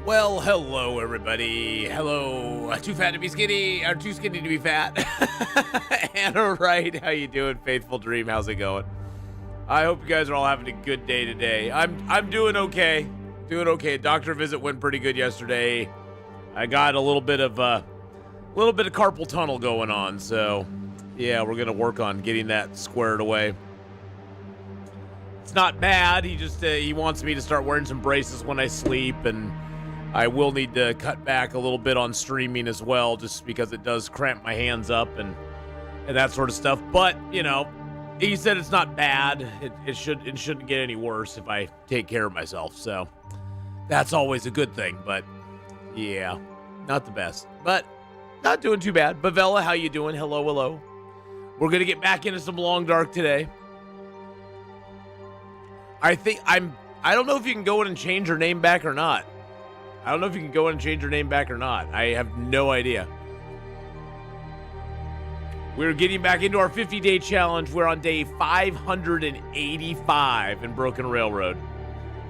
Well, hello, everybody. Hello. Too fat to be skinny, or too skinny to be fat. And all right, how you doing, Faithful Dream? How's it going? I hope you guys are all having a good day today. I'm doing okay. Doing okay. Doctor visit went pretty good yesterday. I got a little bit of carpal tunnel going on, so yeah, we're gonna work on getting that squared away. It's not bad. He just he wants me to start wearing some braces when I sleep, and I will need to cut back a little bit on streaming as well, just because it does cramp my hands up and that sort of stuff. But, you know, he said it's not bad. It shouldn't get any worse if I take care of myself. So that's always a good thing. But yeah, not the best, but not doing too bad. Bavella, how you doing? Hello. We're going to get back into some Long Dark today. I don't know if you can go in and change your name back or not. I have no idea. We're getting back into our 50-day challenge. We're on day 585 in Broken Railroad.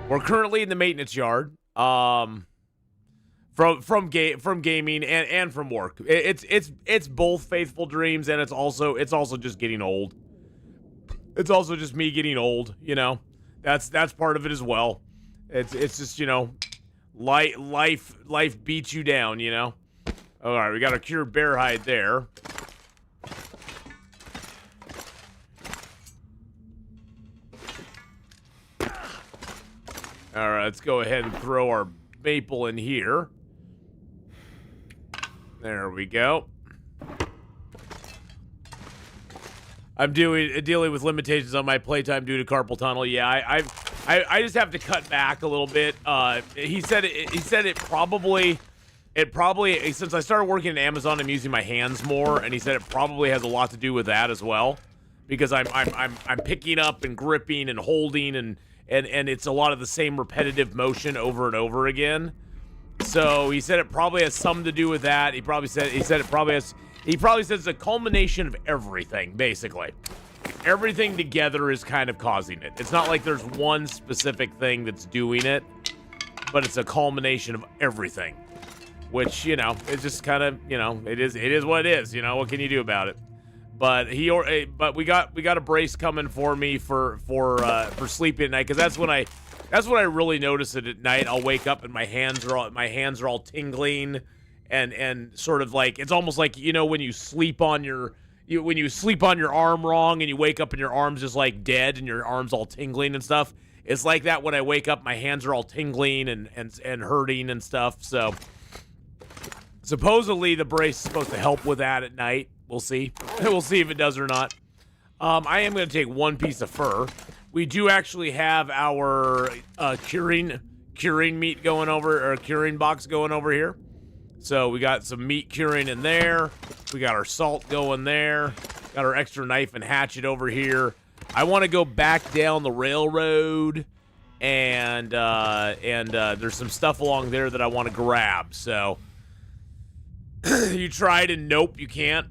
We're currently in the maintenance yard. From gaming and from work. It's both Faithful Dreams, and it's also just getting old. It's also just me getting old, you know. That's part of it as well. It's just, you know, life beats you down, you know. All right, we got a cured bear hide there. All right, let's go ahead and throw our maple in here. There we go. I'm dealing with limitations on my playtime due to carpal tunnel. Yeah, I just have to cut back a little bit. He said it probably since I started working at Amazon, I'm using my hands more, and he said it probably has a lot to do with that as well, because I'm picking up and gripping and holding and it's a lot of the same repetitive motion over and over again. So he said it probably has something to do with that. He said it's a culmination of everything, basically. Everything together is kind of causing it. It's not like there's one specific thing that's doing it, but it's a culmination of everything. Which, you know, it's just kind of, you know, it is what it is, you know, what can you do about it? But we got a brace coming for me for sleeping at night, because that's when I really notice it at night. I'll wake up and my hands are all tingling, and sort of like, it's almost like, you know, when you sleep on your arm wrong and you wake up and your arm's just like dead and your arm's all tingling and stuff. It's like that when I wake up, my hands are all tingling and hurting and stuff. So supposedly the brace is supposed to help with that at night. We'll see. We'll see if it does or not. I am going to take one piece of fur. We do actually have our curing meat going over, or curing box going over here. So we got some meat curing in there. We got our salt going there. Got our extra knife and hatchet over here. I want to go back down the railroad, and there's some stuff along there that I want to grab. So you tried and nope, you can't.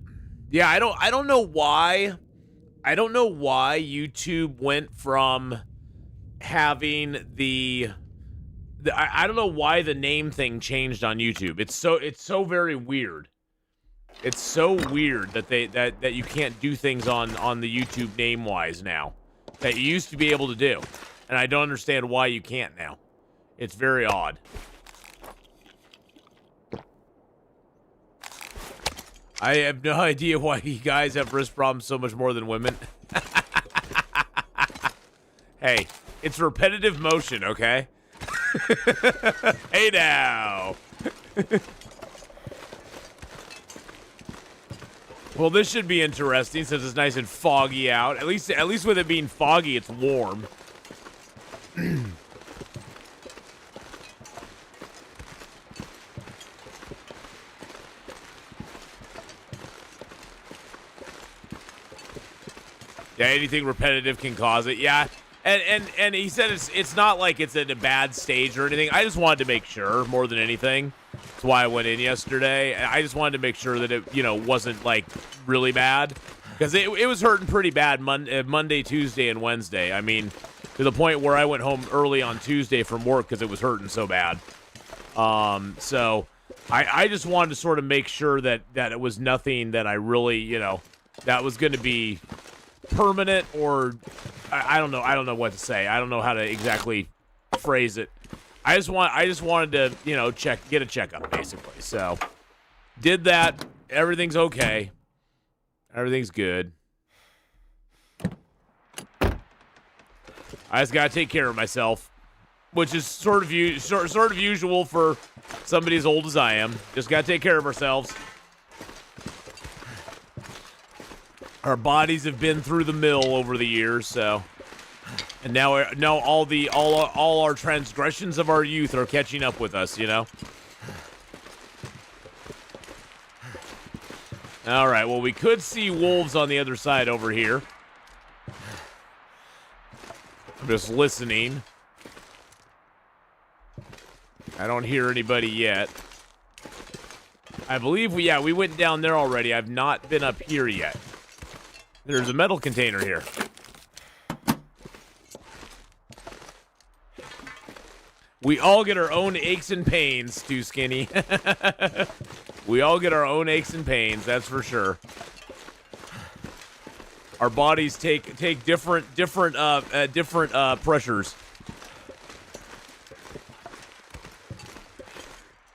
Yeah, I don't know why. I don't know why YouTube went from having I don't know why the name thing changed on YouTube. It's so very weird. It's so weird that you can't do things on the YouTube name wise now that you used to be able to do, and I don't understand why you can't now. It's very odd. I have no idea why you guys have wrist problems so much more than women. Hey, it's repetitive motion, okay? Hey now. Well, this should be interesting since it's nice and foggy out. At least with it being foggy, it's warm. Yeah, anything repetitive can cause it. Yeah, and he said it's not like it's at a bad stage or anything. I just wanted to make sure more than anything. That's why I went in yesterday. I just wanted to make sure that it, you know, wasn't like really bad, because it was hurting pretty bad Monday, Tuesday, and Wednesday. I mean, to the point where I went home early on Tuesday from work because it was hurting so bad. So I just wanted to sort of make sure that it was nothing that I really, you know, that was going to be permanent, or I don't know. I don't know what to say. I don't know how to exactly phrase it. I just wanted to, you know, get a checkup basically. So did that. Everything's okay. Everything's good. I just gotta take care of myself, which is sort of usual for somebody as old as I am. Just gotta take care of ourselves. Our bodies have been through the mill over the years, so, and now all our transgressions of our youth are catching up with us, you know. All right, well, we could see wolves on the other side over here. I'm just listening. I don't hear anybody yet. I believe we went down there already. I've not been up here yet. There's a metal container here. We all get our own aches and pains, Too Skinny. We all get our own aches and pains, that's for sure. Our bodies take different pressures.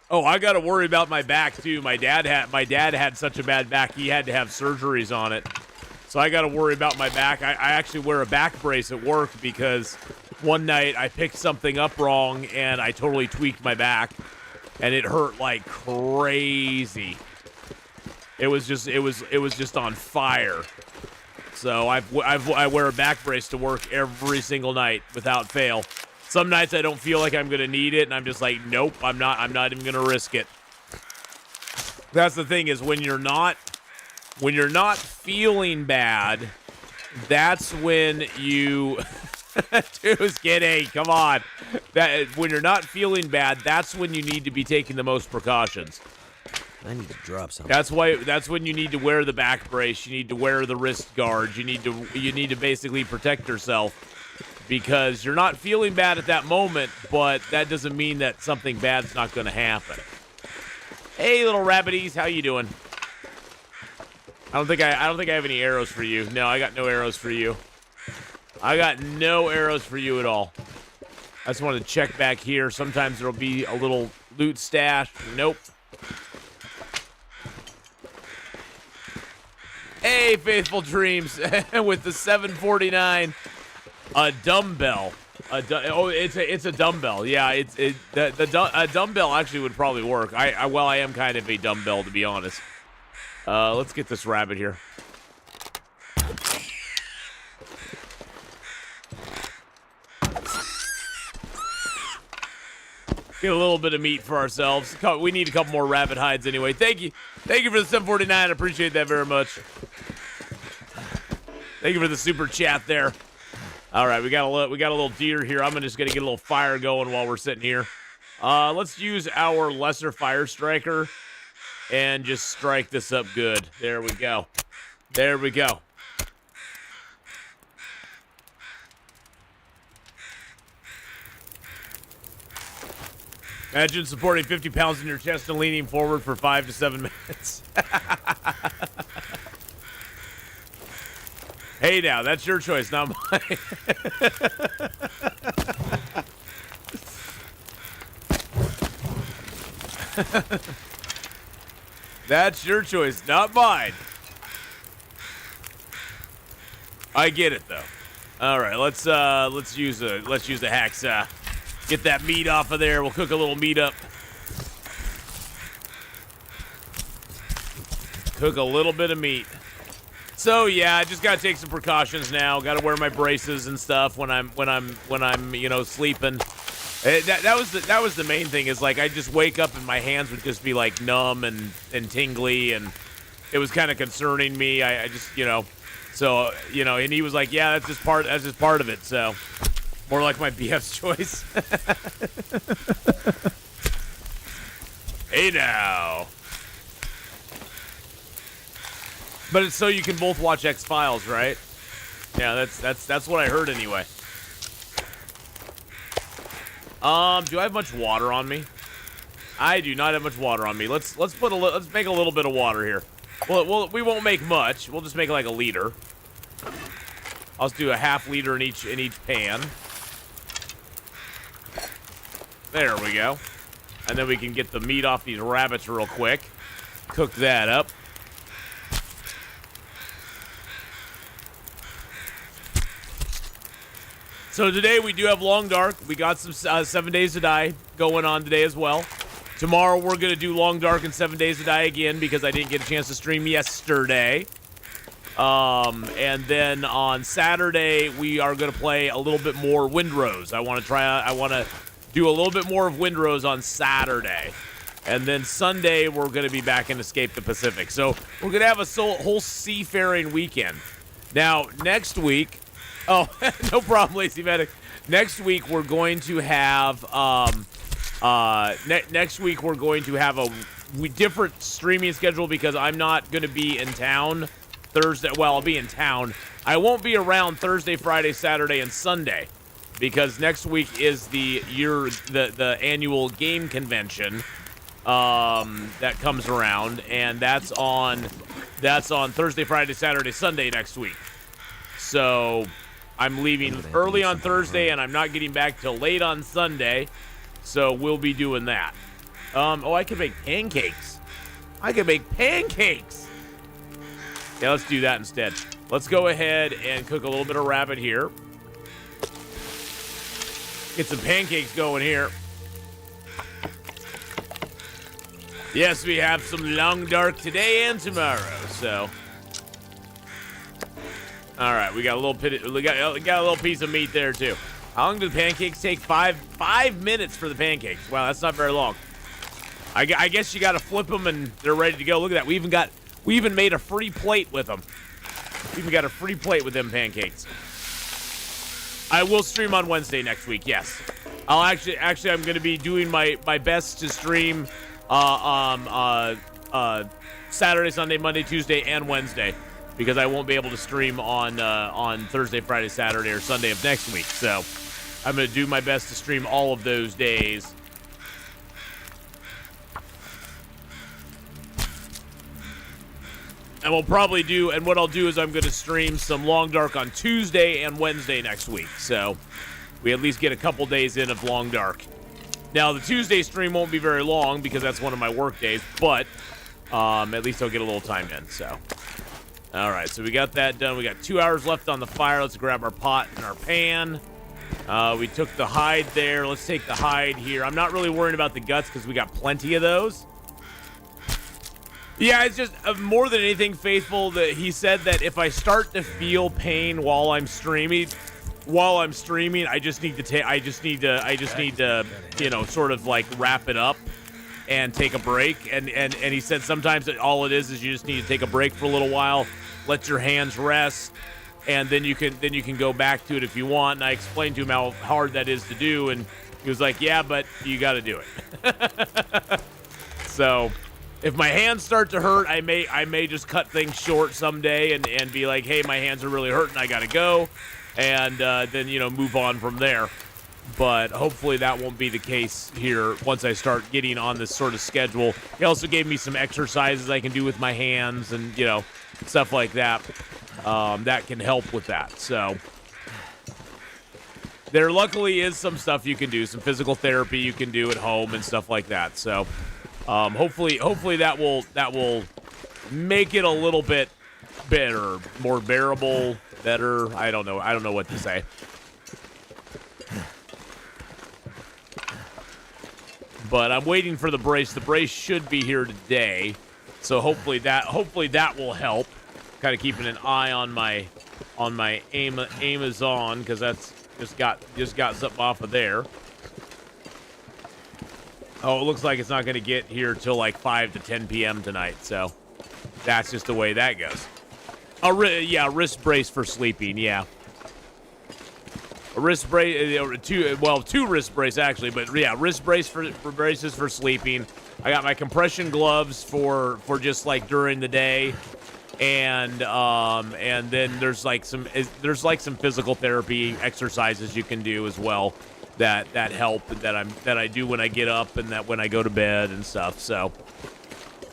Oh, I got to worry about my back too. My dad had such a bad back, he had to have surgeries on it. So I got to worry about my back. I actually wear a back brace at work because one night I picked something up wrong and I totally tweaked my back, and it hurt like crazy. It was just on fire. So I wear a back brace to work every single night without fail. Some nights I don't feel like I'm gonna need it, and I'm just like, nope, I'm not even gonna risk it. That's the thing, is when you're not feeling bad, that's when you Too Skinny, come on. When you're not feeling bad, that's when you need to be taking the most precautions. I need to drop something. That's when you need to wear the back brace. You need to wear the wrist guards. You need to basically protect yourself, because you're not feeling bad at that moment, but that doesn't mean that something bad's not going to happen. Hey, little rabbities, how you doing? I don't think I have any arrows for you. No, I got no arrows for you. I got no arrows for you at all. I just wanted to check back here. Sometimes there'll be a little loot stash. Nope. Hey, Faithful Dreams, with the 749, a dumbbell. It's a dumbbell. Yeah, a dumbbell actually would probably work. I am kind of a dumbbell, to be honest. Let's get this rabbit here. Get a little bit of meat for ourselves. We need a couple more rabbit hides anyway. Thank you for the 749. I appreciate that very much. Thank you for the super chat there. All right, we got a little deer here. I'm just gonna get a little fire going while we're sitting here. Let's use our lesser fire striker and just strike this up good. There we go. There we go. Imagine supporting 50 pounds in your chest and leaning forward for 5 to 7 minutes. Hey now, that's your choice, not mine. That's your choice, not mine. I get it though. All right, let's use a hacksaw. Get that meat off of there. We'll cook a little meat up. Cook a little bit of meat. So yeah, I just gotta take some precautions now. Gotta wear my braces and stuff when I'm sleeping. That was the main thing. Is like I just wake up and my hands would just be like numb and tingly, and it was kind of concerning me. I just so and he was like, yeah, that's just part of it. So. More like my BF's choice. Hey now. But it's so you can both watch X-Files, right? Yeah, that's what I heard anyway. Do I have much water on me? I do not have much water on me. Let's make a little bit of water here. Well, we won't make much. We'll just make like a liter. I'll just do a half liter in each pan. There we go. And then we can get the meat off these rabbits real quick. Cook that up. So today we do have Long Dark. We got some 7 Days to Die going on today as well. Tomorrow we're going to do Long Dark and 7 Days to Die again because I didn't get a chance to stream yesterday. And then on Saturday we are going to play a little bit more Windrose. I want to do a little bit more of Windrose on Saturday. And then Sunday we're going to be back in Escape the Pacific. So we're going to have a whole seafaring weekend. Now, next week... Oh, no problem, Lacey Medic. Next week we're going to have next week we're going to have a different streaming schedule because I'm not going to be in town Thursday. Well, I'll be in town. I won't be around Thursday, Friday, Saturday, and Sunday because next week is the annual game convention that comes around, and that's on Thursday, Friday, Saturday, Sunday next week. So I'm leaving early on Thursday, and I'm not getting back till late on Sunday. So we'll be doing that. Oh, I can make pancakes. Yeah, let's do that instead. Let's go ahead and cook a little bit of rabbit here. Get some pancakes going here. Yes, we have some Long Dark today and tomorrow, so... All right, we got a little piece of meat there too. How long do the pancakes take? 5 minutes for the pancakes. Wow, that's not very long. I guess you got to flip them and they're ready to go. Look at that. We even made a free plate with them. We even got a free plate with them pancakes. I will stream on Wednesday next week. Yes, I'll actually I'm going to be doing my best to stream Saturday, Sunday, Monday, Tuesday, and Wednesday. Because I won't be able to stream on Thursday, Friday, Saturday, or Sunday of next week. So I'm going to do my best to stream all of those days. And what I'll do is I'm going to stream some Long Dark on Tuesday and Wednesday next week. So we at least get a couple days in of Long Dark. Now, the Tuesday stream won't be very long because that's one of my work days. But at least I'll get a little time in, so... All right, so we got that done. We got 2 hours left on the fire. Let's grab our pot and our pan. We took the hide there. Let's take the hide here. I'm not really worried about the guts because we got plenty of those. Yeah, it's just more than anything, Faithful, that he said that if I start to feel pain while I'm streaming, I just need to sort of like wrap it up and take a break. And he said sometimes all it is you just need to take a break for a little while, let your hands rest, and then you can go back to it if you want. And I explained to him how hard that is to do, and he was like, yeah, but you got to do it. So if my hands start to hurt, I may just cut things short someday and be like, hey, my hands are really hurting, I got to go, and then move on from there. But hopefully that won't be the case here once I start getting on this sort of schedule. He also gave me some exercises I can do with my hands and, stuff like that. That can help with that. So there luckily is some stuff you can do, some physical therapy you can do at home and stuff like that. So hopefully that will make it a little bit better, more bearable, better. I don't know what to say. But I'm waiting for the brace. The brace should be here today, so hopefully that will help. Kind of keeping an eye on my Amazon because that's just got something off of there. Oh, it looks like it's not going to get here till like 5 to 10 p.m. tonight, so that's just the way that goes. Wrist brace for sleeping. Yeah. A wrist brace, two wrist brace actually, but yeah, wrist brace for braces for sleeping. I got my compression gloves for just like during the day, and then there's like some physical therapy exercises you can do as well that help that I do when I get up and that when I go to bed and stuff. So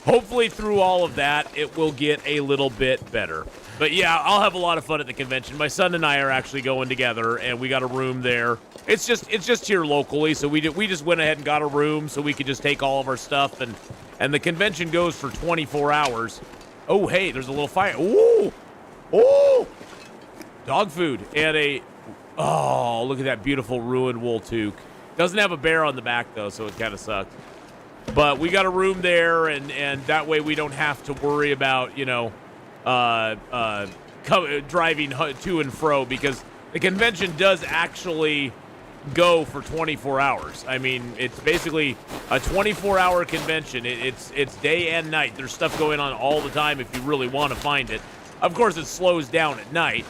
hopefully through all of that, it will get a little bit better. But yeah, I'll have a lot of fun at the convention. My son and I are actually going together, and we got a room there. It's just here locally, so we just went ahead and got a room so we could just take all of our stuff, and the convention goes for 24 hours. Oh, hey, there's a little fire. Ooh, ooh, dog food and oh, look at that beautiful ruined wool toque. Doesn't have a bear on the back though, so it kind of sucks. But we got a room there, and that way we don't have to worry about, you know, driving to and fro, because the convention does actually go for 24 hours. I mean, it's basically a 24-hour convention. It's day and night. There's stuff going on all the time if you really want to find it. Of course, it slows down at night,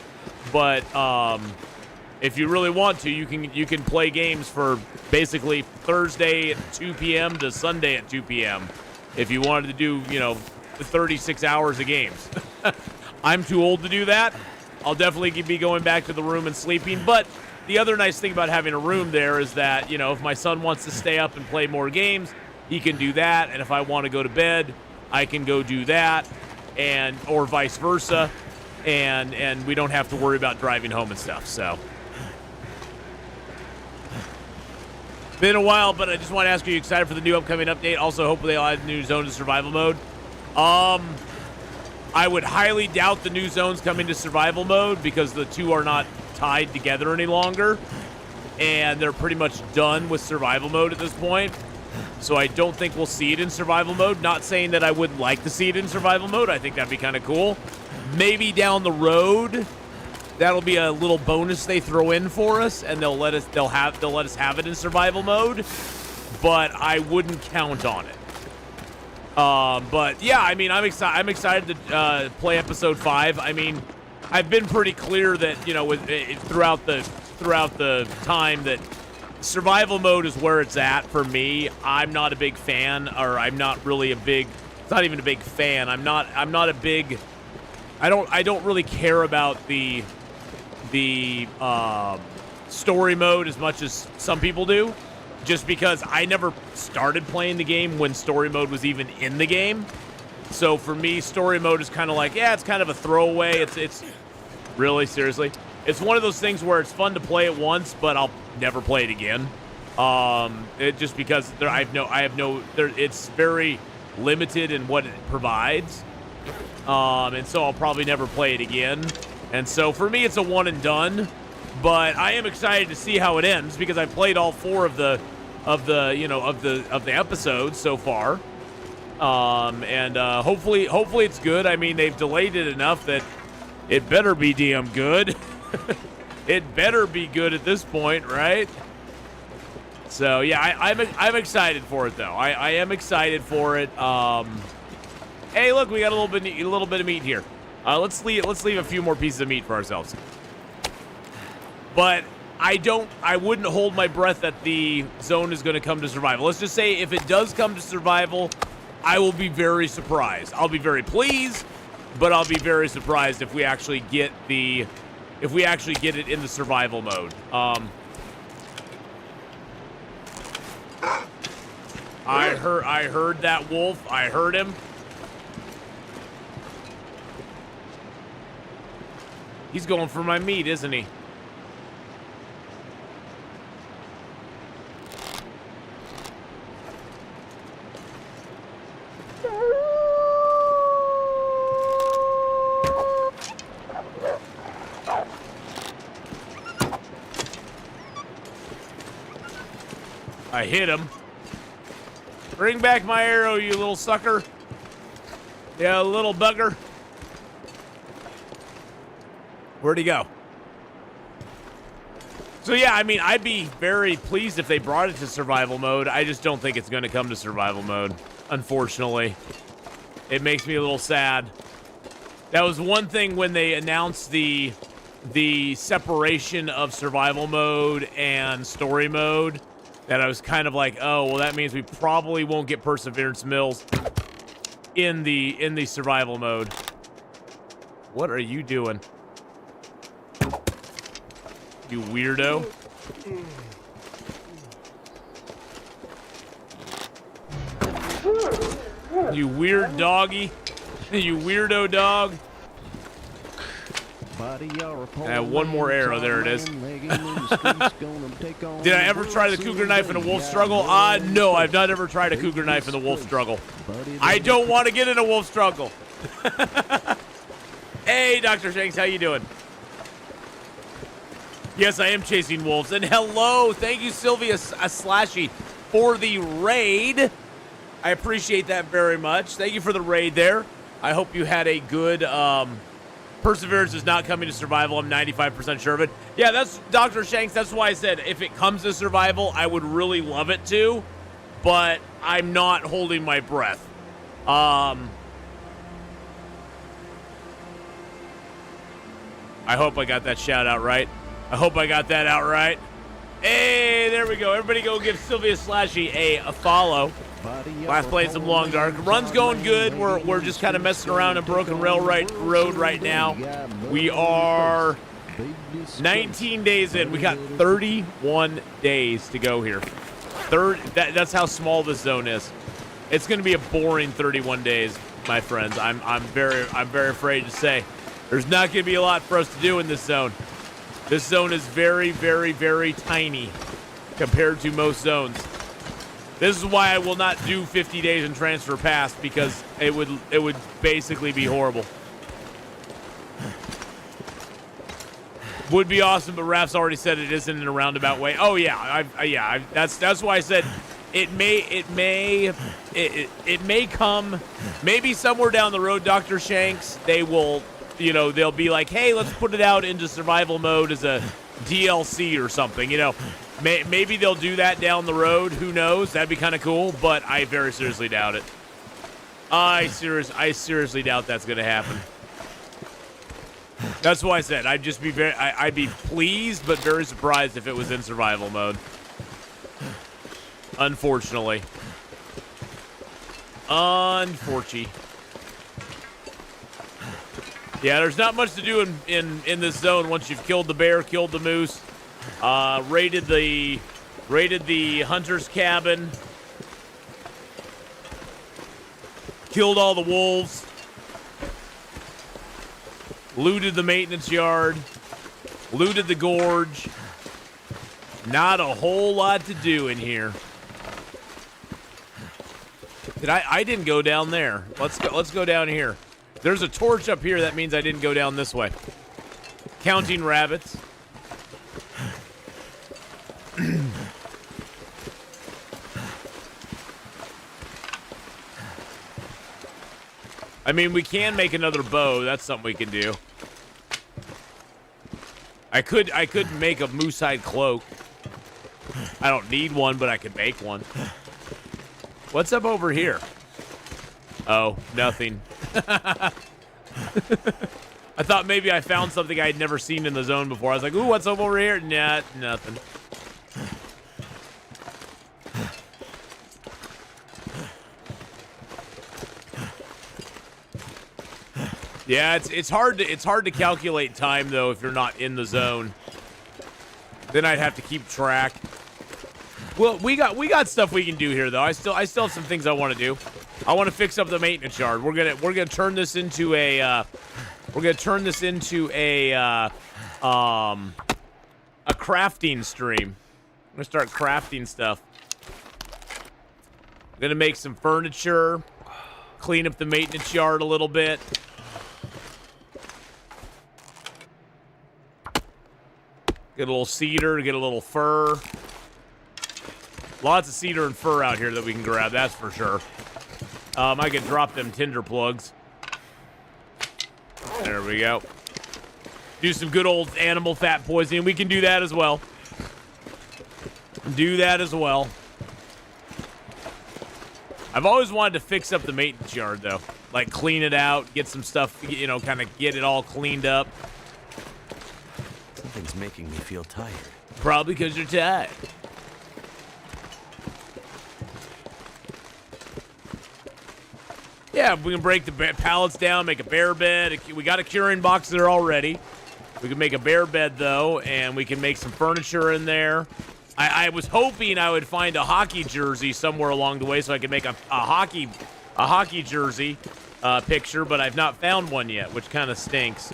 but if you really want to, you can play games for basically Thursday at 2 p.m. to Sunday at 2 p.m. if you wanted to do, you know, 36 hours of games. I'm too old to do that. I'll definitely be going back to the room and sleeping. But the other nice thing about having a room there is that, you know, if my son wants to stay up and play more games, he can do that. And if I want to go to bed, I can go do that, or vice versa. And we don't have to worry about driving home and stuff. So been a while, but I just want to ask, are you excited for the new upcoming update? Also, hopefully they'll add new zone to survival mode. I would highly doubt the new zones come into survival mode, because the two are not tied together any longer, and they're pretty much done with survival mode at this point. So I don't think we'll see it in survival mode. Not saying that I wouldn't like to see it in survival mode. I think that'd be kind of cool. Maybe down the road, that'll be a little bonus they throw in for us, and they'll let us have it in survival mode. But I wouldn't count on it. But yeah, I mean, I'm excited to play episode 5. I mean, I've been pretty clear that, you know, throughout the time that survival mode is where it's at for me. I'm not a big fan, or I'm not really a big. It's not even a big fan. I'm not a big. I don't really care about the story mode as much as some people do. Just because I never started playing the game when story mode was even in the game. So for me, story mode is kind of like, yeah, it's kind of a throwaway. It's really, seriously. It's one of those things where it's fun to play it once, but I'll never play it again. Just because it's very limited in what it provides. And so I'll probably never play it again. And so for me, it's a one and done. But I am excited to see how it ends, because I've played all 4 of the episodes so far, and hopefully it's good. I mean, they've delayed it enough that it better be damn good. It better be good at this point, right? So yeah, I'm excited for it though. I am excited for it. Hey, look, we got a little bit of meat here. Let's leave a few more pieces of meat for ourselves. But I wouldn't hold my breath that the zone is going to come to survival. Let's just say if it does come to survival, I will be very surprised. I'll be very pleased, but I'll be very surprised if we actually get it in the survival mode. I heard that wolf. I heard him. He's going for my meat, isn't he? I hit him. Bring back my arrow, you little sucker. Yeah, little bugger. Where'd he go? So yeah, I mean, I'd be very pleased if they brought it to survival mode. I just don't think it's going to come to survival mode, unfortunately. It makes me a little sad. That was one thing when they announced the separation of survival mode and story mode, that I was kind of like, oh, well, that means we probably won't get Perseverance Mills in the survival mode. What are you doing? You weirdo. You weird doggy. You weirdo dog. I have one more arrow. There it is. Did I ever try the cougar knife in a wolf struggle? No, I've not ever tried a cougar knife in the wolf struggle. I don't want to get in a wolf struggle. Hey, Dr. Shanks, how you doing? Yes, I am chasing wolves. And hello, thank you, Sylvia Slashy, for the raid. I appreciate that very much. Thank you for the raid there. I hope you had a good... Perseverance is not coming to survival. I'm 95% sure of it. Yeah, that's Dr. Shanks. That's why I said if it comes to survival, I would really love it to, but I'm not holding my breath. I hope I got that shout out right. I hope I got that out right. Hey, there we go. Everybody go give Sylvia Slashy a follow. Last playing some Long Dark. Run's going good. We're just kind of messing around in Broken Road right now. We are 19 days in. We got 31 days to go here. That's how small this zone is. It's going to be a boring 31 days, my friends. I'm very afraid to say. There's not going to be a lot for us to do in this zone. This zone is very, very, very tiny compared to most zones. This is why I will not do 50 days in transfer pass, because it would basically be horrible. Would be awesome, but Raph's already said it isn't in a roundabout way. Oh yeah, that's why I said it may come maybe somewhere down the road, Dr. Shanks. They will, they'll be like, hey, let's put it out into survival mode as a DLC or something, Maybe they'll do that down the road. Who knows? That'd be kind of cool, but I very seriously doubt it. I seriously doubt that's going to happen. That's why I said I'd just be I'd be pleased, but very surprised if it was in survival mode. Unfortunately. Yeah, there's not much to do in this zone once you've killed the bear, killed the moose. Raided the hunter's cabin, killed all the wolves, looted the maintenance yard, looted the gorge. Not a whole lot to do in here. I didn't go down there. Let's go down here. There's a torch up here. That means I didn't go down this way. Counting rabbits. I mean, we can make another bow. That's something we can do. I could make a moose hide cloak. I don't need one, but I could make one. What's up over here? Oh, nothing. I thought maybe I found something I had never seen in the zone before. I was like, ooh, what's up over here? Nah, nothing. Yeah, it's hard to calculate time though if you're not in the zone. Then I'd have to keep track. Well, we got stuff we can do here though. I still have some things I want to do. I want to fix up the maintenance yard. We're gonna turn this into a crafting stream. I'm gonna start crafting stuff. I'm gonna make some furniture, clean up the maintenance yard a little bit. Get a little cedar, get a little fir. Lots of cedar and fir out here that we can grab, that's for sure. I could drop them tinder plugs. There we go. Do some good old animal fat poisoning. We can do that as well. I've always wanted to fix up the maintenance yard, though. Like, clean it out, get some stuff, kind of get it all cleaned up. Something's making me feel tired. Probably because you're tired. Yeah, we can break the pallets down, make a bear bed. We got a curing box there already. We can make a bear bed, though, and we can make some furniture in there. I was hoping I would find a hockey jersey somewhere along the way so I could make a hockey hockey jersey picture, but I've not found one yet, which kind of stinks.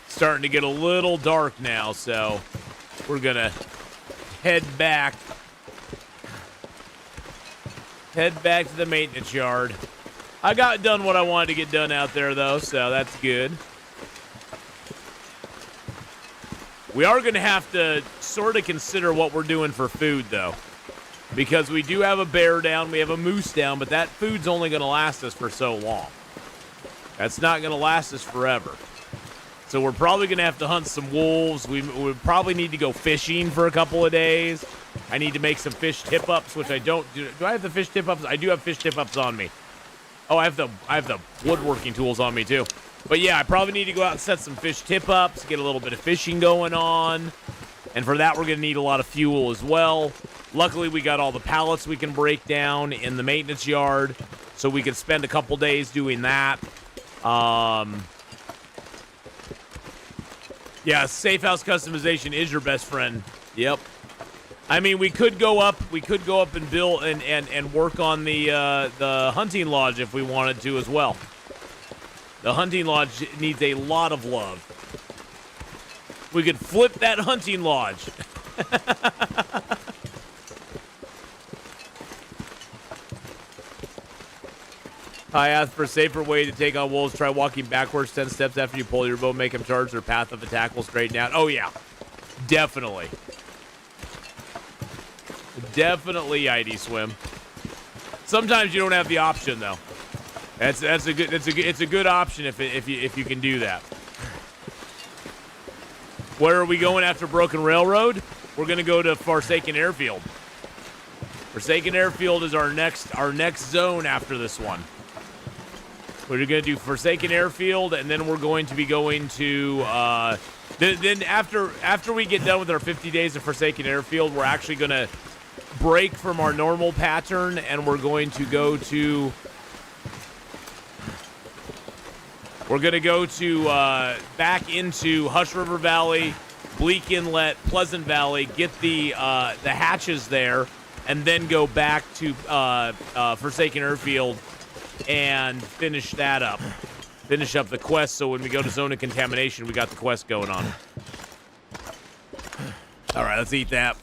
Starting to get a little dark now, so we're gonna head back to the maintenance yard. I got done what I wanted to get done out there, though, so that's good. We are gonna have to sort of consider what we're doing for food, though, because we do have a bear down, we have a moose down, but that food's only gonna last us for so long. That's not gonna last us forever. So we're probably going to have to hunt some wolves. We probably need to go fishing for a couple of days. I need to make some fish tip-ups, which I don't do. Do I have the fish tip-ups? I do have fish tip-ups on me. Oh, I have the woodworking tools on me, too. But, yeah, I probably need to go out and set some fish tip-ups, get a little bit of fishing going on. And for that, we're going to need a lot of fuel as well. Luckily, we got all the pallets we can break down in the maintenance yard, so we can spend a couple days doing that. Yeah, safe house customization is your best friend. Yep. I mean, we could go up and build and work on the hunting lodge if we wanted to as well. The hunting lodge needs a lot of love. We could flip that hunting lodge. I asked for a safer way to take on wolves. Try walking backwards 10 steps after you pull your bow. Make them charge. Their path of attack will straighten out. Oh, yeah. Definitely. Definitely ID swim. Sometimes you don't have the option, though. It's a good option if you can do that. Where are we going after Broken Railroad? We're going to go to Forsaken Airfield. Forsaken Airfield is our next zone after this one. We're going to do Forsaken Airfield, and then we're going to be going to... then after we get done with our 50 days of Forsaken Airfield, we're actually going to break from our normal pattern, and we're going to go to... We're going to go to back into Hush River Valley, Bleak Inlet, Pleasant Valley, get the hatches there, and then go back to Forsaken Airfield and finish that up. Finish up the quest, so when we go to Zone of Contamination, we got the quest going on. All right, let's eat that.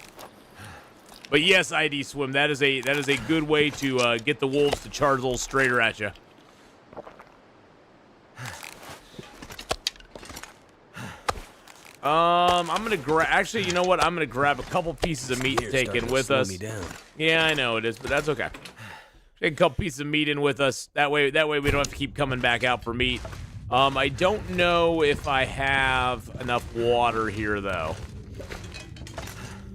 But yes, ID Swim, that is a good way to get the wolves to charge a little straighter at you. I'm gonna grab. Actually, you know what? I'm gonna grab a couple pieces of meat to take in with us. Yeah, I know it is, but that's okay. Take a couple pieces of meat in with us. That way we don't have to keep coming back out for meat. I don't know if I have enough water here though.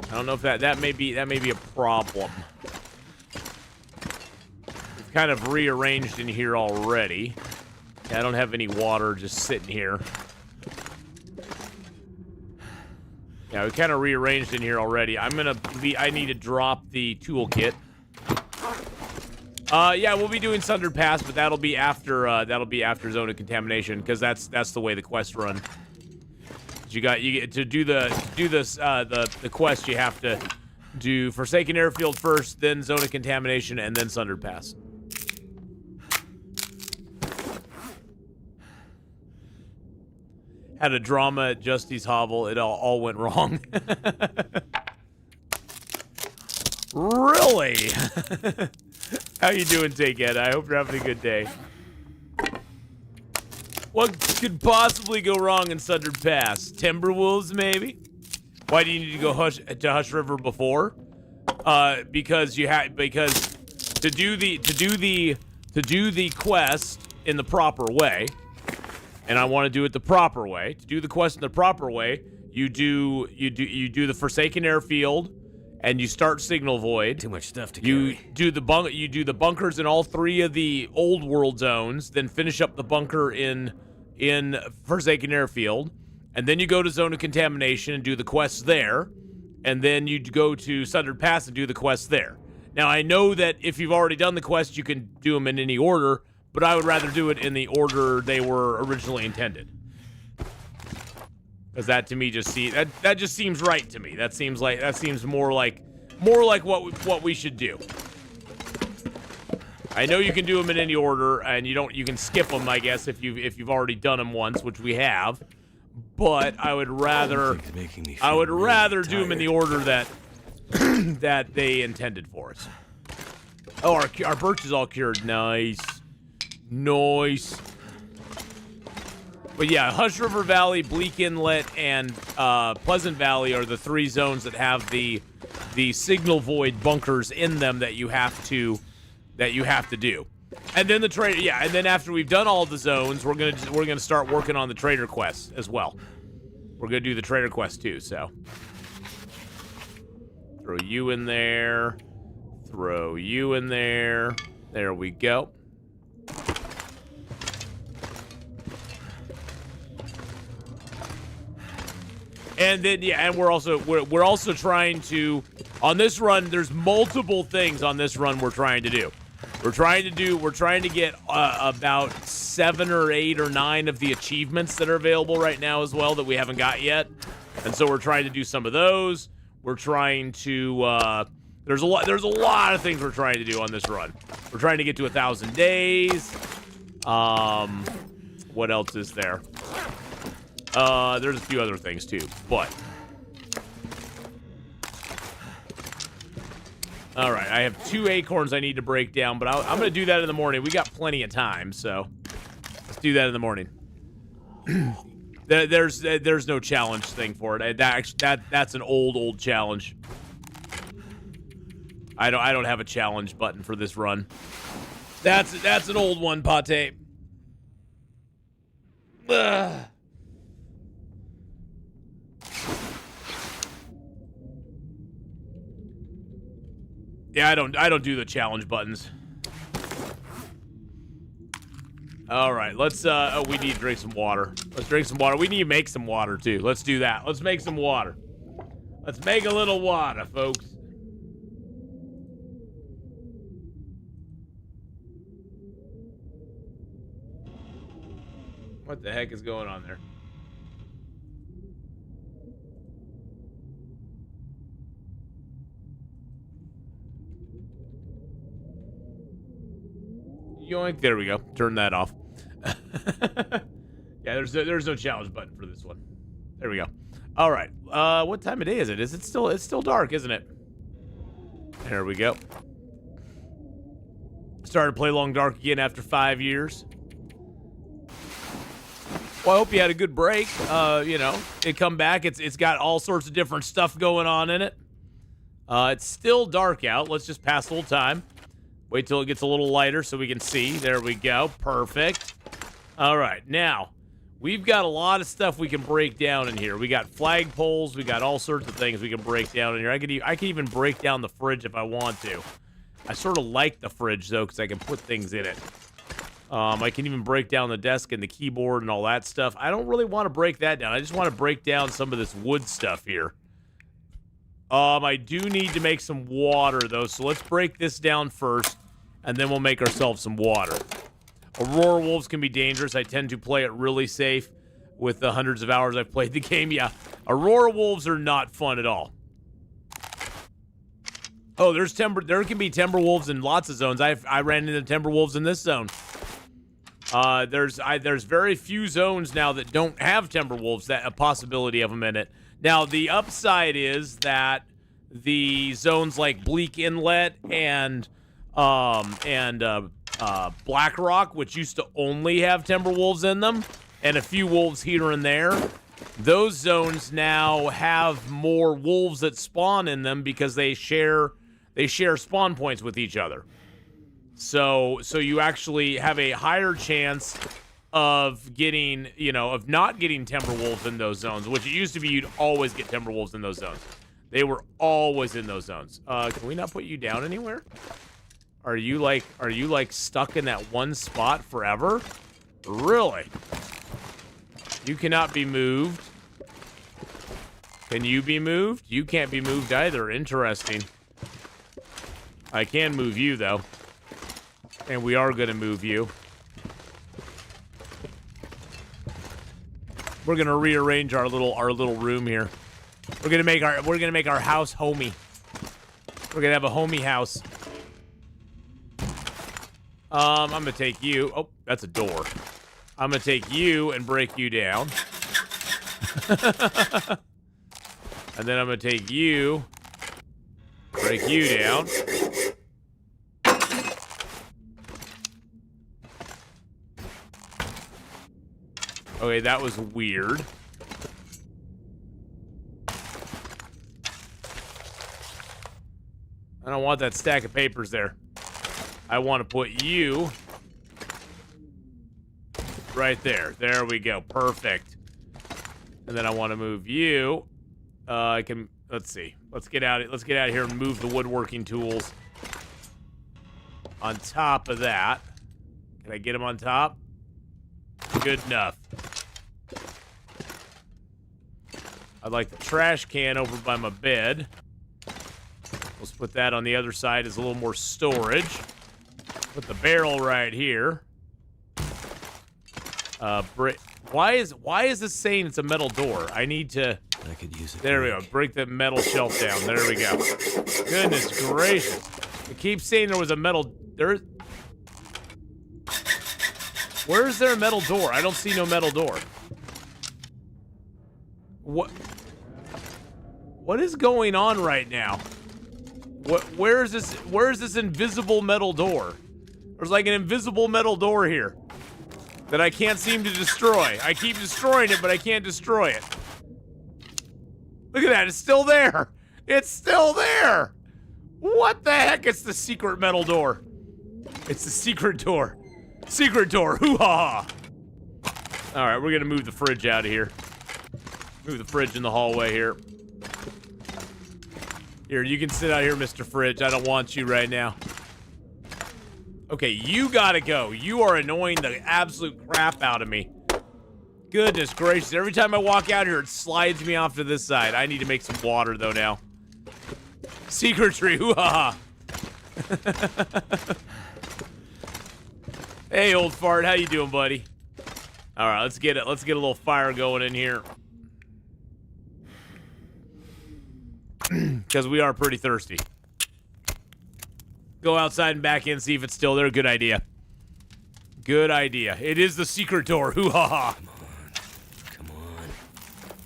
I don't know if that may be a problem. It's kind of rearranged in here already. Yeah, I don't have any water just sitting here. Yeah, we kind of rearranged in here already. I need to drop the toolkit. Yeah, we'll be doing Sundered Pass, but that'll be after Zone of Contamination, because that's the way the quests run. You get to do the quest. You have to do Forsaken Airfield first, then Zone of Contamination, and then Sundered Pass. Had a drama at Justy's hovel. It all went wrong. Really? How you doing, Take Ed? I hope you're having a good day. What could possibly go wrong in Sundered Pass? Timberwolves, maybe? Why do you need to go to Hush River before? Because to do the quest in the proper way, and I want to do it the proper way. To do the quest in the proper way, you do the Forsaken Airfield, and you start Signal Void. Too much stuff to carry. You do the bunkers in all 3 of the old world zones, then finish up the bunker in Forsaken Airfield, and then you go to Zone of Contamination and do the quests there, and then you go to Sundered Pass and do the quests there. Now, I know that if you've already done the quest, you can do them in any order, but I would rather do it in the order they were originally intended. Because that to me that just seems right to me. That seems more like what we should do. I know you can do them in any order, and you can skip them, I guess, if you've already done them once, which we have. But I would rather do them in the order that that they intended for us. Oh, our birch is all cured. Nice. But yeah, Hush River Valley, Bleak Inlet, and Pleasant Valley are the 3 zones that have the signal void bunkers in them that you have to do. And then and then after we've done all the zones, we're gonna start working on the trader quests as well. We're gonna do the trader quest too. So throw you in there. Throw you in there. There we go. And then and we're also trying to, on this run, there's multiple things on this run we're trying to do. We're trying to get about 7 or 8 or 9 of the achievements that are available right now as well that we haven't got yet. And so we're trying to do some of those. We're trying to there's a lot of things we're trying to do on this run. We're trying to get to 1,000 days. What else is there? There's a few other things too, but all right, I have 2 acorns I need to break down, but I'm gonna do that in the morning. We got plenty of time, so let's do that in the morning. There's no challenge thing for it. That's an old challenge. I don't have a challenge button for this run. That's an old one, Pate. Ugh. Yeah, I don't do the challenge buttons. All right, let's we need to drink some water. Let's drink some water. We need to make some water too. Let's do that. Let's make some water. Let's make a little water, folks. What the heck is going on there? Yoink, there we go. Turn that off. Yeah, there's no challenge button for this one. There we go. All right. What time of day is it? It's still dark, isn't it? There we go. Started to play Long Dark again after 5 years. Well, I hope you had a good break. You know, it come back. It's got all sorts of different stuff going on in it. It's still dark out. Let's just pass a little time. Wait till it gets a little lighter so we can see. There we go. Perfect. All right. Now, we've got a lot of stuff we can break down in here. We got flagpoles. We got all sorts of things we can break down in here. I could even break down the fridge if I want to. I sort of like the fridge, though, because I can put things in it. I can even break down the desk and the keyboard and all that stuff. I don't really want to break that down. I just want to break down some of this wood stuff here. I do need to make some water, though, so let's break this down first, and then we'll make ourselves some water. Aurora wolves can be dangerous. I tend to play it really safe with the hundreds of hours I've played the game. Yeah, Aurora wolves are not fun at all. Oh, there can be timber wolves in lots of zones. I ran into timber wolves in this zone. There's very few zones now that don't have timber wolves, that a possibility of them in it. Now, the upside is that the zones like Bleak Inlet and Black Rock, which used to only have timber wolves in them, and a few wolves here and there, those zones now have more wolves that spawn in them because they share spawn points with each other. So you actually have a higher chance of getting, of not getting timber wolves in those zones, which it used to be you'd always get timber wolves in those zones. They were always in those zones. Can we not put you down anywhere? Are you like stuck in that one spot forever? Really? You cannot be moved. Can you be moved? You can't be moved either. Interesting. I can move you, though. And we are going to move you. We're gonna rearrange our little room here. We're gonna make our house homey. We're gonna have a homey house. I'm gonna take you. Oh, that's a door. I'm gonna take you and break you down. And then I'm gonna take you, break you down. Okay, that was weird. I don't want that stack of papers there. I want to put you right there. There we go. Perfect. And then I want to move you. I can, let's see. Let's get out of here and move the woodworking tools on top of that. Can I get them on top? Good enough. I'd like the trash can over by my bed. Let's put that on the other side as a little more storage. Put the barrel right here. Why is this saying it's a metal door? I need to. I could use it. There we go. Break the metal shelf down. There we go. Goodness gracious! It keeps saying there was a metal. Where's their metal door? I don't see no metal door. What is going on right now? Where is this invisible metal door? There's like an invisible metal door here that I can't seem to destroy. I keep destroying it, but I can't destroy it. Look at that, it's still there. It's still there. What the heck? It's the secret metal door. It's the secret door. Secret door, hoo-ha! All right, we're gonna move the fridge out of here. Move the fridge in the hallway here. Here, you can sit out here, Mr. Fridge. I don't want you right now. Okay, you gotta go. You are annoying the absolute crap out of me. Goodness gracious. Every time I walk out here, it slides me off to this side. I need to make some water, though, now. Secret tree, hoo-ha! Hey, old fart. How you doing, buddy? All right, let's get a little fire going in here. Because we are pretty thirsty. Go outside and back in, see if it's still there. Good idea. Good idea. It is the secret door. Hoo-ha-ha. Come on.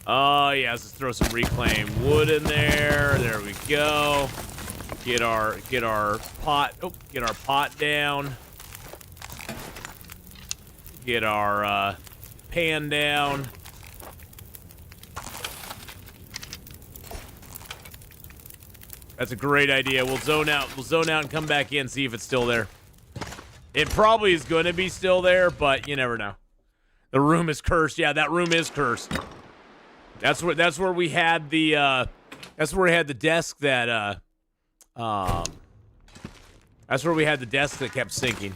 Oh, yeah. Let's throw some reclaimed wood in there. There we go. Get our pot. Oh, get our pot down. Get our pan down. That's a great idea. We'll zone out and come back in, see if it's still there. It probably is going to be still there, but you never know. The room is cursed. Yeah, that room is cursed. That's where we had the desk that that's where we had the desk that kept sinking.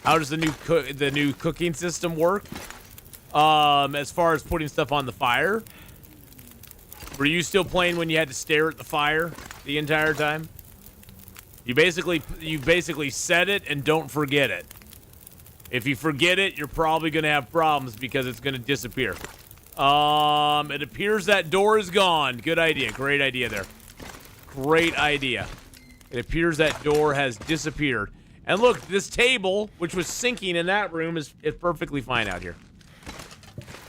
How does the new cooking system work? As far as putting stuff on the fire? Were you still playing when you had to stare at the fire the entire time? You basically set it and don't forget it. If you forget it, you're probably going to have problems because it's going to disappear. It appears that door is gone. Good idea. Great idea there. Great idea. It appears that door has disappeared. And look, this table, which was sinking in that room, is perfectly fine out here.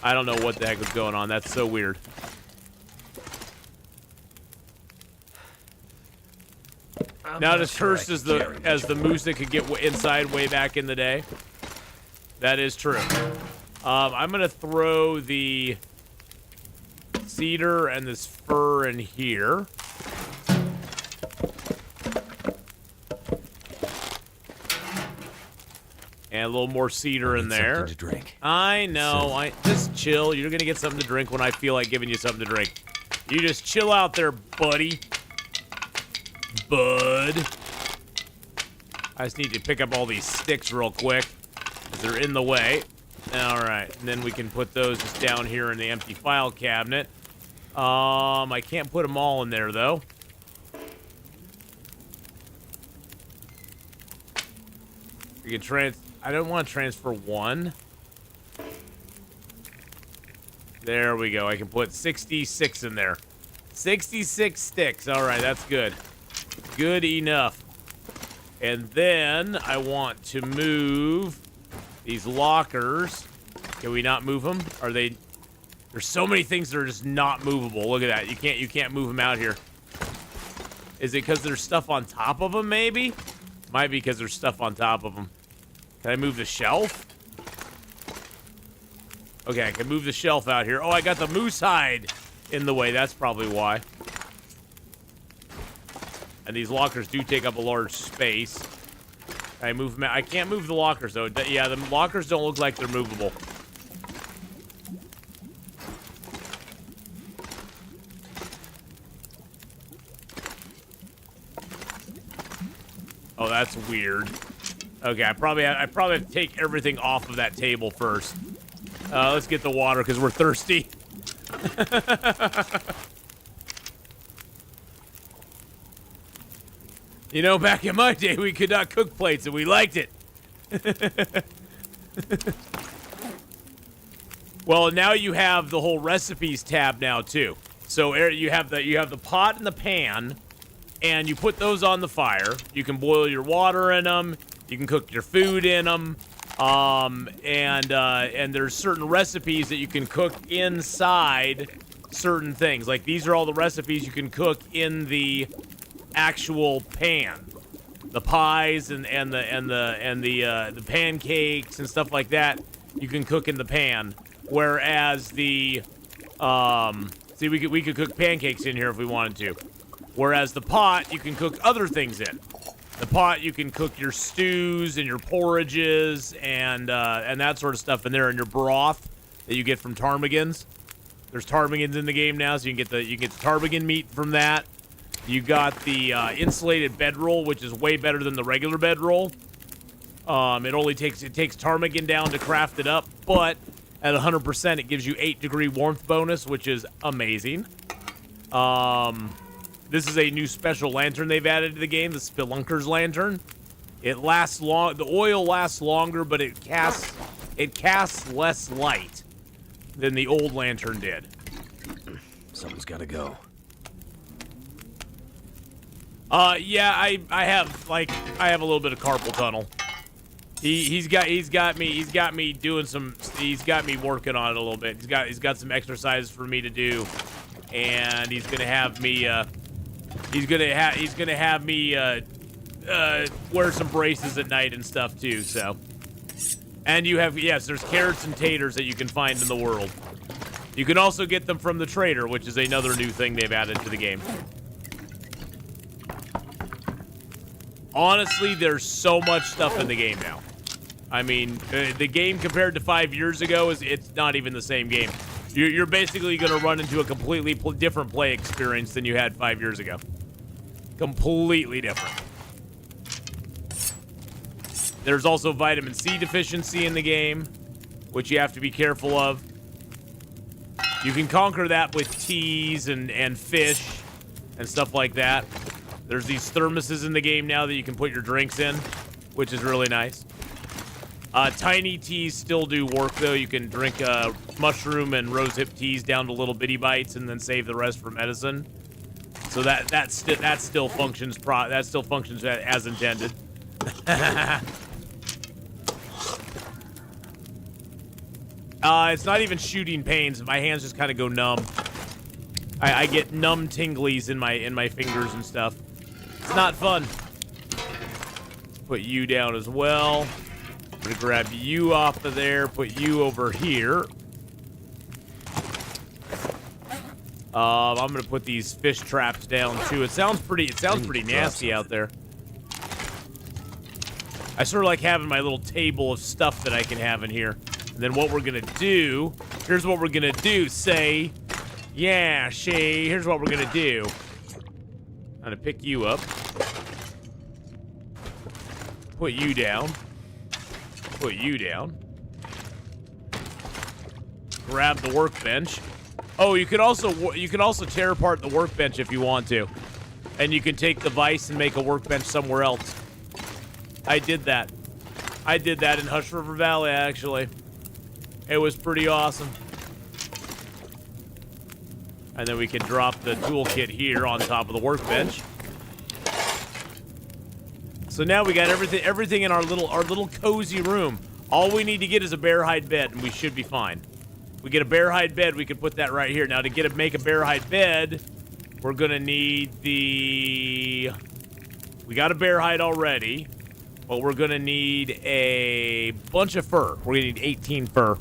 I don't know what the heck was going on. That's so weird. Not as cursed as the moose that could get inside way back in the day. That is true. I'm gonna throw the cedar and this fir in here. And a little more cedar in there. Something to drink. I know. Just chill. You're gonna get something to drink when I feel like giving you something to drink. You just chill out there, buddy. Bud. I just need to pick up all these sticks real quick, because they're in the way. Alright, and then we can put those just down here in the empty file cabinet. I can't put them all in there, though. We can I don't want to transfer one. There we go. I can put 66 in there. 66 sticks. All right, that's good. Good enough. And then I want to move these lockers. Can we not move them? Are they... There's so many things that are just not movable. Look at that. You can't move them out here. Is it because there's stuff on top of them, maybe? Might be because there's stuff on top of them. Can I move the shelf? Okay, I can move the shelf out here. Oh, I got the moose hide in the way. That's probably why. And these lockers do take up a large space. Can I move them? I can't move the lockers, though. Yeah, the lockers don't look like they're movable. Oh, that's weird. Okay, I probably have to take everything off of that table first. Let's get the water because we're thirsty. You know, back in my day, we could not cook plates, and we liked it. Well, now you have the whole recipes tab now too. So you have the pot and the pan, and you put those on the fire. You can boil your water in them. You can cook your food in them. And there's certain recipes that you can cook inside certain things. Like these are all the recipes you can cook in the actual pan. The pies and the pancakes and stuff like that you can cook in the pan. Whereas the see we could cook pancakes in here if we wanted to. Whereas the pot you can cook other things in. The pot, you can cook your stews and your porridges and that sort of stuff in there, and your broth that you get from ptarmigans. There's ptarmigans in the game now, so you can get the ptarmigan meat from that. You got the insulated bedroll, which is way better than the regular bedroll. It takes ptarmigan down to craft it up, but at 100%, it gives you 8-degree warmth bonus, which is amazing. This is a new special lantern they've added to the game, the Spelunker's Lantern. It lasts long. The oil lasts longer, but it casts less light than the old lantern did. Someone's got to go. Yeah, I have a little bit of carpal tunnel. He's got me doing some. He's got me working on it a little bit. He's got some exercises for me to do, and he's gonna have me. He's gonna have me wear some braces at night and stuff too. So, and there's carrots and taters that you can find in the world. You can also get them from the trader, which is another new thing they've added to the game. Honestly, there's so much stuff in the game now. I mean, the game compared to 5 years ago it's not even the same game. You're basically going to run into a completely different play experience than you had 5 years ago. Completely different. There's also vitamin C deficiency in the game, which you have to be careful of. You can conquer that with teas and fish and stuff like that. There's these thermoses in the game now that you can put your drinks in, which is really nice. Tiny teas still do work, though. You can drink mushroom and rosehip teas down to little bitty bites and then save the rest for medicine. So that still functions as intended. It's not even shooting pains. My hands just kind of go numb. I get numb tinglies in my fingers and stuff. It's not fun. Put you down as well. I'm gonna grab you off of there. Put you over here. I'm gonna put these fish traps down too. It sounds pretty nasty out there. I sort of like having my little table of stuff that I can have in here. And then what we're gonna do, here's what we're gonna do, Say. Yeah, Shay, here's what we're gonna do. I'm gonna pick you up. Put you down. Put you down. Grab the workbench. Oh, you can also tear apart the workbench if you want to. And you can take the vise and make a workbench somewhere else. I did that. I did that in Hush River Valley, actually. It was pretty awesome. And then we can drop the toolkit here on top of the workbench. So now we got everything in our little cozy room. All we need to get is a bear hide bed, and we should be fine. We get a bear hide bed, we can put that right here. Now to make a bear hide bed, we're gonna need we got a bear hide already, but we're gonna need a bunch of fur. We're gonna need 18 fur.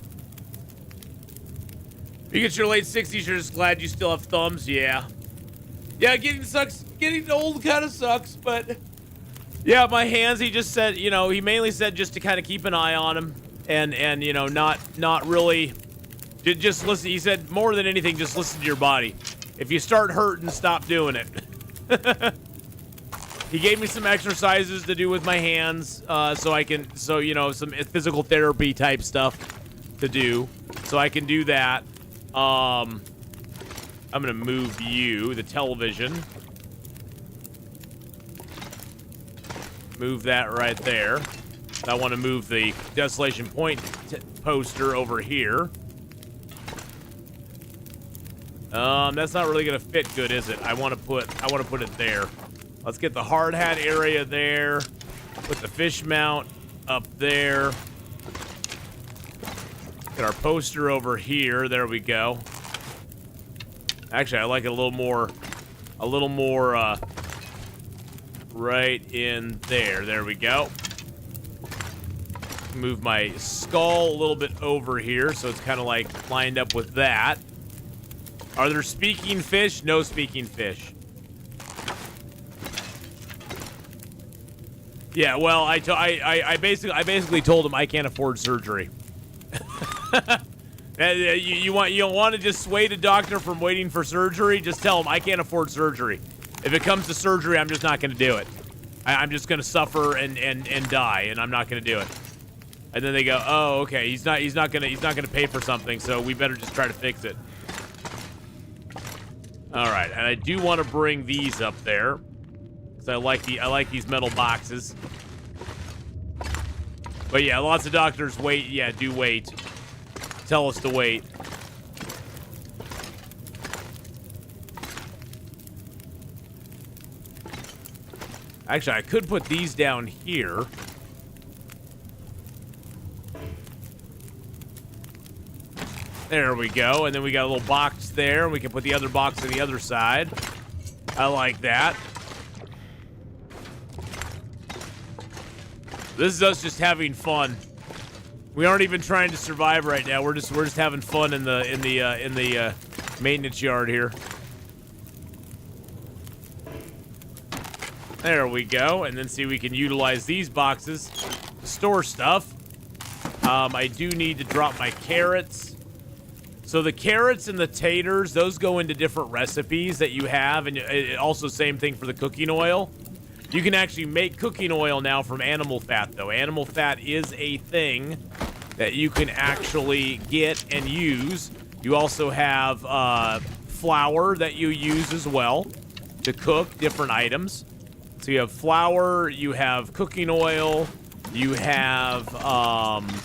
You get your late 60s, you're just glad you still have thumbs, yeah. Yeah, getting old kind of sucks, but yeah, my hands, he just said, you know, he mainly said just to kind of keep an eye on him and you know, not really, just listen. He said more than anything, just listen to your body. If you start hurting, stop doing it. He gave me some exercises to do with my hands, so you know, some physical therapy type stuff to do, so I can do that. I'm gonna move the television. Move that right there. I want to move the Desolation Point poster over here. That's not really gonna fit good, is it? I want to put it there. Let's get the hard hat area there. Put the fish mount up there. Get our poster over here. There we go. Actually, I like it a little more right in there. There we go. Move my skull a little bit over here so it's kind of like lined up with that. Are there speaking fish? No speaking fish. Yeah, well, I basically told him I can't afford surgery. You want to just sway the doctor from waiting for surgery? Just tell him I can't afford surgery. If it comes to surgery, I'm just not going to do it. I'm just going to suffer and die, and I'm not going to do it. And then they go, oh, okay, he's not going to pay for something, so we better just try to fix it. All right, and I do want to bring these up there. So I like these metal boxes. But yeah, lots of doctors wait. Yeah, do wait. Tell us to wait. Actually, I could put these down here. There we go. And then we got a little box there. We can put the other box on the other side. I like that. This is us just having fun. We aren't even trying to survive right now. We're just having fun in the maintenance yard here. There we go. And then see, we can utilize these boxes to store stuff. I do need to drop my carrots. So the carrots and the taters, those go into different recipes that you have, and also same thing for the cooking oil. You can actually make cooking oil now from animal fat, though. Animal fat is a thing that you can actually get and use. You also have flour that you use as well to cook different items. So you have flour, you have cooking oil, you have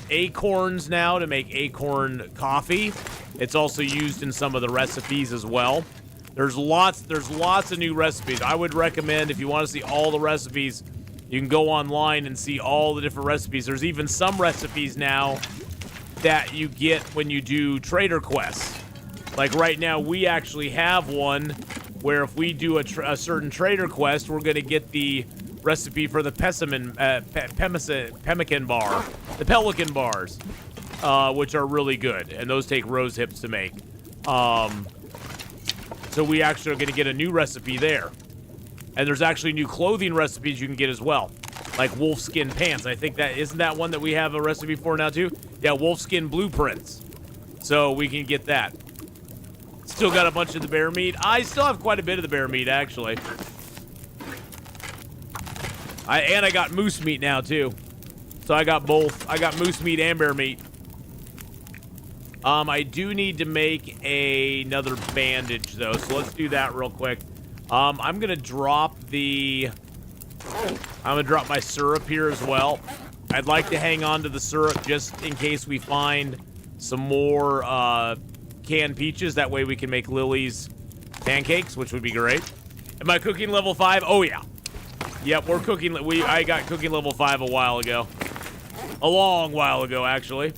acorns now to make acorn coffee. It's also used in some of the recipes as well. There's lots of new recipes. I would recommend, if you want to see all the recipes, you can go online and see all the different recipes. There's even some recipes now that you get when you do Trader Quests. Like right now, we actually have one where if we do a certain Trader Quest, we're going to get the recipe for the pemmican bar, the pelican bars, which are really good, and those take rose hips to make. So we actually are going to get a new recipe there. And there's actually new clothing recipes you can get as well. Like wolfskin pants. I think isn't that one that we have a recipe for now too? Yeah, wolfskin blueprints. So we can get that. Still got a bunch of the bear meat. I still have quite a bit of the bear meat, actually. I got moose meat now too. So I got both. I got moose meat and bear meat. I do need to make another bandage, though, so let's do that real quick. I'm gonna drop my syrup here as well. I'd like to hang on to the syrup just in case we find some more canned peaches. That way we can make Lily's pancakes, which would be great. Am I cooking level 5? Oh, yeah. Yep, we're cooking. I got cooking level 5 a while ago. A long while ago, actually.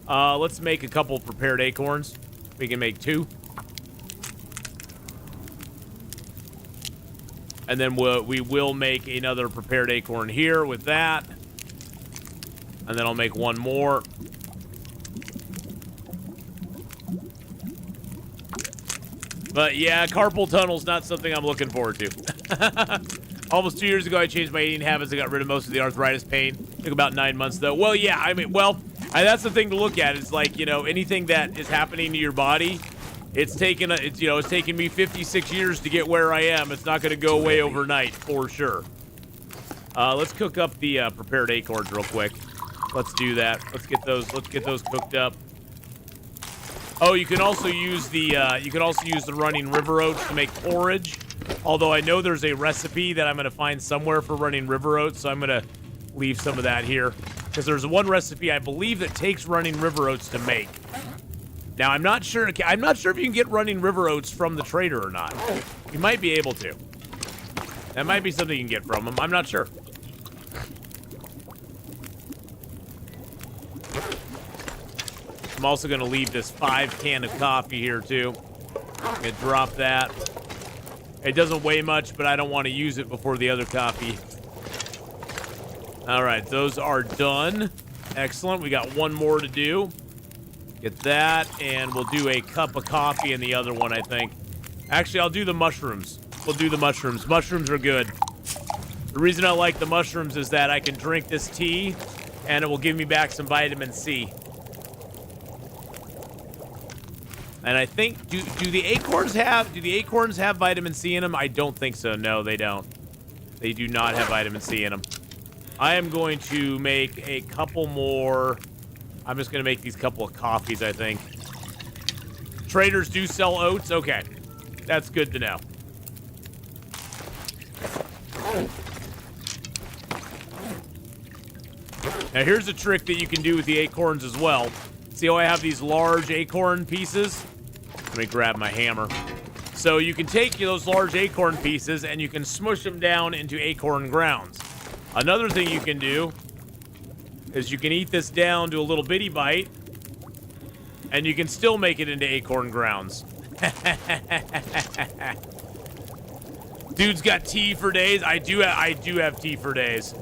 Let's make a couple prepared acorns. We can make 2. And then we will make another prepared acorn here with that. And then I'll make 1 more. But yeah, carpal tunnel's not something I'm looking forward to. Almost 2 years ago, I changed my eating habits. I got rid of most of the arthritis pain. Took about 9 months, though. Well, yeah, I mean, that's the thing to look at. It's like, you know, anything that is happening to your body, it's taken me 56 years to get where I am. It's not going to go away overnight, for sure. Let's cook up the prepared acorns real quick. Let's do that. Let's get those cooked up. Oh, you can also use the running river oats to make porridge. Although I know there's a recipe that I'm going to find somewhere for running river oats, so I'm going to leave some of that here. Because there's one recipe I believe that takes running river oats to make. Now, I'm not sure if you can get running river oats from the trader or not. You might be able to. That might be something you can get from them. I'm not sure. I'm also going to leave this 5 can of coffee here, too. I'm going to drop that. It doesn't weigh much, but I don't want to use it before the other coffee. All right, those are done. Excellent. We got 1 more to do. Get that, and we'll do a cup of coffee in the other one, I think. Actually, I'll do the mushrooms. We'll do the mushrooms. Mushrooms are good. The reason I like the mushrooms is that I can drink this tea, and it will give me back some vitamin C. And I think, do the acorns have vitamin C in them? I don't think so. No, they don't. They do not have vitamin C in them. I am going to make a couple more. I'm just going to make these couple of coffees, I think. Traders do sell oats? Okay. That's good to know. Now, here's a trick that you can do with the acorns as well. See how I have these large acorn pieces? Let me grab my hammer. So you can take those large acorn pieces and you can smush them down into acorn grounds. Another thing you can do is you can eat this down to a little bitty bite, and you can still make it into acorn grounds. Dude's got tea for days. I do have tea for days.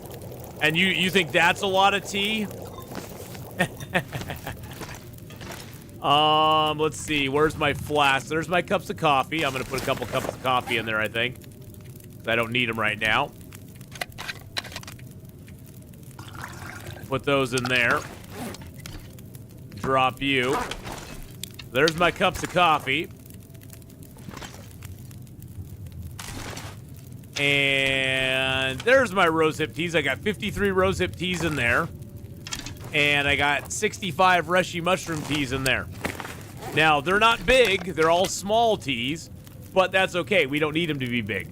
And you think that's a lot of tea? Let's see. Where's my flask? There's my cups of coffee. I'm gonna put a couple cups of coffee in there, I think. I don't need them right now. Put those in there. Drop you. There's my cups of coffee. And there's my rosehip teas. I got 53 rosehip teas in there. And I got 65 Reshi mushroom teas in there. Now, they're not big. They're all small teas. But that's okay. We don't need them to be big.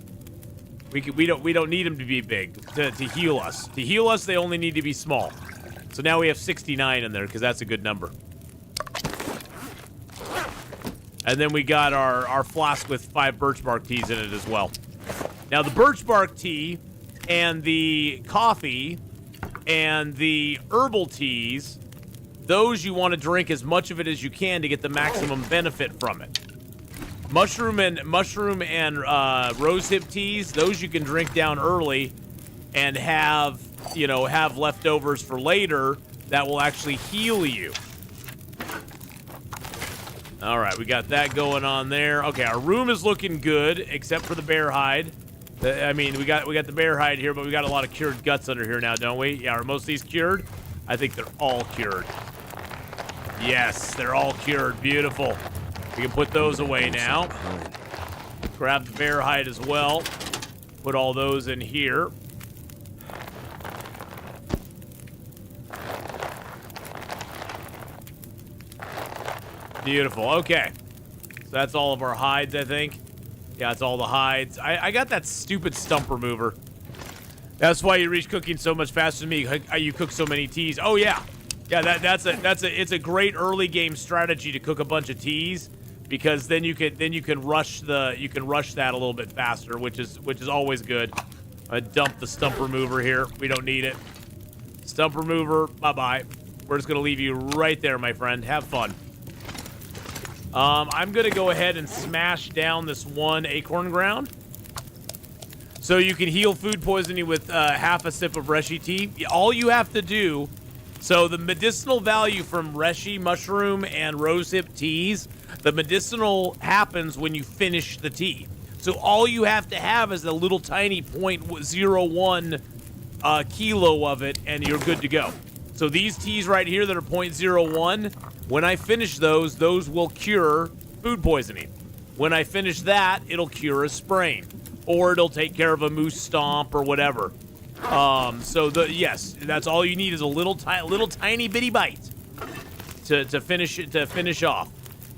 We don't need them to be big to heal us. To heal us, they only need to be small. So now we have 69 in there because that's a good number. And then we got our flask with 5 birch bark teas in it as well. Now, the birch bark tea and the coffee and the herbal teas, those you want to drink as much of it as you can to get the maximum benefit from it. Mushroom and rosehip teas, those you can drink down early and have leftovers for later that will actually heal you. All right, we got that going on there. Okay, our room is looking good except for the bear hide. I mean, we got the bear hide here, but we got a lot of cured guts under here now, don't we? Yeah, are most of these cured? I think they're all cured. Yes, they're all cured. Beautiful. We can put those away now. Grab the bear hide as well. Put all those in here. Beautiful. Okay. So that's all of our hides, I think. Yeah, it's all the hides. I got that stupid stump remover. That's why you reach cooking so much faster than me. You cook so many teas. Oh yeah, yeah. It's a great early game strategy to cook a bunch of teas because then you can rush that a little bit faster, which is always good. I dump the stump remover here. We don't need it. Stump remover, bye-bye. We're just gonna leave you right there, my friend. Have fun. I'm gonna go ahead and smash down this one acorn ground. So you can heal food poisoning with half a sip of reishi tea. All you have to do, so the medicinal value from reishi mushroom and rosehip teas, the medicinal happens when you finish the tea. So all you have to have is a little tiny 0.01 kilo of it, and you're good to go. So these teas right here that are 0.01, when I finish those will cure food poisoning. When I finish that, it'll cure a sprain, or it'll take care of a moose stomp or whatever. Yes, that's all you need is a little tiny bitty bite to finish off.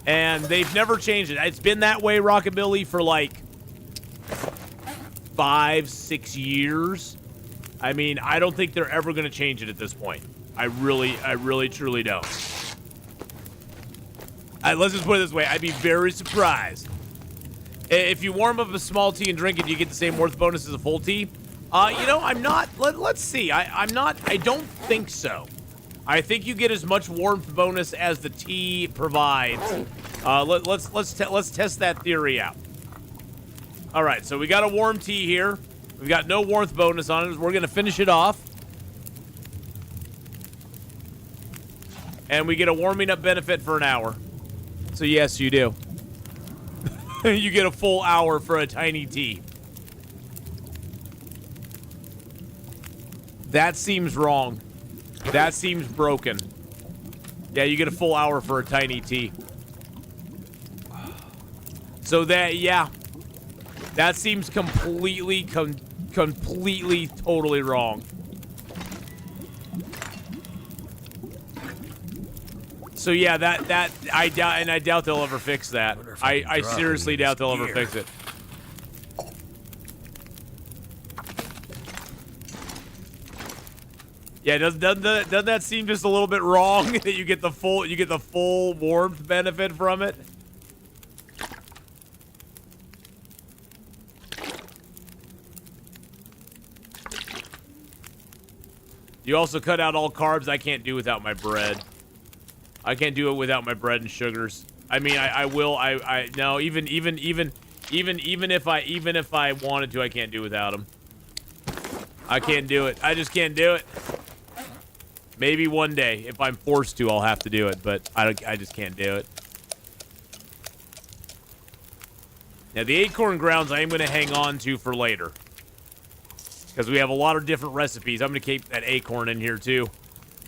And they've never changed it. It's been that way, Rockabilly, for like 5-6 years. I mean, I don't think they're ever going to change it at this point. I really, truly don't. Let's just put it this way. I'd be very surprised. If you warm up a small tea and drink it, do you get the same warmth bonus as a full tea? I'm not. Let's see. I'm not. I don't think so. I think you get as much warmth bonus as the tea provides. Let's test that theory out. All right, so we got a warm tea here. We've got no warmth bonus on it. We're gonna finish it off, and we get a warming up benefit for an hour. So yes, you do. You get a full hour for a tiny tea. That seems wrong. That seems broken. Yeah, you get a full hour for a tiny tea. So that seems completely, totally wrong. So yeah, that I doubt they'll ever fix that. I seriously doubt they'll ever fix it. Yeah, doesn't that seem just a little bit wrong that you get the full warmth benefit from it? You also cut out all carbs. I can't do without my bread. I can't do it without my bread and sugars. I mean, I will. No. Even if I wanted to, I can't do without them. I can't do it. I just can't do it. Maybe one day, if I'm forced to, I'll have to do it. But I just can't do it. Now, the acorn grounds I am going to hang on to for later, because we have a lot of different recipes. I'm going to keep that acorn in here too.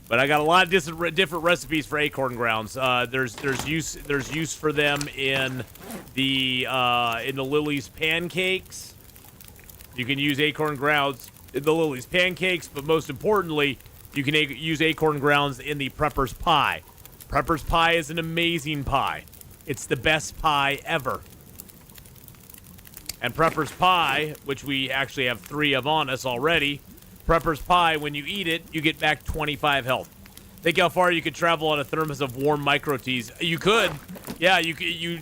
But I got a lot of different recipes for acorn grounds. There's use for them in the Lily's pancakes. You can use acorn grounds in the Lily's pancakes, but most importantly, you can use acorn grounds in the Prepper's pie. Prepper's pie is an amazing pie. It's the best pie ever. And Prepper's pie, which we actually have 3 of on us already, Prepper's pie, when you eat it, you get back 25 health. Think how far you could travel on a thermos of warm micro teas. You could. Yeah, you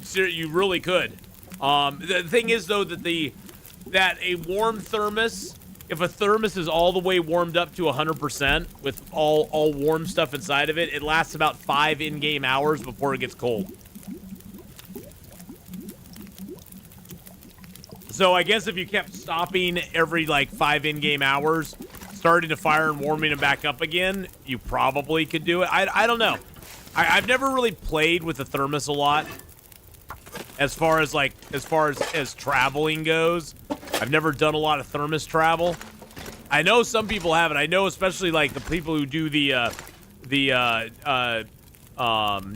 really could. The thing is, though, that a warm thermos, if a thermos is all the way warmed up to 100% with all warm stuff inside of it, it lasts about 5 in-game hours before it gets cold. So I guess if you kept stopping every, 5 in-game hours, starting to fire and warming them back up again, you probably could do it. I don't know. I've never really played with the thermos a lot. As far as traveling goes, I've never done a lot of thermos travel. I know some people have it. I know especially the people who do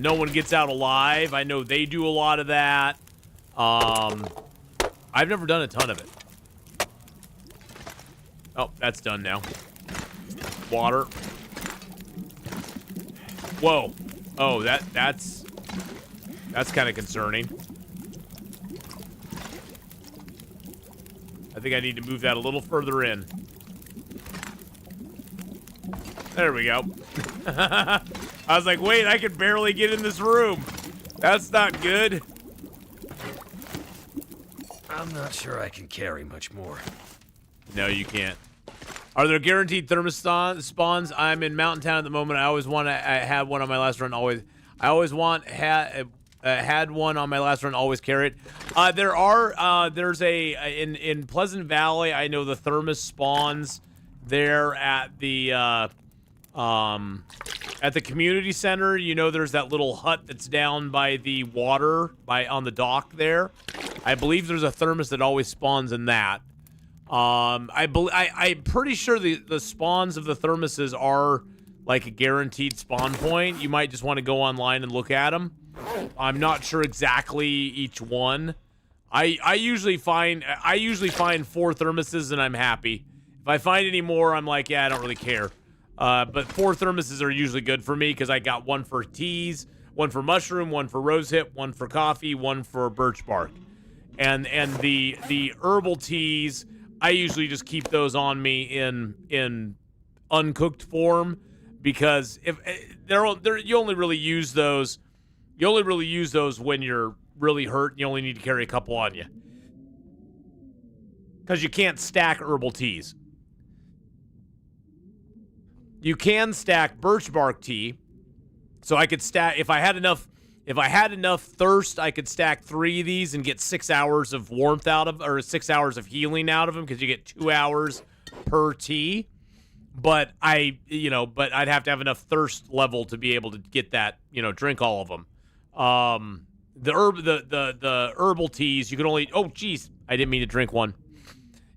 no one gets out alive. I know they do a lot of that. I've never done a ton of it. Oh, that's done now. Water. Whoa. Oh, that's kind of concerning. I think I need to move that a little further in. There we go. I was like, wait, I can barely get in this room. That's not good. I'm not sure I can carry much more. No, you can't. Are there guaranteed thermos spawns? I'm in Mountain Town at the moment. I always want to. I had one on my last run. I always had one on my last run. Always carry it. There's in Pleasant Valley. I know the thermos spawns there at the community center. You know, there's that little hut that's down by the water on the dock there. I believe there's a thermos that always spawns in that. I'm pretty sure the spawns of the thermoses are like a guaranteed spawn point. You might just want to go online and look at them. I'm not sure exactly each one. I usually find 4 thermoses and I'm happy. If I find any more, I'm like, yeah, I don't really care. But 4 thermoses are usually good for me because I got 1 for teas, 1 for mushroom, 1 for rosehip, 1 for coffee, 1 for birch bark. And the herbal teas, I usually just keep those on me in uncooked form because if you only really use those when you're really hurt and you only need to carry a couple on you. Because you can't stack herbal teas. You can stack birch bark tea. So I could stack if I had enough thirst, I could stack 3 of these and get 6 hours of warmth out of, or 6 hours of healing out of them because you get 2 hours per tea. But I'd have to have enough thirst level to be able to get that, drink all of them. The herbal teas, you can only, oh geez, I didn't mean to drink one.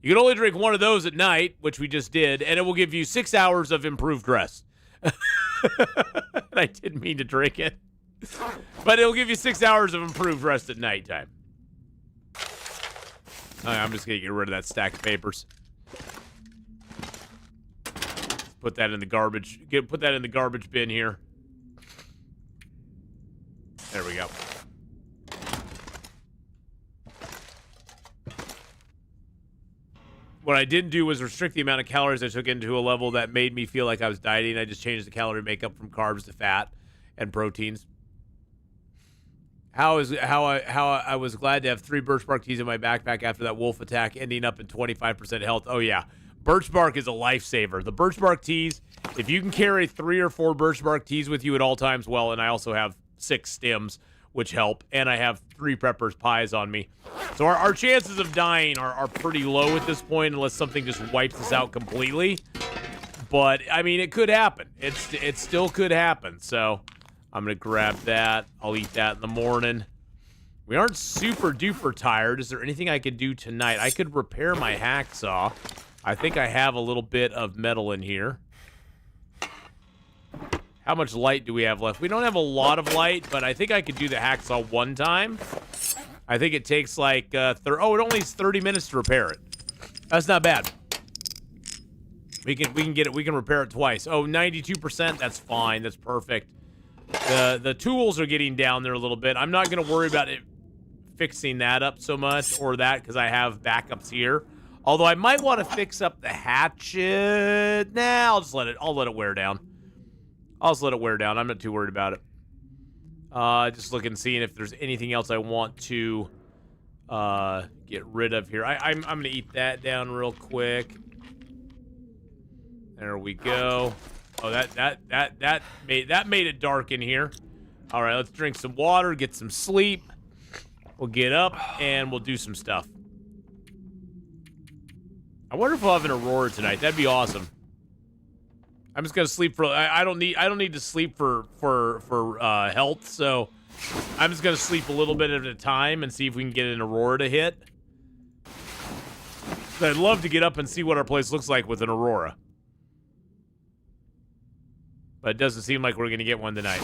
You can only drink 1 of those at night, which we just did, and it will give you 6 hours of improved rest. I didn't mean to drink it. But it'll give you 6 hours of improved rest at nighttime. I'm just going to get rid of that stack of papers. Put that in the garbage. Put that in the garbage bin here. There we go. What I didn't do was restrict the amount of calories I took into a level that made me feel like I was dieting. I just changed the calorie makeup from carbs to fat and proteins. How I was glad to have 3 birch bark teas in my backpack after that wolf attack, ending up in 25% health. Oh yeah, birch bark is a lifesaver. The birch bark teas, if you can carry 3 or 4 birch bark teas with you at all times, well, and I also have 6 stems, which help, and I have 3 Pepper's pies on me. So our chances of dying are pretty low at this point, unless something just wipes us out completely. But I mean, it could happen. It still could happen. So I'm gonna grab that. I'll eat that in the morning. We aren't super duper tired. Is there anything I could do tonight? I could repair my hacksaw. I think I have a little bit of metal in here. How much light do we have left? We don't have a lot of light, but I think I could do the hacksaw 1 time. I think it takes like, it only is 30 minutes to repair it. That's not bad. We can repair it twice. Oh, 92%, that's fine, that's perfect. The tools are getting down there a little bit. I'm not gonna worry about it fixing that up so much, or that, because I have backups here. Although I might want to fix up the hatchet. Nah, I'll let it wear down. I'll just let it wear down. I'm not too worried about it. Just looking, seeing if there's anything else I want to get rid of here. I'm gonna eat that down real quick. There we go. Oh, that made it dark in here. All right, let's drink some water, get some sleep. We'll get up and we'll do some stuff. I wonder if we'll have an aurora tonight. That'd be awesome. I'm just gonna sleep for. I don't need to sleep for health. So I'm just gonna sleep a little bit at a time and see if we can get an aurora to hit. I'd love to get up and see what our place looks like with an aurora, but it doesn't seem like we're gonna get one tonight.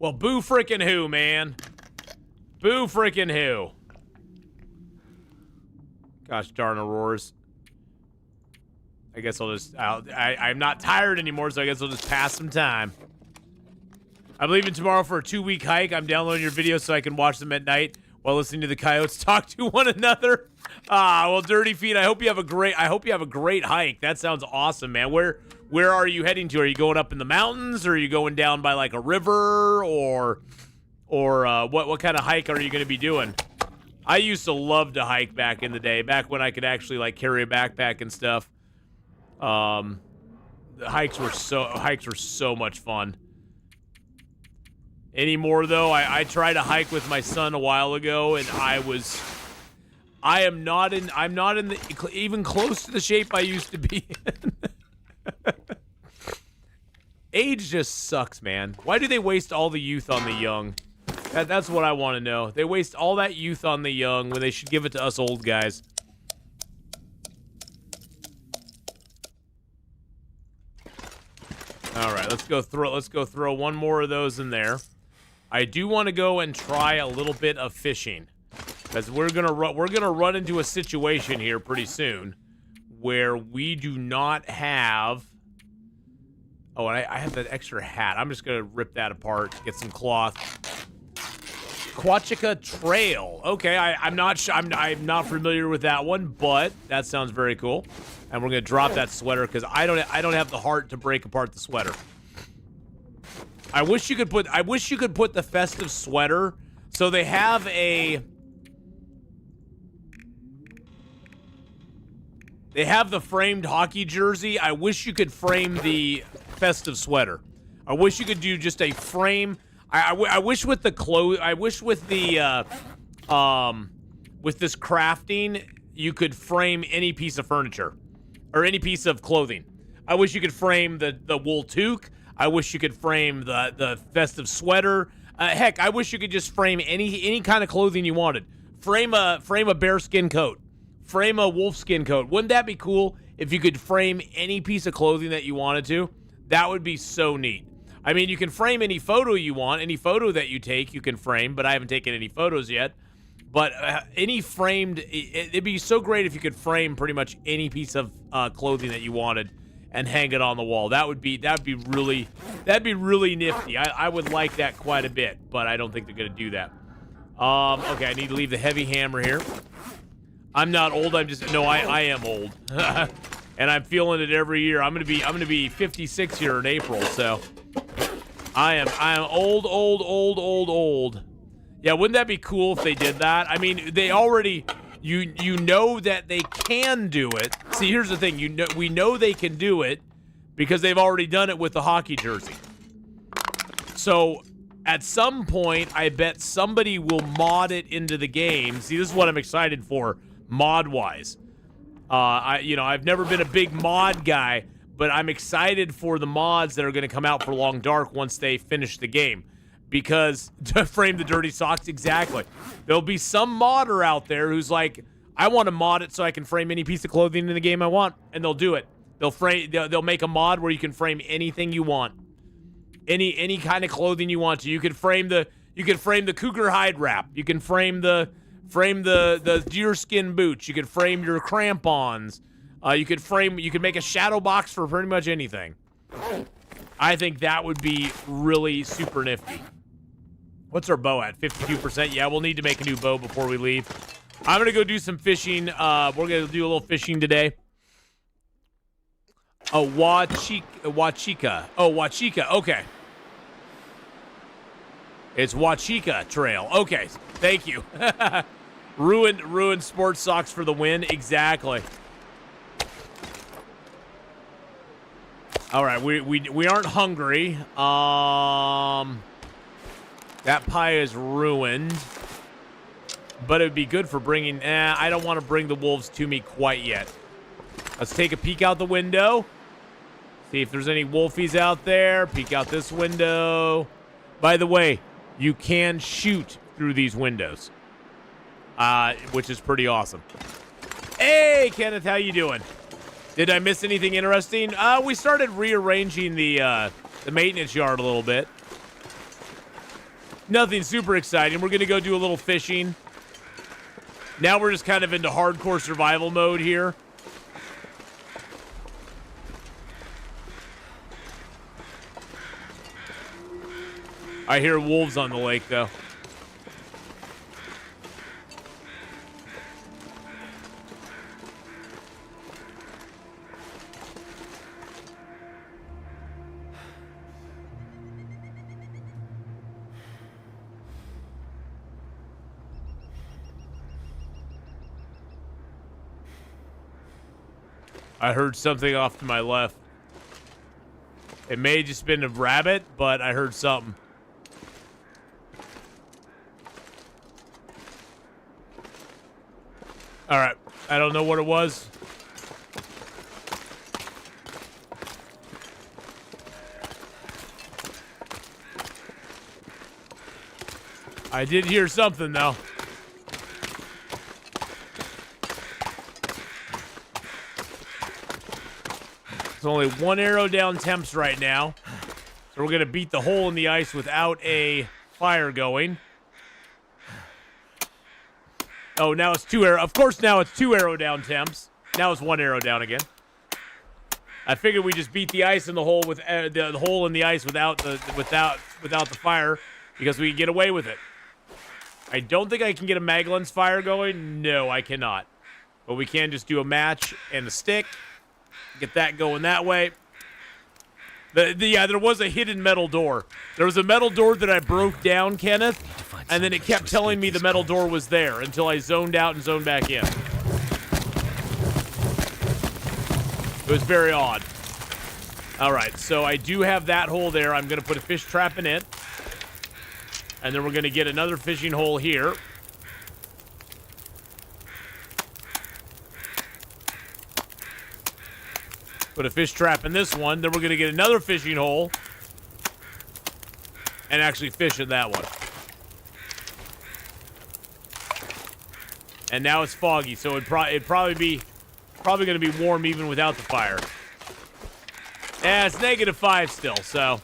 Well, boo frickin' who, man? Boo frickin' who? Gosh darn auroras. I guess I'm not tired anymore, so I guess I'll just pass some time. I'm leaving tomorrow for a 2-week hike. I'm downloading your videos so I can watch them at night while listening to the coyotes talk to one another. Well, Dirty Feet, I hope you have a great hike. That sounds awesome, man. Where are you heading to? Are you going up in the mountains, or are you going down by like a river, or what kind of hike are you going to be doing? I used to love to hike back in the day, back when I could actually like carry a backpack and stuff. The hikes were so much fun. Anymore though, I tried to hike with my son a while ago, and I'm not in the even close to the shape I used to be in. Age just sucks, man. Why do they waste all the youth on the young? That's what I want to know. They waste all that youth on the young when they should give it to us old guys. All right, let's go throw one more of those in there. I do want to go and try a little bit of fishing, because we're gonna run into a situation here pretty soon where we do not have. Oh, and I have that extra hat. I'm just gonna rip that apart, get some cloth. Quachica Trail. Okay, I'm not familiar with that one, but that sounds very cool. And we're gonna drop that sweater because I don't have the heart to break apart the sweater. I wish you could put the festive sweater. So they have the framed hockey jersey. I wish you could frame the festive sweater. I wish you could do just a frame. I wish with the with this crafting, you could frame any piece of furniture or any piece of clothing. I wish you could frame the wool toque. I wish you could frame the festive sweater. Heck, I wish you could just frame any kind of clothing you wanted. Frame a bearskin coat. Frame a wolfskin coat. Wouldn't that be cool if you could frame any piece of clothing that you wanted to? That would be so neat. I mean, you can frame any photo you want. Any photo that you take, you can frame, but I haven't taken any photos yet. But any framed, it'd be so great if you could frame pretty much any piece of clothing that you wanted and hang it on the wall. That'd be really nifty. I would like that quite a bit, but I don't think they're gonna do that. Okay, I need to leave the heavy hammer here. I'm not old. I am old, and I'm feeling it every year. I'm gonna be 56 here in April, so I am old. Yeah, wouldn't that be cool if they did that? I mean, they already, you know that they can do it. See, here's the thing. We know they can do it because they've already done it with the hockey jersey. So at some point, I bet somebody will mod it into the game. See, this is what I'm excited for, mod-wise. I've never been a big mod guy, but I'm excited for the mods that are going to come out for Long Dark once they finish the game. Because, to frame the dirty socks, exactly. There'll be some modder out there who's like, I want to mod it so I can frame any piece of clothing in the game I want, and they'll do it. They'll make a mod where you can frame anything you want. Any kind of clothing you want to. You can frame the cougar hide wrap. You can frame the deerskin boots. You can frame your crampons. You could make a shadow box for pretty much anything. I think that would be really super nifty. What's our bow at? 52%? Yeah, we'll need to make a new bow before we leave. I'm going to go do some fishing. We're going to do a little fishing today. Wachika. Oh, Wachika. Okay. It's Wachika Trail. Okay. Thank you. Ruined sports socks for the win. Exactly. All right. We aren't hungry. That pie is ruined. But it would be good for bringing... I don't want to bring the wolves to me quite yet. Let's take a peek out the window. See if there's any wolfies out there. Peek out this window. By the way, you can shoot through these windows. Which is pretty awesome. Hey, Kenneth, how you doing? Did I miss anything interesting? We started rearranging the maintenance yard a little bit. Nothing super exciting. We're going to go do a little fishing. Now we're just kind of into hardcore survival mode here. I hear wolves on the lake, though. I heard something off to my left. It may have just been a rabbit, but I heard something. All right. I don't know what it was. I did hear something, though. There's only one arrow down temps right now. So we're going to beat the hole in the ice without a fire going. Oh, now it's 2 arrow. Of course, now it's 2 arrow down temps. Now it's 1 arrow down again. I figured we just beat the ice in the hole with the hole in the ice without the fire because we can get away with it. I don't think I can get a Maglens fire going. No, I cannot. But we can just do a match and a stick. Get that going that way. Yeah, there was a hidden metal door. There was a metal door that I broke down, Kenneth, and then it kept telling me the metal door was there until I zoned out and zoned back in. It was very odd. All right, so I do have that hole there. I'm going to put a fish trap in it. And then we're going to get another fishing hole here. Put a fish trap in this one. Then we're going to get another fishing hole. And actually fish in that one. And now it's foggy, so it'd probably going to be warm even without the fire. Yeah, it's -5 still, so...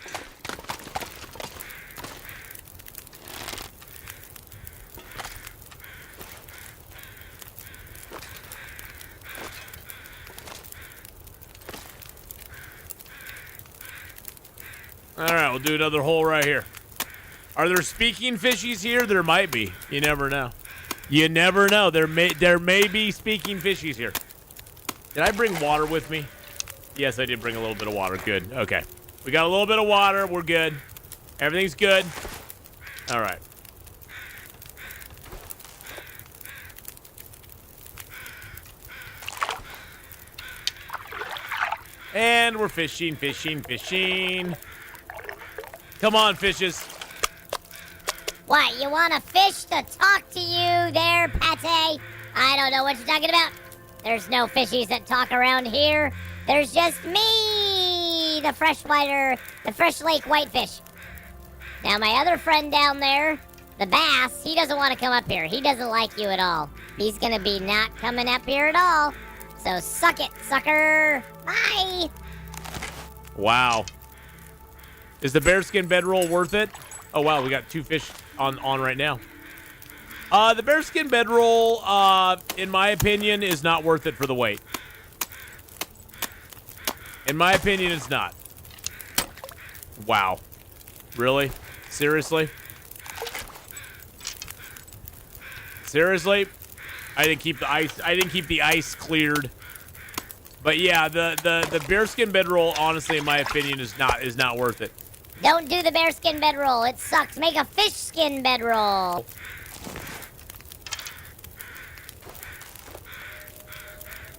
All right, we'll do another hole right here. Are there speaking fishies here? There might be. You never know. You never know. There may be speaking fishies here. Did I bring water with me? Yes, I did bring a little bit of water. Good. Okay. We got a little bit of water. We're good. Everything's good. All right. And we're fishing, fishing, fishing. Come on, fishes. What, you want a fish to talk to you there, Pate? I don't know what you're talking about. There's no fishies that talk around here. There's just me, the fresh lake whitefish. Now, my other friend down there, the bass, he doesn't want to come up here. He doesn't like you at all. He's going to be not coming up here at all. So suck it, sucker. Bye. Wow. Is the bearskin bedroll worth it? Oh, wow, we got 2 fish on right now. The bearskin bedroll, in my opinion, is not worth it for the weight. In my opinion, it's not. Wow. Really? Seriously? Seriously? I didn't keep the ice cleared. But yeah, the bearskin bedroll, honestly, in my opinion, is not worth it. Don't do the bearskin bedroll. It sucks. Make a fish skin bedroll.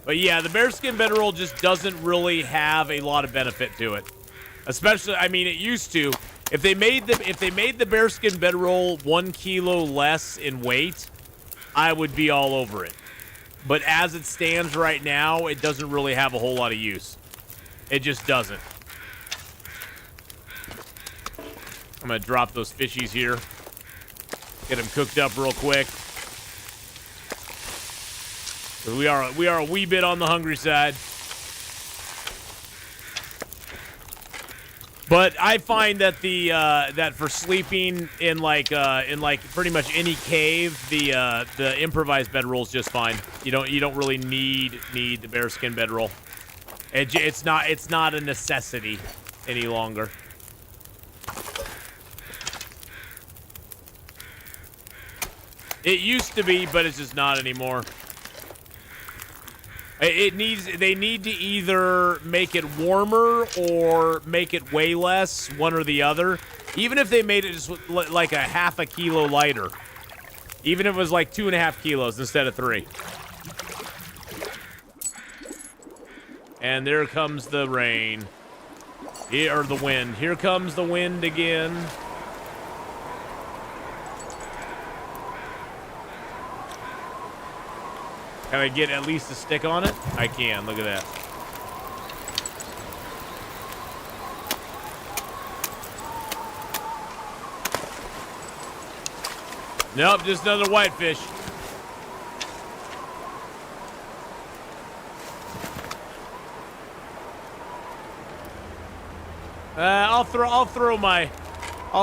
But yeah, the bearskin bedroll just doesn't really have a lot of benefit to it. Especially, I mean, it used to. If they made the bearskin bedroll 1 kilo less in weight, I would be all over it. But as it stands right now, it doesn't really have a whole lot of use. It just doesn't. I'm going to drop those fishies here. Get them cooked up real quick. We are a wee bit on the hungry side. But I find that that for sleeping in like pretty much any cave, the improvised bedroll is just fine. You don't really need the bearskin bedroll. It's not a necessity any longer. It used to be, but it's just not anymore. They need to either make it warmer or make it weigh less, one or the other. Even if they made it just like a half a kilo lighter. Even if it was like 2.5 kilos instead of 3. And there comes the rain. Or the wind. Here comes the wind again. Can I get at least a stick on it? I can. Look at that. Nope, just another whitefish. I'll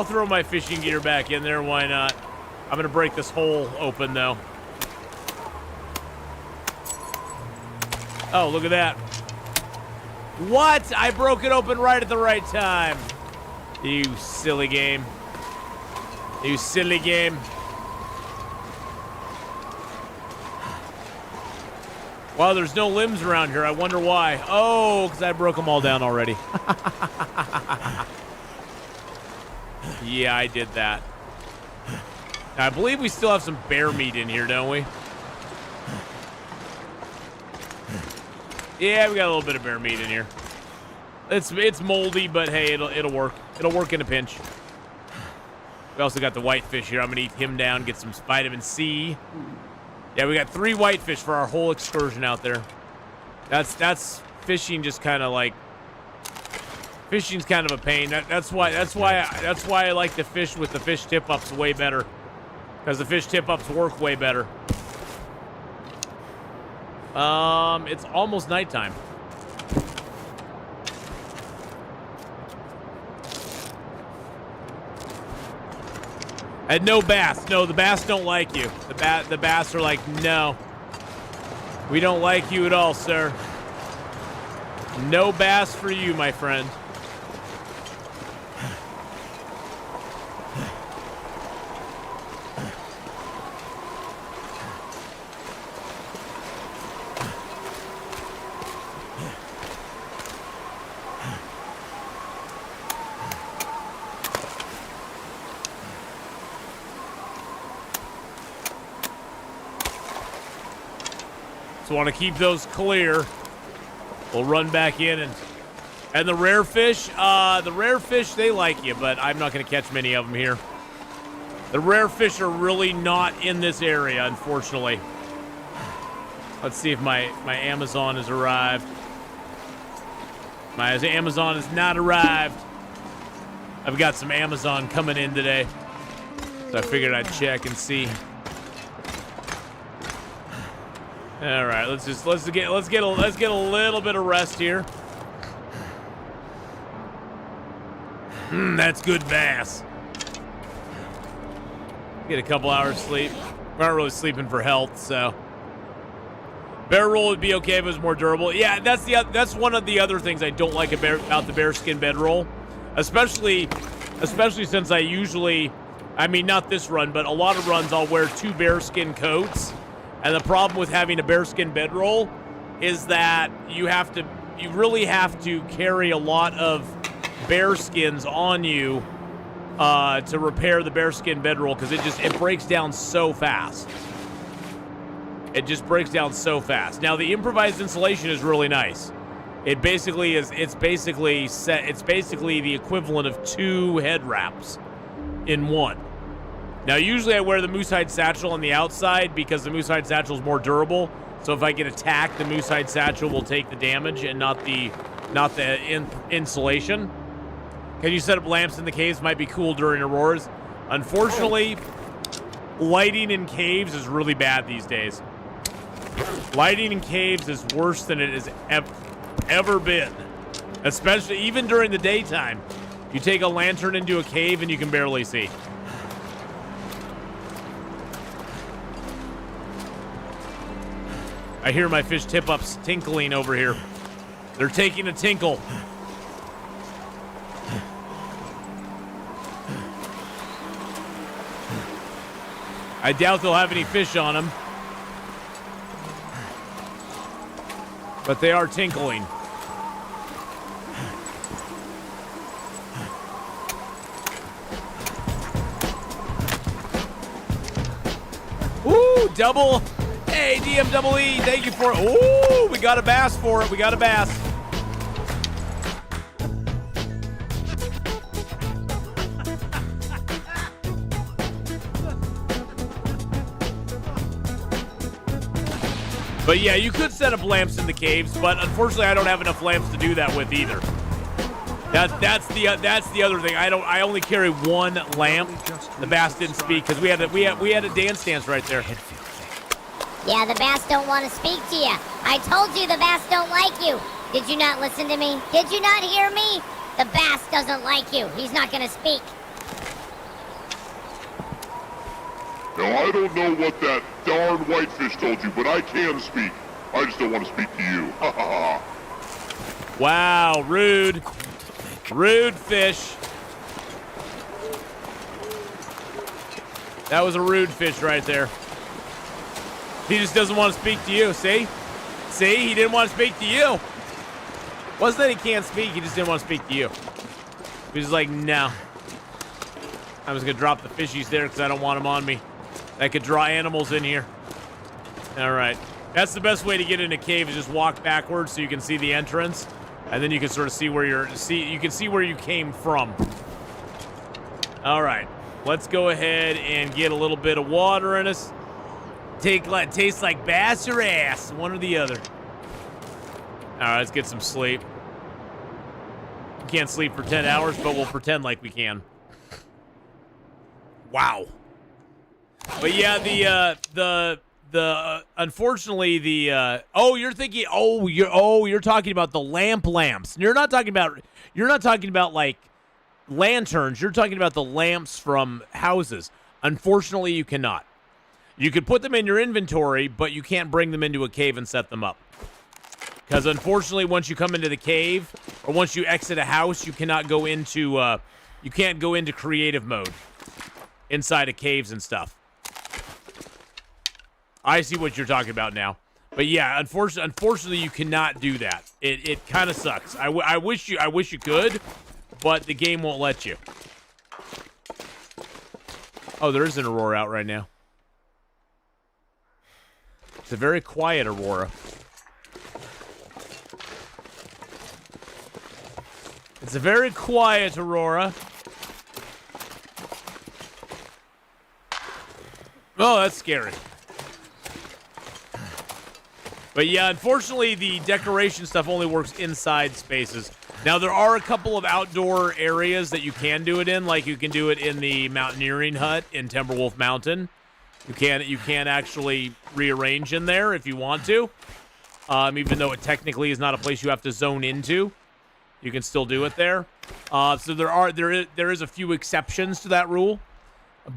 throw my fishing gear back in there. Why not? I'm gonna break this hole open though. Oh, look at that. What? I broke it open right at the right time. You silly game. You silly game. Wow, there's no limbs around here. I wonder why. Oh, because I broke them all down already. Yeah, I did that. Now, I believe we still have some bear meat in here, don't we? Yeah, we got a little bit of bear meat in here. It's moldy, but hey, it'll work. It'll work in a pinch. We also got the whitefish here. I'm gonna eat him down, get some vitamin C. Yeah, we got 3 whitefish for our whole excursion out there. That's fishing. Just kind of like fishing's kind of a pain. That's why I like to fish with the fish tip ups way better, because the fish tip ups work way better. It's almost nighttime. And no bass. No, the bass don't like you. The bass are like, no. We don't like you at all, sir. No bass for you, my friend. So want to keep those clear. We'll run back in and the rare fish, they like you, but I'm not going to catch many of them here. The rare fish are really not in this area, unfortunately. Let's see if my Amazon has arrived. My Amazon has not arrived. I've got some Amazon coming in today, so I figured I'd check and see. All right, let's get a little bit of rest here. That's good bass. Get a couple hours sleep. We're not really sleeping for health, so bear roll would be okay if it was more durable. Yeah, that's one of the other things I don't like about the bearskin bedroll, especially since I usually, I mean, not this run, but a lot of runs I'll wear 2 bearskin coats. And the problem with having a bearskin bedroll is that you really have to carry a lot of bear skins on you to repair the bearskin bedroll, because it breaks down so fast. It just breaks down so fast. Now the improvised insulation is really nice. It's basically the equivalent of 2 head wraps in one. Now, usually I wear the moosehide satchel on the outside because the moosehide satchel is more durable. So if I get attacked, the moosehide satchel will take the damage and not the insulation. Can you set up lamps in the caves? Might be cool during auroras. Unfortunately, lighting in caves is really bad these days. Lighting in caves is worse than it has ever been. Especially even during the daytime. You take a lantern into a cave and you can barely see. I hear my fish tip-ups tinkling over here. They're taking a tinkle. I doubt they'll have any fish on them. But they are tinkling. Ooh, double. Hey, DMEE, thank you for it. Ooh, we got a bass for it. We got a bass. But yeah, you could set up lamps in the caves, but unfortunately, I don't have enough lamps to do that with either. That's the other thing. I only carry one lamp. The bass didn't speak because we had a dance right there. Yeah, the bass don't want to speak to you. I told you the bass don't like you. Did you not listen to me? Did you not hear me? The bass doesn't like you. He's not gonna speak. Now, I don't know what that darn whitefish told you, but I can speak. I just don't want to speak to you. Ha ha ha. Wow, rude. Rude fish. That was a rude fish right there. He just doesn't want to speak to you, see? See, he didn't want to speak to you. Wasn't that he can't speak, he just didn't want to speak to you. He was like, no. I'm just going to drop the fishies there because I don't want them on me. I could draw animals in here. All right. That's the best way to get in a cave is just walk backwards so you can see the entrance. And then you can sort of see where you can see where you came from. All right. Let's go ahead and get a little bit of water in us. Tastes like bass or ass, one or the other. All right, let's get some sleep. We can't sleep for 10 hours, but we'll pretend like we can. Wow. But yeah, unfortunately you're talking about the lamps. You're not talking about like lanterns. You're talking about the lamps from houses. Unfortunately, you cannot. You could put them in your inventory, but you can't bring them into a cave and set them up. Because unfortunately, once you come into the cave or once you exit a house, you cannot go into creative mode inside of caves and stuff. I see what you're talking about now. But yeah, unfortunately, you cannot do that. It kind of sucks. I wish you could, but the game won't let you. Oh, there is an aurora out right now. It's a very quiet aurora. It's a very quiet aurora. Oh, that's scary. But yeah, unfortunately, the decoration stuff only works inside spaces. Now, there are a couple of outdoor areas that you can do it in, like you can do it in the mountaineering hut in Timberwolf Mountain. You can actually rearrange in there if you want to, even though it technically is not a place you have to zone into. You can still do it there. So there is a few exceptions to that rule,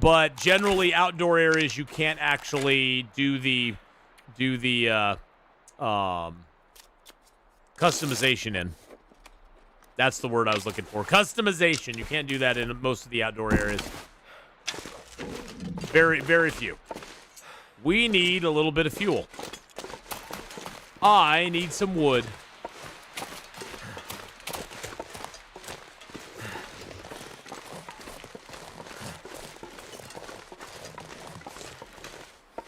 but generally outdoor areas you can't actually do the customization in. That's the word I was looking for. Customization. You can't do that in most of the outdoor areas. Very, very few. We need a little bit of fuel. I need some wood.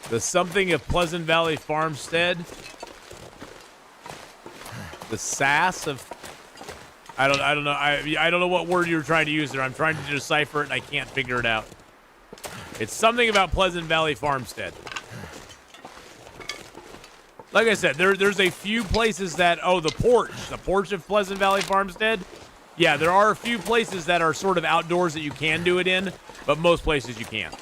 The something of Pleasant Valley Farmstead. The sass of... I don't know. I don't know what word you're trying to use there. I'm trying to decipher it and I can't figure it out. It's something about Pleasant Valley Farmstead. Like I said, there's a few places that... Oh, the porch of Pleasant Valley Farmstead. Yeah, there are a few places that are sort of outdoors that you can do it in, but most places you can't.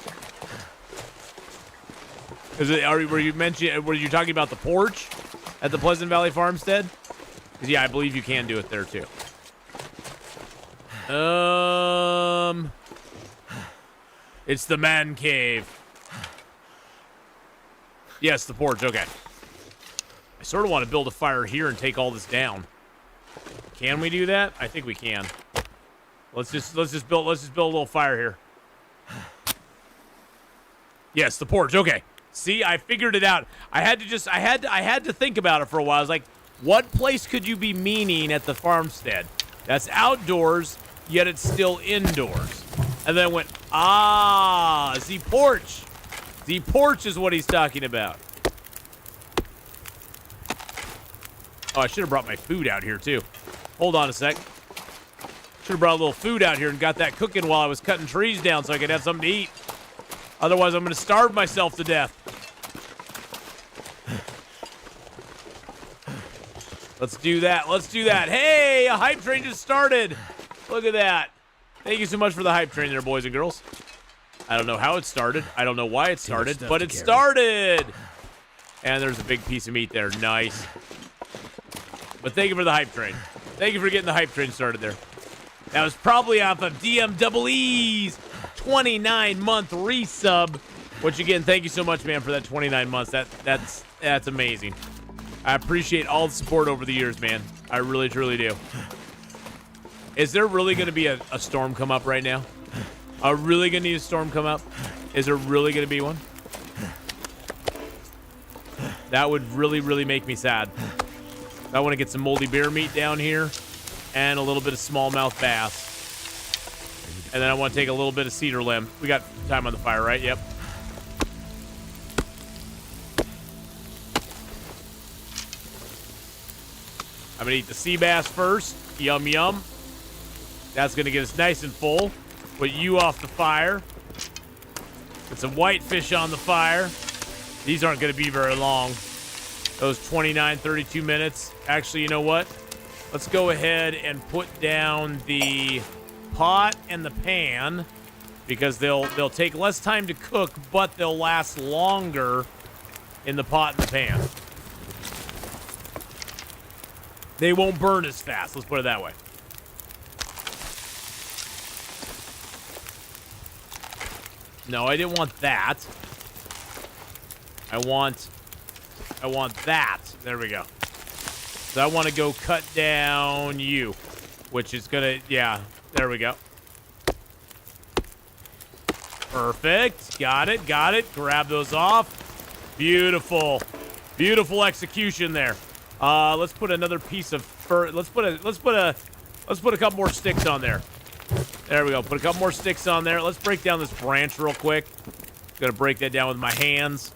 Were you talking about the porch at the Pleasant Valley Farmstead? Because yeah, I believe you can do it there too. It's the man cave. Yes, the porch. Okay. I sort of want to build a fire here and take all this down. Can we do that? I think we can. Let's just build a little fire here. Yes, the porch. Okay. See, I figured it out. I had to think about it for a while. I was like, what place could you be meaning at the farmstead? That's outdoors, yet it's still indoors. And then I went, the porch. The porch is what he's talking about. Oh, I should have brought my food out here, too. Hold on a sec. Should have brought a little food out here and got that cooking while I was cutting trees down so I could have something to eat. Otherwise, I'm going to starve myself to death. Let's do that. Let's do that. Hey, a hype train just started. Look at that. Thank you so much for the hype train there, boys and girls. I don't know how it started. I don't know why it started, but it started. And there's a big piece of meat there. Nice. But thank you for the hype train. Thank you for getting the hype train started there. That was probably off of DMEE's 29-month resub. Which, again, thank you so much, man, for that 29 months. That's amazing. I appreciate all the support over the years, man. I really, truly do. Is there really going to be a storm come up right now? Are we really going to need a storm come up? Is there really going to be one? That would really, really make me sad. I want to get some moldy bear meat down here and a little bit of smallmouth bass. And then I want to take a little bit of cedar limb. We got time on the fire, right? Yep. I'm going to eat the sea bass first. Yum, yum. That's going to get us nice and full. Put you off the fire. Get some whitefish on the fire. These aren't going to be very long. Those 29, 32 minutes. Actually, you know what? Let's go ahead and put down the pot and the pan because they'll take less time to cook, but they'll last longer in the pot and the pan. They won't burn as fast. Let's put it that way. No, I didn't want that. I want that. There we go. So I want to go cut down you, which is gonna, yeah, there we go. Perfect. Got it. Got it. Grab those off. Beautiful. Beautiful execution there. Let's put another piece of fur. Let's put a couple more sticks on there. There we go. Put a couple more sticks on there. Let's break down this branch real quick. Gonna break that down with my hands.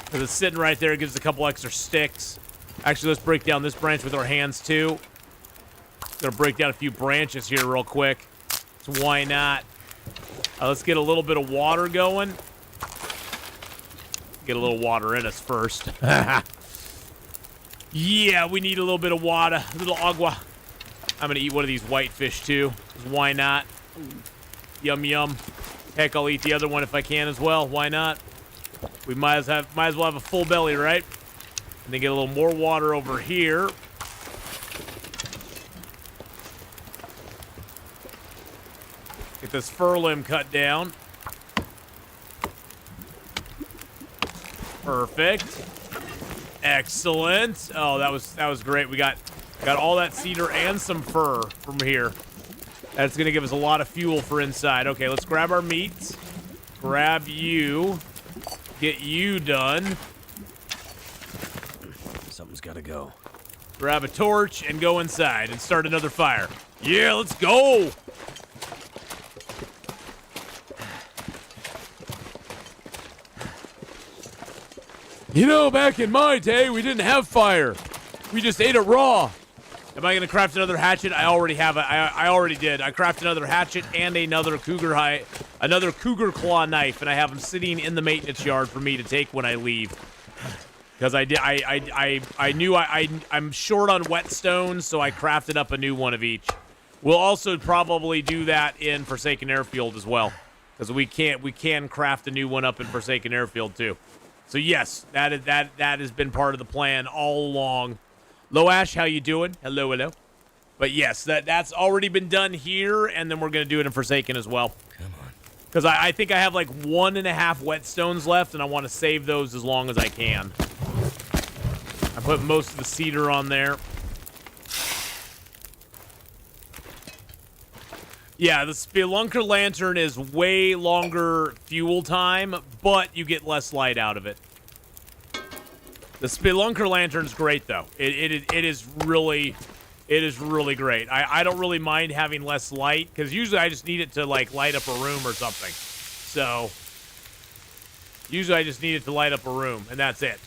Because it's sitting right there. It gives us a couple extra sticks. Actually, let's break down this branch with our hands too. Gonna break down a few branches here real quick. So why not? Let's get a little bit of water going. Get a little water in us first. Yeah, we need a little bit of water. A little agua. I'm gonna eat one of these whitefish too. Why not? Yum yum. Heck, I'll eat the other one if I can as well. Why not? We might as well have a full belly, right? And then get a little more water over here. Get this fur limb cut down. Perfect. Excellent. Oh, that was great. We got all that cedar and some fur from here. That's gonna give us a lot of fuel for inside. Okay, let's grab our meats. Grab you. Get you done. Something's gotta go. Grab a torch and go inside and start another fire. Yeah, let's go. You know, back in my day, we didn't have fire. We just ate it raw. Am I gonna craft another hatchet? I already have it. I already did. I crafted another hatchet and another cougar claw knife, and I have them sitting in the maintenance yard for me to take when I leave. Because I knew I'm short on whetstones, so I crafted up a new one of each. We'll also probably do that in Forsaken Airfield as well, because we can craft a new one up in Forsaken Airfield too. So yes, that has been part of the plan all along. Loash, how you doing? Hello, hello. But yes, that's already been done here, and then we're gonna do it in Forsaken as well. Come on. Because I think I have like 1.5 whetstones left, and I want to save those as long as I can. I put most of the cedar on there. Yeah, the Spelunker Lantern is way longer fuel time, but you get less light out of it. The Spelunker Lantern's great, though. It is really great. I don't really mind having less light, because usually I just need it to, like, light up a room or something. So, usually I just need it to light up a room, and that's it.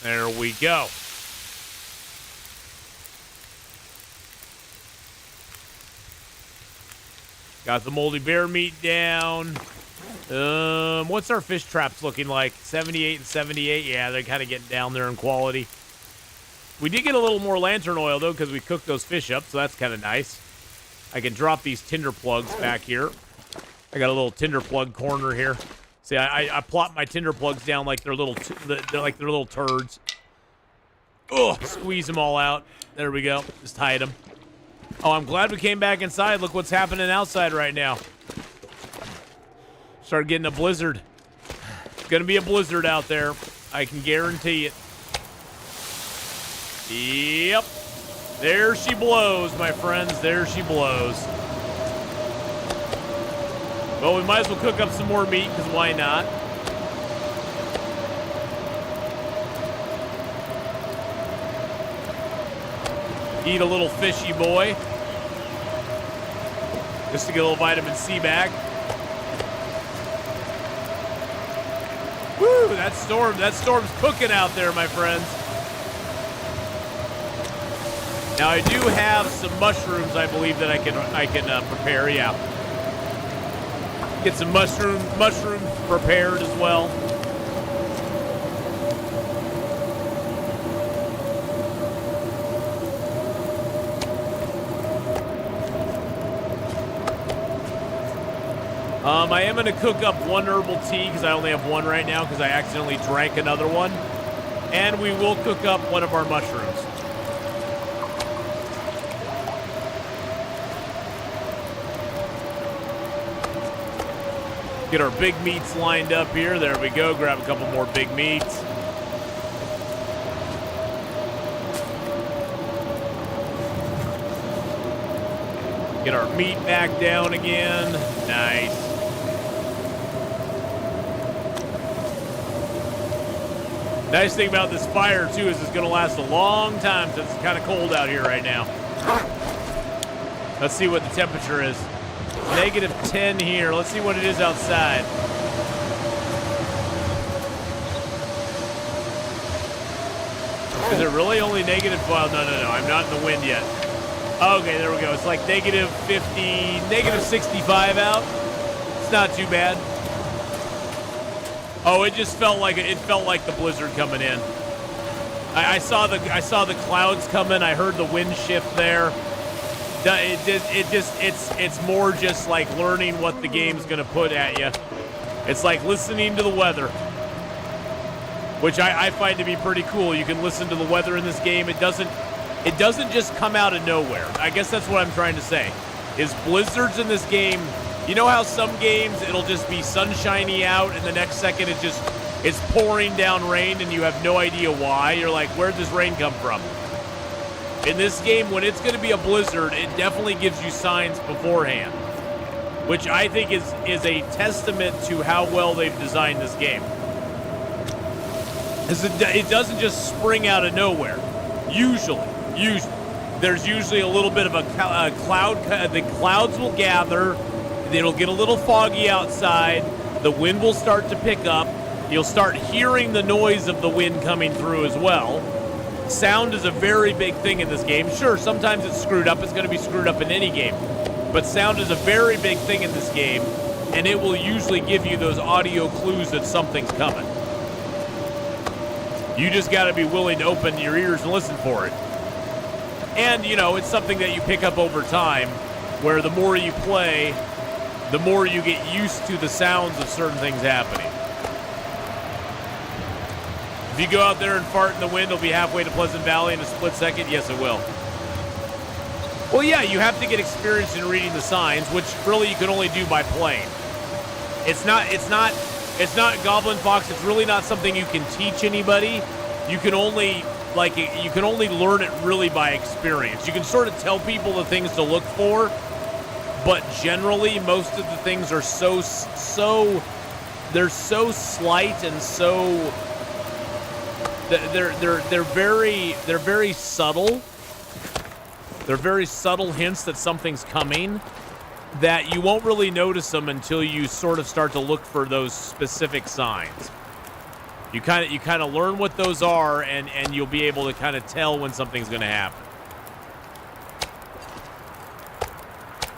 There we go. Got the moldy bear meat down. What's our fish traps looking like? 78 and 78. Yeah, they're kind of getting down there in quality. We did get a little more lantern oil, though, because we cooked those fish up, so that's kind of nice. I can drop these tinder plugs back here. I got a little tinder plug corner here. See, I plop my tinder plugs down like they're little turds. Oh, squeeze them all out. There we go. Just hide them. Oh, I'm glad we came back inside. Look what's happening outside right now. Start getting a blizzard. It's gonna be a blizzard out there. I can guarantee it. Yep. There she blows, my friends. There she blows. Well, we might as well cook up some more meat, because why not? Eat a little fishy boy. Just to get a little vitamin C back. Woo, that storm's cooking out there, my friends. Now I do have some mushrooms, I believe, that I can prepare. Yeah, get some mushrooms prepared as well. I am going to cook up one herbal tea because I only have one right now because I accidentally drank another one. And we will cook up one of our mushrooms. Get our big meats lined up here. There we go. Grab a couple more big meats. Get our meat back down again. Nice. Nice thing about this fire, too, is it's going to last a long time since it's kind of cold out here right now. Let's see what the temperature is. -10 here. Let's see what it is outside. Is it really only negative? Well, no. I'm not in the wind yet. Okay, there we go. It's like -50, -65 out. It's not too bad. Oh, it just felt like the blizzard coming in. I saw the clouds coming. I heard the wind shift there. It's more just like learning what the game's gonna put at you. It's like listening to the weather, which I find to be pretty cool. You can listen to the weather in this game. It doesn't just come out of nowhere. I guess that's what I'm trying to say. Is blizzards in this game, you know how some games it'll just be sunshiny out and the next second it's pouring down rain and you have no idea why. You're like, where'd this rain come from? In this game, when it's going to be a blizzard, it definitely gives you signs beforehand, which I think is a testament to how well they've designed this game. It doesn't just spring out of nowhere. Usually. There's usually a little bit of a cloud. The clouds will gather. It'll get a little foggy outside. The wind will start to pick up. You'll start hearing the noise of the wind coming through as well. Sound is a very big thing in this game. Sure, sometimes it's screwed up. It's going to be screwed up in any game. But sound is a very big thing in this game, and it will usually give you those audio clues that something's coming. You just got to be willing to open your ears and listen for it. And, it's something that you pick up over time, where the more you play, the more you get used to the sounds of certain things happening. If you go out there and fart in the wind, it'll be halfway to Pleasant Valley in a split second. Yes, it will. Well, yeah, you have to get experience in reading the signs, which really you can only do by playing. It's not Goblin Fox. It's really not something you can teach anybody. You can only learn it really by experience. You can sort of tell people the things to look for, but generally most of the things are so they're so slight and so they're very subtle. They're very subtle hints that something's coming that you won't really notice them until you sort of start to look for those specific signs. You kind of learn what those are, and you'll be able to kind of tell when something's going to happen.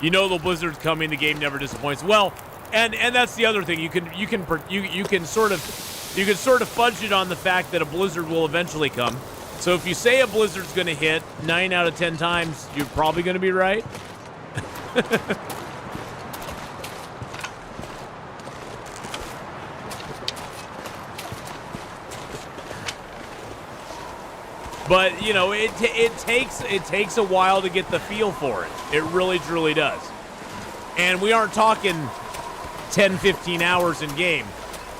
The blizzard's coming. The game never disappoints. Well, And that's the other thing. You can sort of fudge it on the fact that a blizzard will eventually come. So if you say a blizzard's going to hit 9 out of 10 times, you're probably going to be right. But you know, it takes a while to get the feel for it. It really truly does. And we aren't talking 10, 15 hours in game.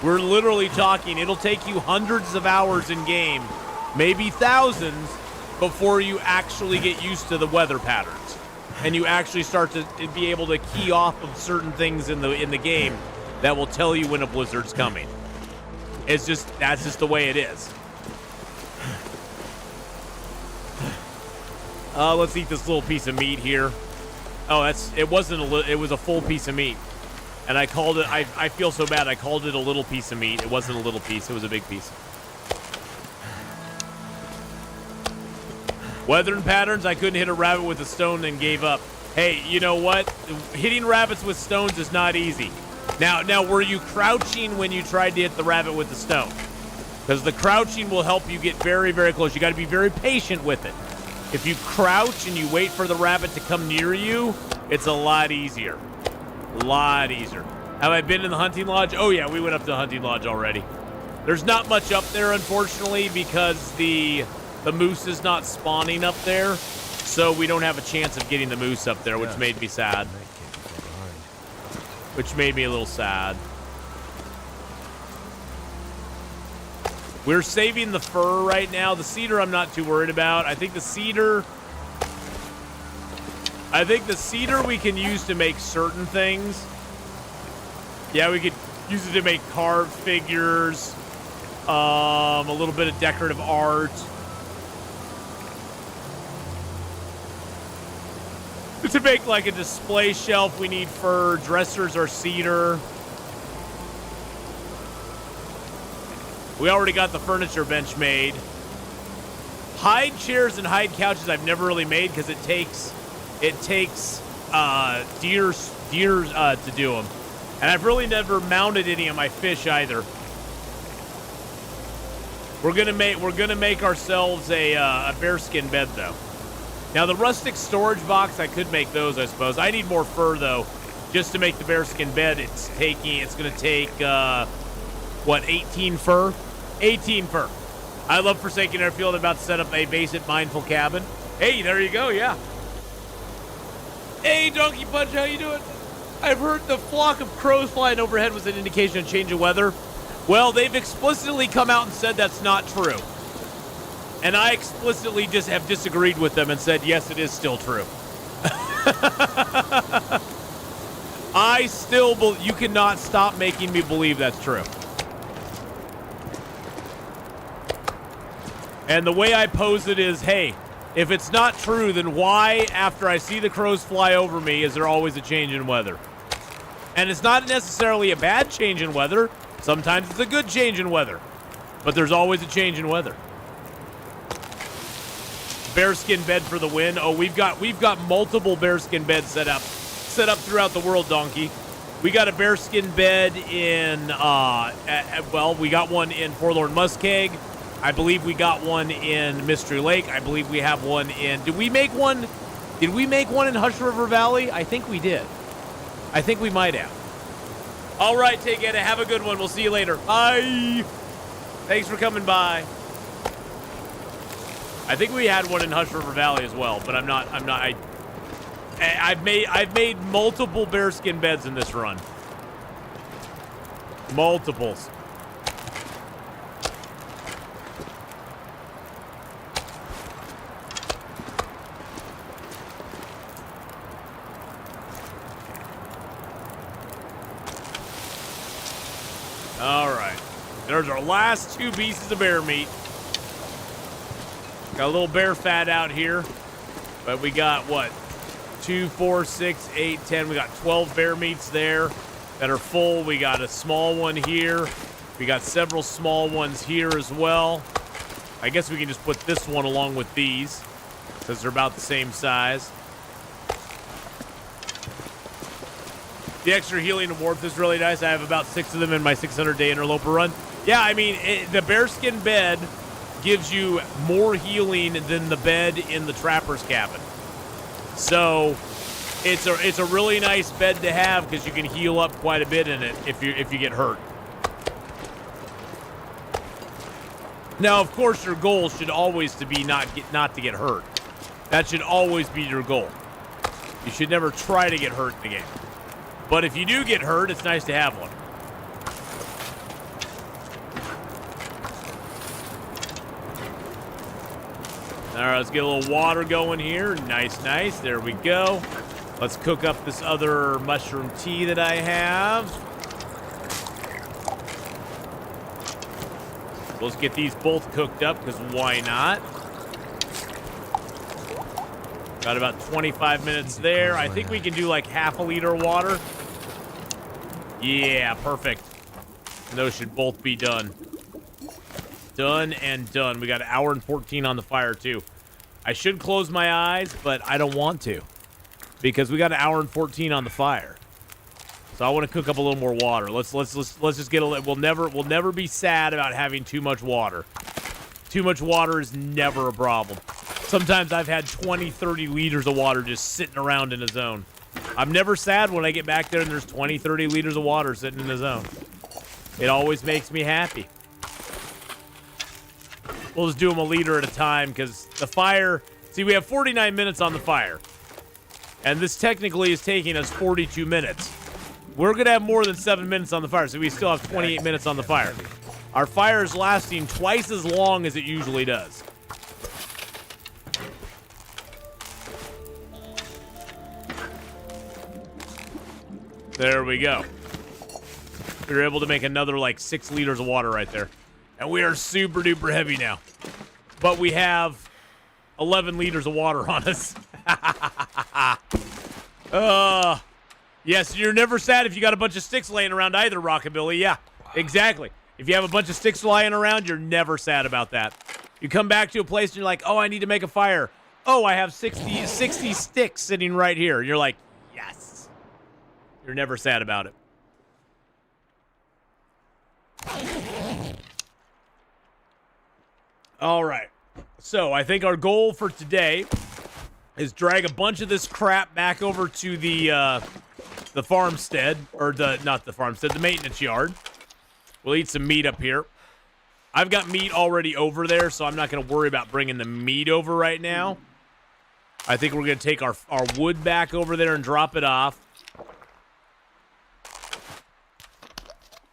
We're literally talking, it'll take you hundreds of hours in game, maybe thousands, before you actually get used to the weather patterns. And you actually start to be able to key off of certain things in the game that will tell you when a blizzard's coming. That's just the way it is. Let's eat this little piece of meat here. Oh, it was a full piece of meat. And I called it, I feel so bad, I called it a little piece of meat. It wasn't a little piece, it was a big piece. Weathering patterns, I couldn't hit a rabbit with a stone and gave up. Hey, you know what? Hitting rabbits with stones is not easy. Now, were you crouching when you tried to hit the rabbit with the stone? Because the crouching will help you get very, very close. You got to be very patient with it. If you crouch and you wait for the rabbit to come near you, it's a lot easier. A lot easier. Have I been in the hunting lodge? Oh yeah, we went up to the hunting lodge already. There's not much up there, unfortunately, because the moose is not spawning up there, so we don't have a chance of getting the moose up there, which made me sad. Which made me a little sad. We're saving the fur right now. The cedar I'm not too worried about. I think the cedar we can use to make certain things. Yeah, we could use it to make carved figures, a little bit of decorative art. To make like a display shelf, we need fir. Dressers are cedar. We already got the furniture bench made. Hide chairs and hide couches I've never really made because it takes deer to do them. And I've really never mounted any of my fish either. We're gonna make ourselves a bearskin bed though. Now the rustic storage box, I could make those, I suppose. I need more fur though, just to make the bearskin bed. It's gonna take what, 18 fur? 18 fur. I love Forsaken Airfield. I'm about to set up a base at Mindful Cabin. Hey, there you go, yeah. Hey, Donkey Punch, how you doing? I've heard the flock of crows flying overhead was an indication of change of weather. Well, they've explicitly come out and said that's not true. And I explicitly just have disagreed with them and said, yes, it is still true. You cannot stop making me believe that's true. And the way I pose it is, hey, if it's not true, then why, after I see the crows fly over me, is there always a change in weather? And it's not necessarily a bad change in weather. Sometimes it's a good change in weather. But there's always a change in weather. Bearskin bed for the win. Oh, we've got multiple bearskin beds set up throughout the world, Donkey. We got a bearskin bed in, we got one in Forlorn Muskeg. I believe we got one in Mystery Lake. I believe we have one in... Did we make one in Hush River Valley? I think we did. I think we might have. All right, take it. Have a good one. We'll see you later. Bye. Thanks for coming by. I think we had one in Hush River Valley as well, but I've made multiple bearskin beds in this run. Multiples. All right. There's our last 2 pieces of bear meat. Got a little bear fat out here. But we got, what? 2, 4, 6, 8, 10. We got 12 bear meats there that are full. We got a small one here. We got several small ones here as well. I guess we can just put this one along with these, since they're about the same size. The extra healing and warmth is really nice. I have about 6 of them in my 600-day interloper run. Yeah, I mean, the bearskin bed gives you more healing than the bed in the trapper's cabin. So it's a really nice bed to have because you can heal up quite a bit in it if you get hurt. Now, of course, your goal should always to be not to get hurt. That should always be your goal. You should never try to get hurt in the game. But if you do get hurt, it's nice to have one. All right, let's get a little water going here. Nice, nice. There we go. Let's cook up this other mushroom tea that I have. Let's get these both cooked up, because why not? Got about 25 minutes there. I think we can do like half a liter of water. Yeah, perfect. And those should both be done. Done and done. We got an hour and 14 on the fire, too. I should close my eyes, but I don't want to. Because we got an hour and 14 on the fire. So I want to cook up a little more water. Let's just get a little. We'll never be sad about having too much water. Too much water is never a problem. Sometimes I've had 20, 30 liters of water just sitting around in a zone. I'm never sad when I get back there and there's 20, 30 liters of water sitting in the zone. It always makes me happy. We'll just do them a liter at a time because the fire... See, we have 49 minutes on the fire. And this technically is taking us 42 minutes. We're going to have more than 7 minutes on the fire, so we still have 28 minutes on the fire. Our fire is lasting twice as long as it usually does. There we go. We were able to make another like 6 liters of water right there. And we are super duper heavy now. But we have 11 liters of water on us. Yes, you're never sad if you got a bunch of sticks laying around either, Rockabilly. Yeah, exactly. If you have a bunch of sticks lying around, you're never sad about that. You come back to a place and you're like, oh, I need to make a fire. Oh, I have 60 sticks sitting right here. And you're like, yes. You're never sad about it. All right. So I think our goal for today is drag a bunch of this crap back over to the farmstead, or not the farmstead, the maintenance yard. We'll eat some meat up here. I've got meat already over there, so I'm not going to worry about bringing the meat over right now. I think we're going to take our wood back over there and drop it off.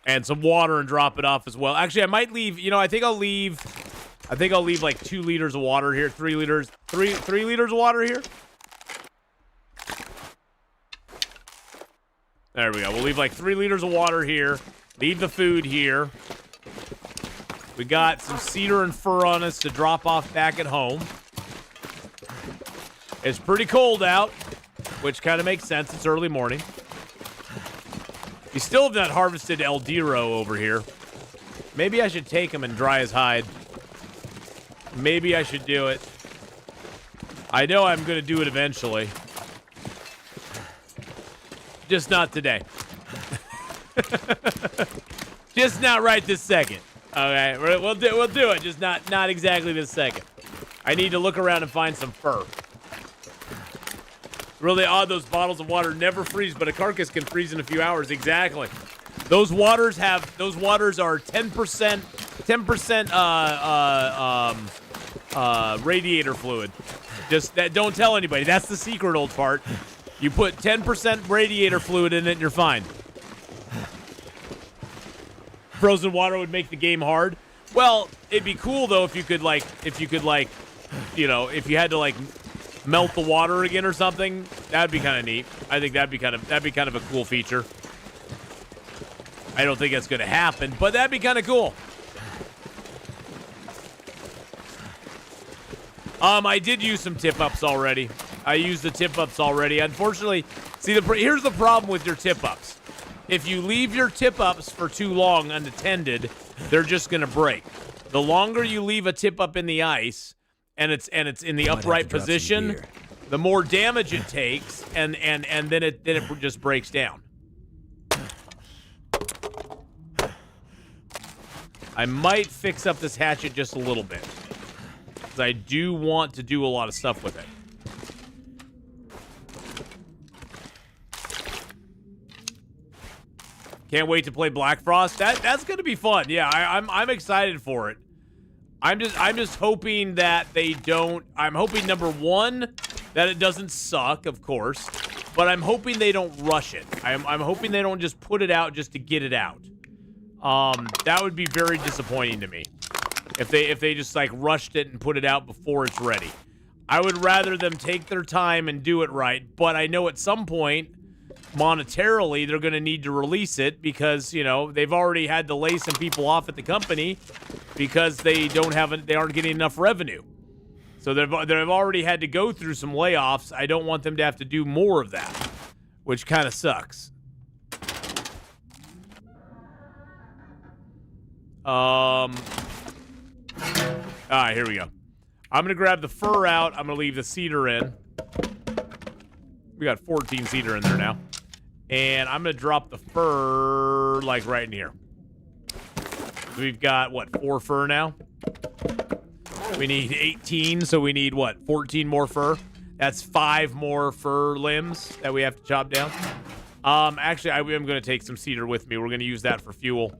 And some water and drop it off as well. Actually, I might leave, I think I'll leave like 2 liters of water here, 3 liters of water here. There we go. We'll leave like 3 liters of water here. Leave the food here. We got some cedar and fir on us to drop off back at home. It's pretty cold out, which kind of makes sense. It's early morning. We still have not harvested El Diro over here. Maybe I should take him and dry his hide. Maybe I should do it. I know I'm going to do it eventually. Just not today. Just not right this second. Okay, we'll do it. Just not exactly this second. I need to look around and find some fur. Really odd those bottles of water never freeze, but a carcass can freeze in a few hours. Exactly. Those waters are 10% radiator fluid. Just don't tell anybody. That's the secret, old fart. You put 10% radiator fluid in it and you're fine. Frozen water would make the game hard. Well, it'd be cool though if you had to like melt the water again or something. That'd be kind of neat. I think that'd be kind of a cool feature. I don't think that's going to happen, but that'd be kind of cool. I did use some tip-ups already. I used the tip-ups already. Unfortunately, see, here's the problem with your tip-ups. If you leave your tip-ups for too long unattended, they're just going to break. The longer you leave a tip-up in the ice, and it's in the upright position, the more damage it takes, and then it just breaks down. I might fix up this hatchet just a little bit. Because I do want to do a lot of stuff with it. Can't wait to play Black Frost. That's gonna be fun. Yeah, I'm excited for it. I'm just hoping that they don't. I'm hoping, number one, that it doesn't suck, of course, but I'm hoping they don't rush it. I'm hoping they don't just put it out just to get it out. That would be very disappointing to me if they just like rushed it and put it out before it's ready. I would rather them take their time and do it right, but I know at some point, monetarily, they're going to need to release it because, you know, they've already had to lay some people off at the company because they aren't getting enough revenue. So they've already had to go through some layoffs. I don't want them to have to do more of that, which kind of sucks. All right, here we go. I'm going to grab the fur out. I'm going to leave the cedar in. We got 14 cedar in there now. And I'm going to drop the fur, like, right in here. We've got, what, 4 fur now? We need 18, so we need, what, 14 more fur? That's 5 more fur limbs that we have to chop down. Actually, I am going to take some cedar with me. We're going to use that for fuel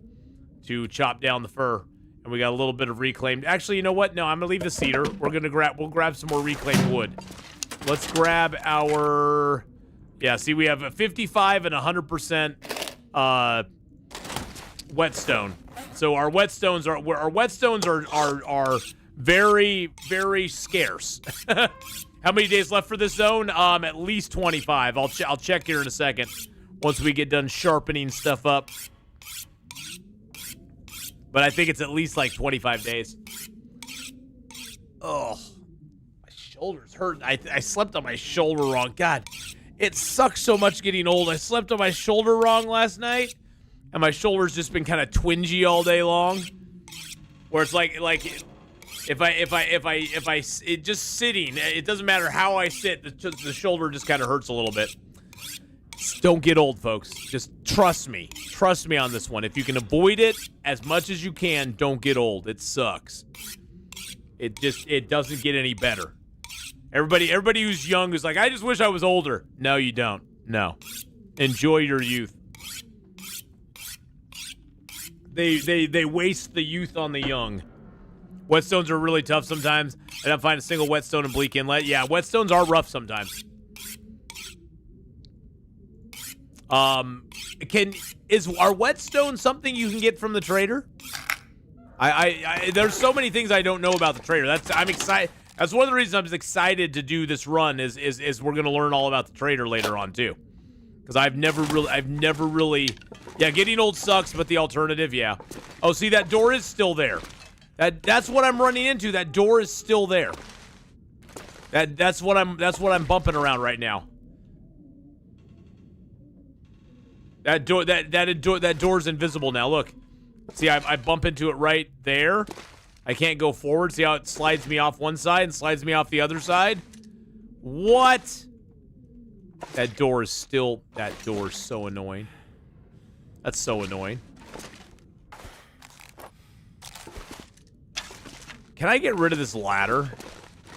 to chop down the fur. And we got a little bit of reclaimed. Actually, you know what? No, I'm going to leave the cedar. We'll grab some more reclaimed wood. Let's grab our... Yeah, see, we have a 55 and 100% whetstone. So our whetstones are very, very scarce. How many days left for this zone? At least 25. I'll check here in a second once we get done sharpening stuff up. But I think it's at least like 25 days. Oh, my shoulders hurt. I slept on my shoulder wrong. God. It sucks so much getting old. I slept on my shoulder wrong last night, and my shoulder's just been kind of twingy all day long. Where it's like if I just sitting, it doesn't matter how I sit, the shoulder just kind of hurts a little bit. Don't get old, folks. Just trust me. Trust me on this one. If you can avoid it as much as you can, don't get old. It sucks. It doesn't get any better. Everybody who's young is like, I just wish I was older. No, you don't. No. Enjoy your youth. They waste the youth on the young. Whetstones are really tough sometimes. I don't find a single whetstone in Bleak Inlet. Yeah, whetstones are rough sometimes. Are whetstones something you can get from the trader? There's so many things I don't know about the trader. I'm excited. That's one of the reasons I'm excited to do this run is we're gonna learn all about the trader later on too, because I've never really. Yeah, getting old sucks, but the alternative, yeah. Oh, see, that door is still there. That's what I'm running into. That door is still there. That's what I'm bumping around right now. That door's invisible now. Look, see, I bump into it right there. I can't go forward. See how it slides me off one side and slides me off the other side? What? That door is so annoying. That's so annoying. Can I get rid of this ladder?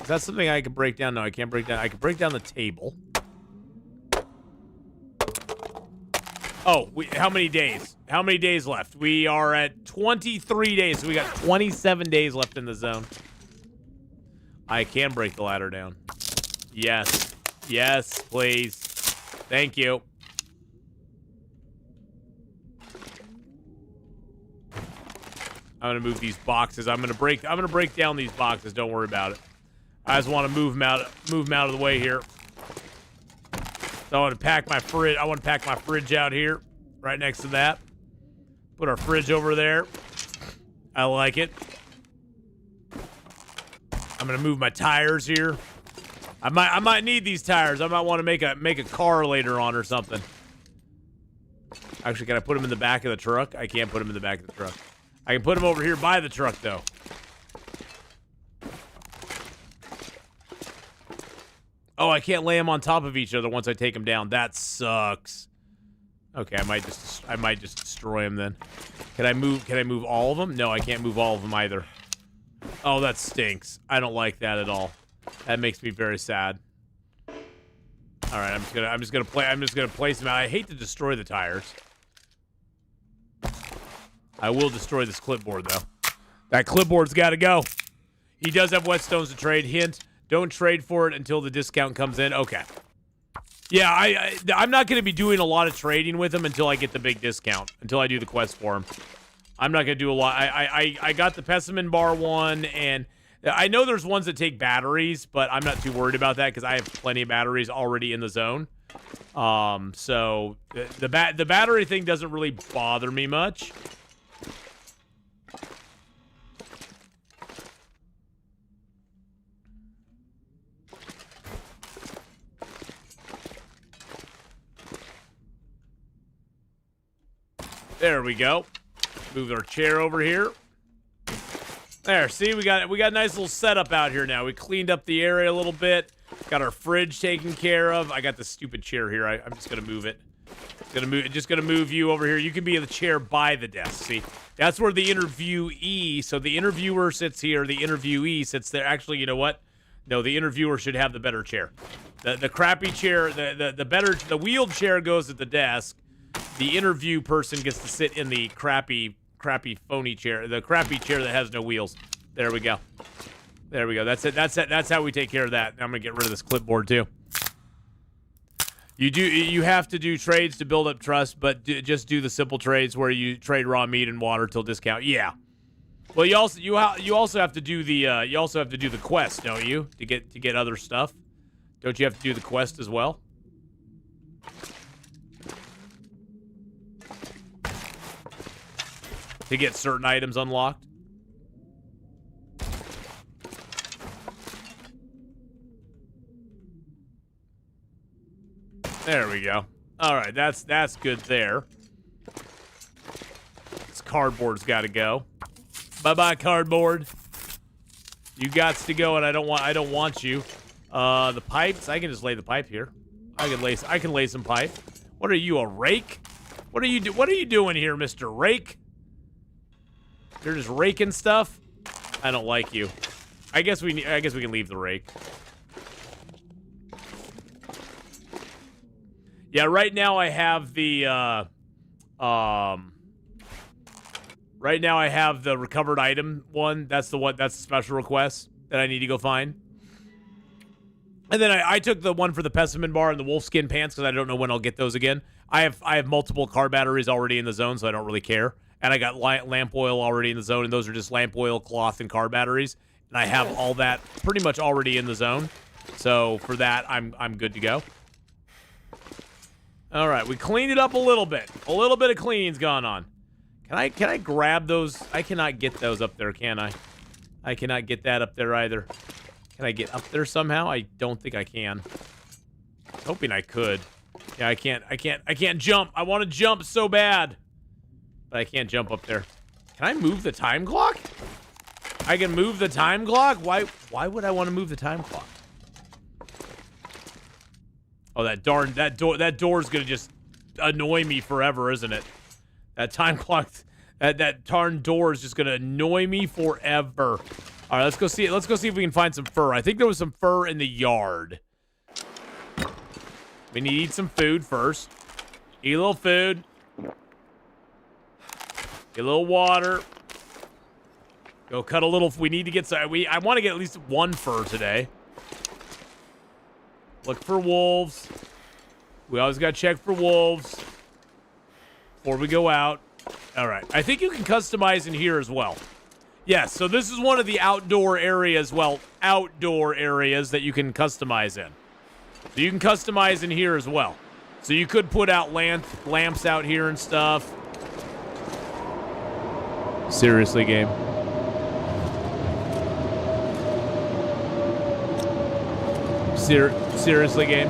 Is that something I can break down? No, I can't break down. I can break down the table. Oh, how many days? How many days left? We are at 23 days, so we got 27 days left in the zone. I can break the ladder down. Yes. Yes, please. Thank you. I'm gonna move these boxes. I'm gonna break down these boxes. Don't worry about it. I just want to move them out of the way here. So I want to pack my fridge. I want to pack my fridge out here, right next to that. Put our fridge over there. I like it. I'm gonna move my tires here. I might need these tires. I might want to make a car later on or something. Actually, can I put them in the back of the truck? I can't put them in the back of the truck. I can put them over here by the truck though. Oh, I can't lay them on top of each other once I take them down. That sucks. Okay, I might just destroy them then. Can I move all of them? No, I can't move all of them either. Oh, that stinks. I don't like that at all. That makes me very sad. All right, I'm just gonna place them out. I hate to destroy the tires. I will destroy this clipboard though. That clipboard's got to go. He does have whetstones to trade. Hint: don't trade for it until the discount comes in. Okay. Yeah, I'm not going to be doing a lot of trading with him until I get the big discount. Until I do the quest for him. I'm not going to do a lot. I got the Pessimon Bar one, and I know there's ones that take batteries, but I'm not too worried about that because I have plenty of batteries already in the zone. So the battery thing doesn't really bother me much. There we go. Move our chair over here. There, see, we got a nice little setup out here now. We cleaned up the area a little bit. Got our fridge taken care of. I got this stupid chair here. I'm just gonna move it. Just gonna move you over here. You can be in the chair by the desk. See, that's where the interviewee. So the interviewer sits here. The interviewee sits there. Actually, you know what? No, the interviewer should have the better chair. The crappy chair. The wheeled chair goes at the desk. The interview person gets to sit in the crappy phony chair, the crappy chair that has no wheels. There we go. There we go. That's it. That's how we take care of that. Now I'm gonna get rid of this clipboard too. You have to do trades to build up trust, but just do the simple trades where you trade raw meat and water till discount. Yeah. Well, you also have to do the quest, don't you? To get other stuff. Don't you have to do the quest as well? To get certain items unlocked. There we go. All right, that's good there. This cardboard's got to go. Bye-bye, cardboard. You gots to go, and I don't want you. The pipes, I can just lay the pipe here. I can lay some pipe. What are you, a rake? What are you doing here, Mr. Rake? You're just raking stuff? I don't like you. I guess we can leave the rake. Yeah, right now I have the right now I have the recovered item one. That's the special request that I need to go find. And then I took the one for the Pessimon Bar and the wolfskin pants because I don't know when I'll get those again. I have multiple car batteries already in the zone, so I don't really care. And I got lamp oil already in the zone, and those are just lamp oil, cloth, and car batteries. And I have all that pretty much already in the zone. So for that, I'm good to go. All right, we cleaned it up a little bit. A little bit of cleaning's gone on. Can I grab those? I cannot get those up there, can I? I cannot get that up there either. Can I get up there somehow? I don't think I can. Hoping I could. Yeah, I can't jump. I want to jump so bad. But I can't jump up there. Can I move the time clock? I can move the time clock? Why would I want to move the time clock? Oh, that door's gonna just annoy me forever, isn't it? That time clock, that darn door is just gonna annoy me forever. All right, let's go see if we can find some fur. I think there was some fur in the yard. We need to eat some food first. Eat a little food. Get a little water. Go cut a little. We need to get some. I want to get at least one fur today. Look for wolves. We always got to check for wolves before we go out. All right. I think you can customize in here as well. Yes. So this is one of the outdoor areas. Well, outdoor areas that you can customize in. So you can customize in here as well. So you could put out lamps out here and stuff. Seriously, game. Seriously, game.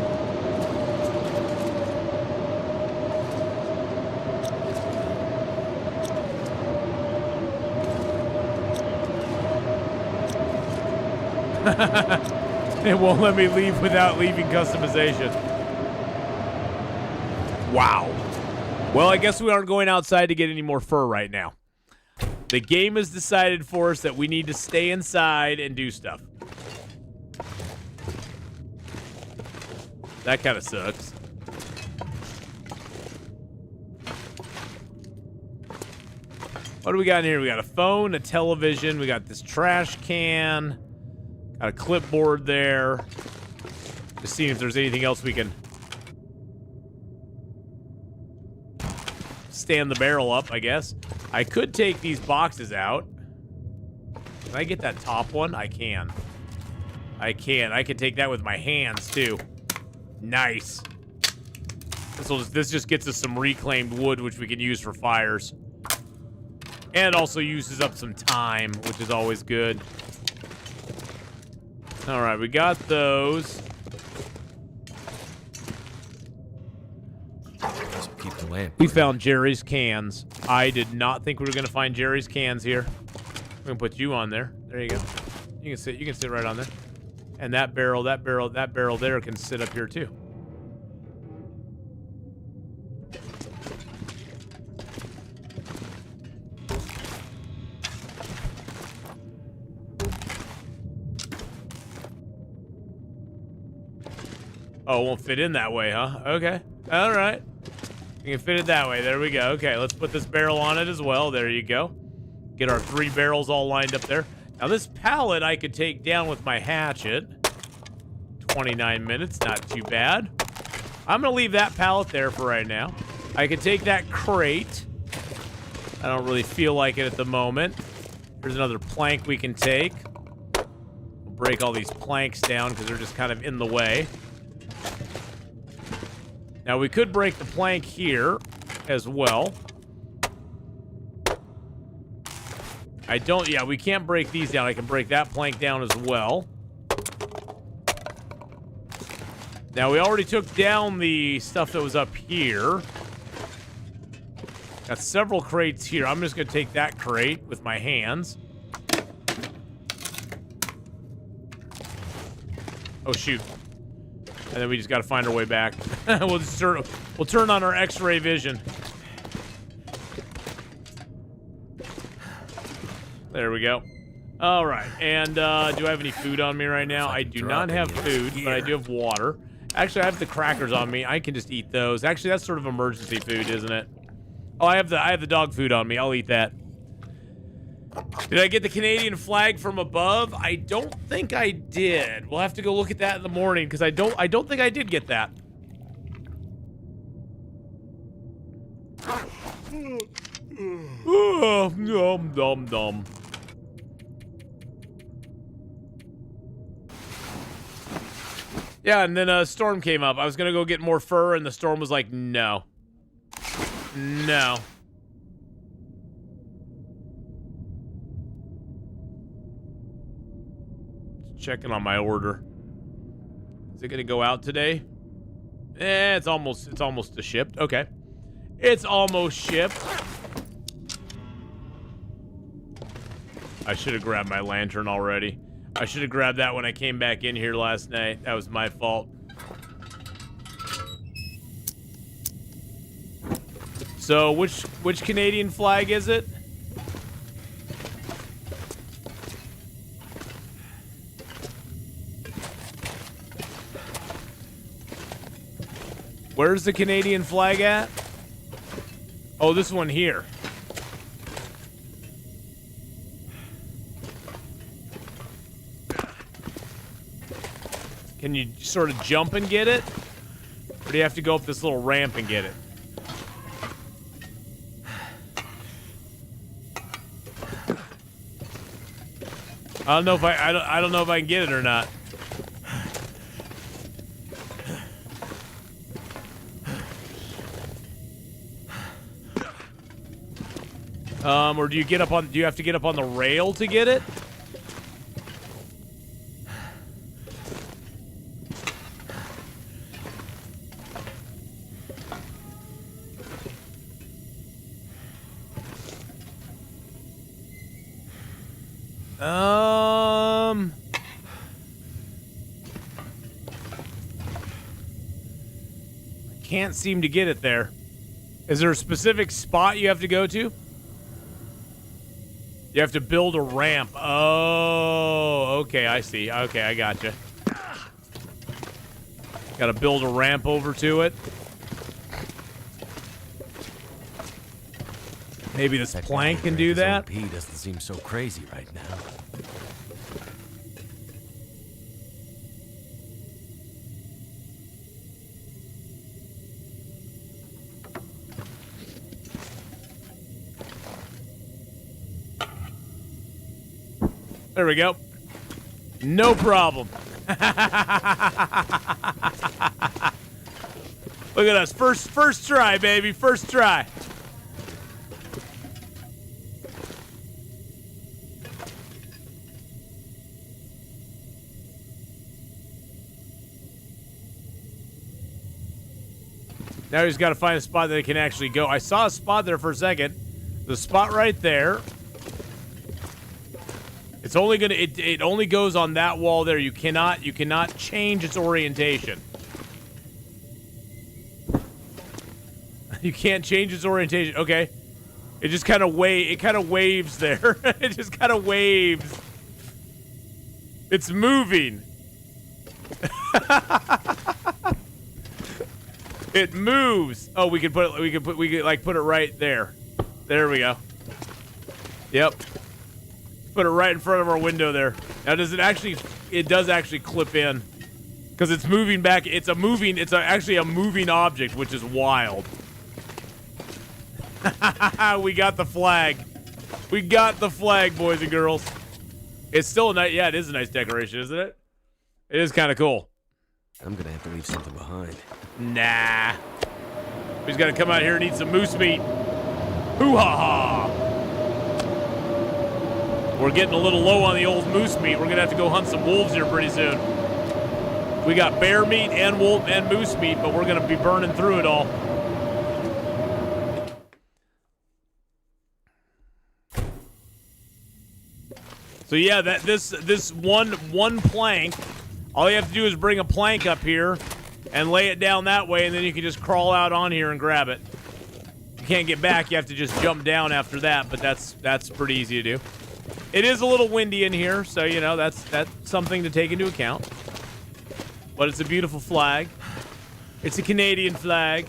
It won't let me leave without leaving customization. Wow. Well, I guess we aren't going outside to get any more fur right now. The game has decided for us that we need to stay inside and do stuff. That kind of sucks. What do we got in here? We got a phone, a television, we got this trash can, got a clipboard there. Just seeing if there's anything else we can stand the barrel up, I guess. I could take these boxes out. Can I get that top one? I can. I can. I can take that with my hands, too. Nice. This just gets us some reclaimed wood, which we can use for fires. And also uses up some time, which is always good. All right, we got those. Keep the lamp. We found Jerry's cans. I did not think we were gonna find Jerry's cans here. I'm gonna put you on there. There you go. You can sit. You can sit right on there. And that barrel there can sit up here too. Oh, it won't fit in that way, huh? Okay. All right. You can fit it that way. There we go. Okay, let's put this barrel on it as well. There you go. Get our 3 barrels all lined up there. Now, this pallet I could take down with my hatchet. 29 minutes, not too bad. I'm going to leave that pallet there for right now. I could take that crate. I don't really feel like it at the moment. Here's another plank we can take. We'll break all these planks down because they're just kind of in the way. Now, we could break the plank here as well. Yeah, we can't break these down. I can break that plank down as well. Now, we already took down the stuff that was up here. Got several crates here. I'm just going to take that crate with my hands. Oh, shoot. And then we just got to find our way back. We'll turn on our X-ray vision. There we go. All right. And do I have any food on me right now? I do not have food, but I do have water. Actually, I have the crackers on me. I can just eat those. Actually, that's sort of emergency food, isn't it? Oh, I have the dog food on me. I'll eat that. Did I get the Canadian flag from above? I don't think I did. We'll have to go look at that in the morning because I don't think I did get that. Oh, nom. Yeah, and then a storm came up. I was gonna go get more fur, and the storm was like, no. No. Checking on my order. Is it gonna go out today? It's almost shipped. Okay. It's almost shipped. I should have grabbed my lantern already. I should have grabbed that when I came back in here last night. That was my fault. So, which Canadian flag is it? Where's the Canadian flag at? Oh, this one here. Can you sort of jump and get it? Or do you have to go up this little ramp and get it? I don't know if I don't know if I can get it or not. Or do you have to get up on the rail to get it? I can't seem to get it there. Is there a specific spot you have to go to? You have to build a ramp. Oh, okay, I see. Okay, I gotcha. Gotta build a ramp over to it. Maybe this plank can do that. He doesn't seem so crazy right now. There we go. No problem. Look at us. First try, baby. First try. Now he's got to find a spot that he can actually go. I saw a spot there for a second. The spot right there. It's only gonna. It only goes on that wall there. You cannot change its orientation. You can't change its orientation. Okay. It just kind of waves there. It just kind of waves. It's moving. It moves. Oh, we can put it. We could like put it right there. There we go. Yep. Put it right in front of our window there. Now, does it actually? It does actually clip in, because it's moving back. It's actually a moving object, which is wild. We got the flag. We got the flag, boys and girls. It's still a nice. Yeah, it is a nice decoration, isn't it? It is kind of cool. I'm gonna have to leave something behind. Nah. He's got to come out here and eat some moose meat. Hoo-ha-ha. We're getting a little low on the old moose meat. We're going to have to go hunt some wolves here pretty soon. We got bear meat and wolf and moose meat, but we're going to be burning through it all. So yeah, this one plank, all you have to do is bring a plank up here and lay it down that way, and then you can just crawl out on here and grab it. You can't get back, you have to just jump down after that, but that's pretty easy to do. It is a little windy in here, so you know that's something to take into account. But it's a beautiful flag. It's a Canadian flag.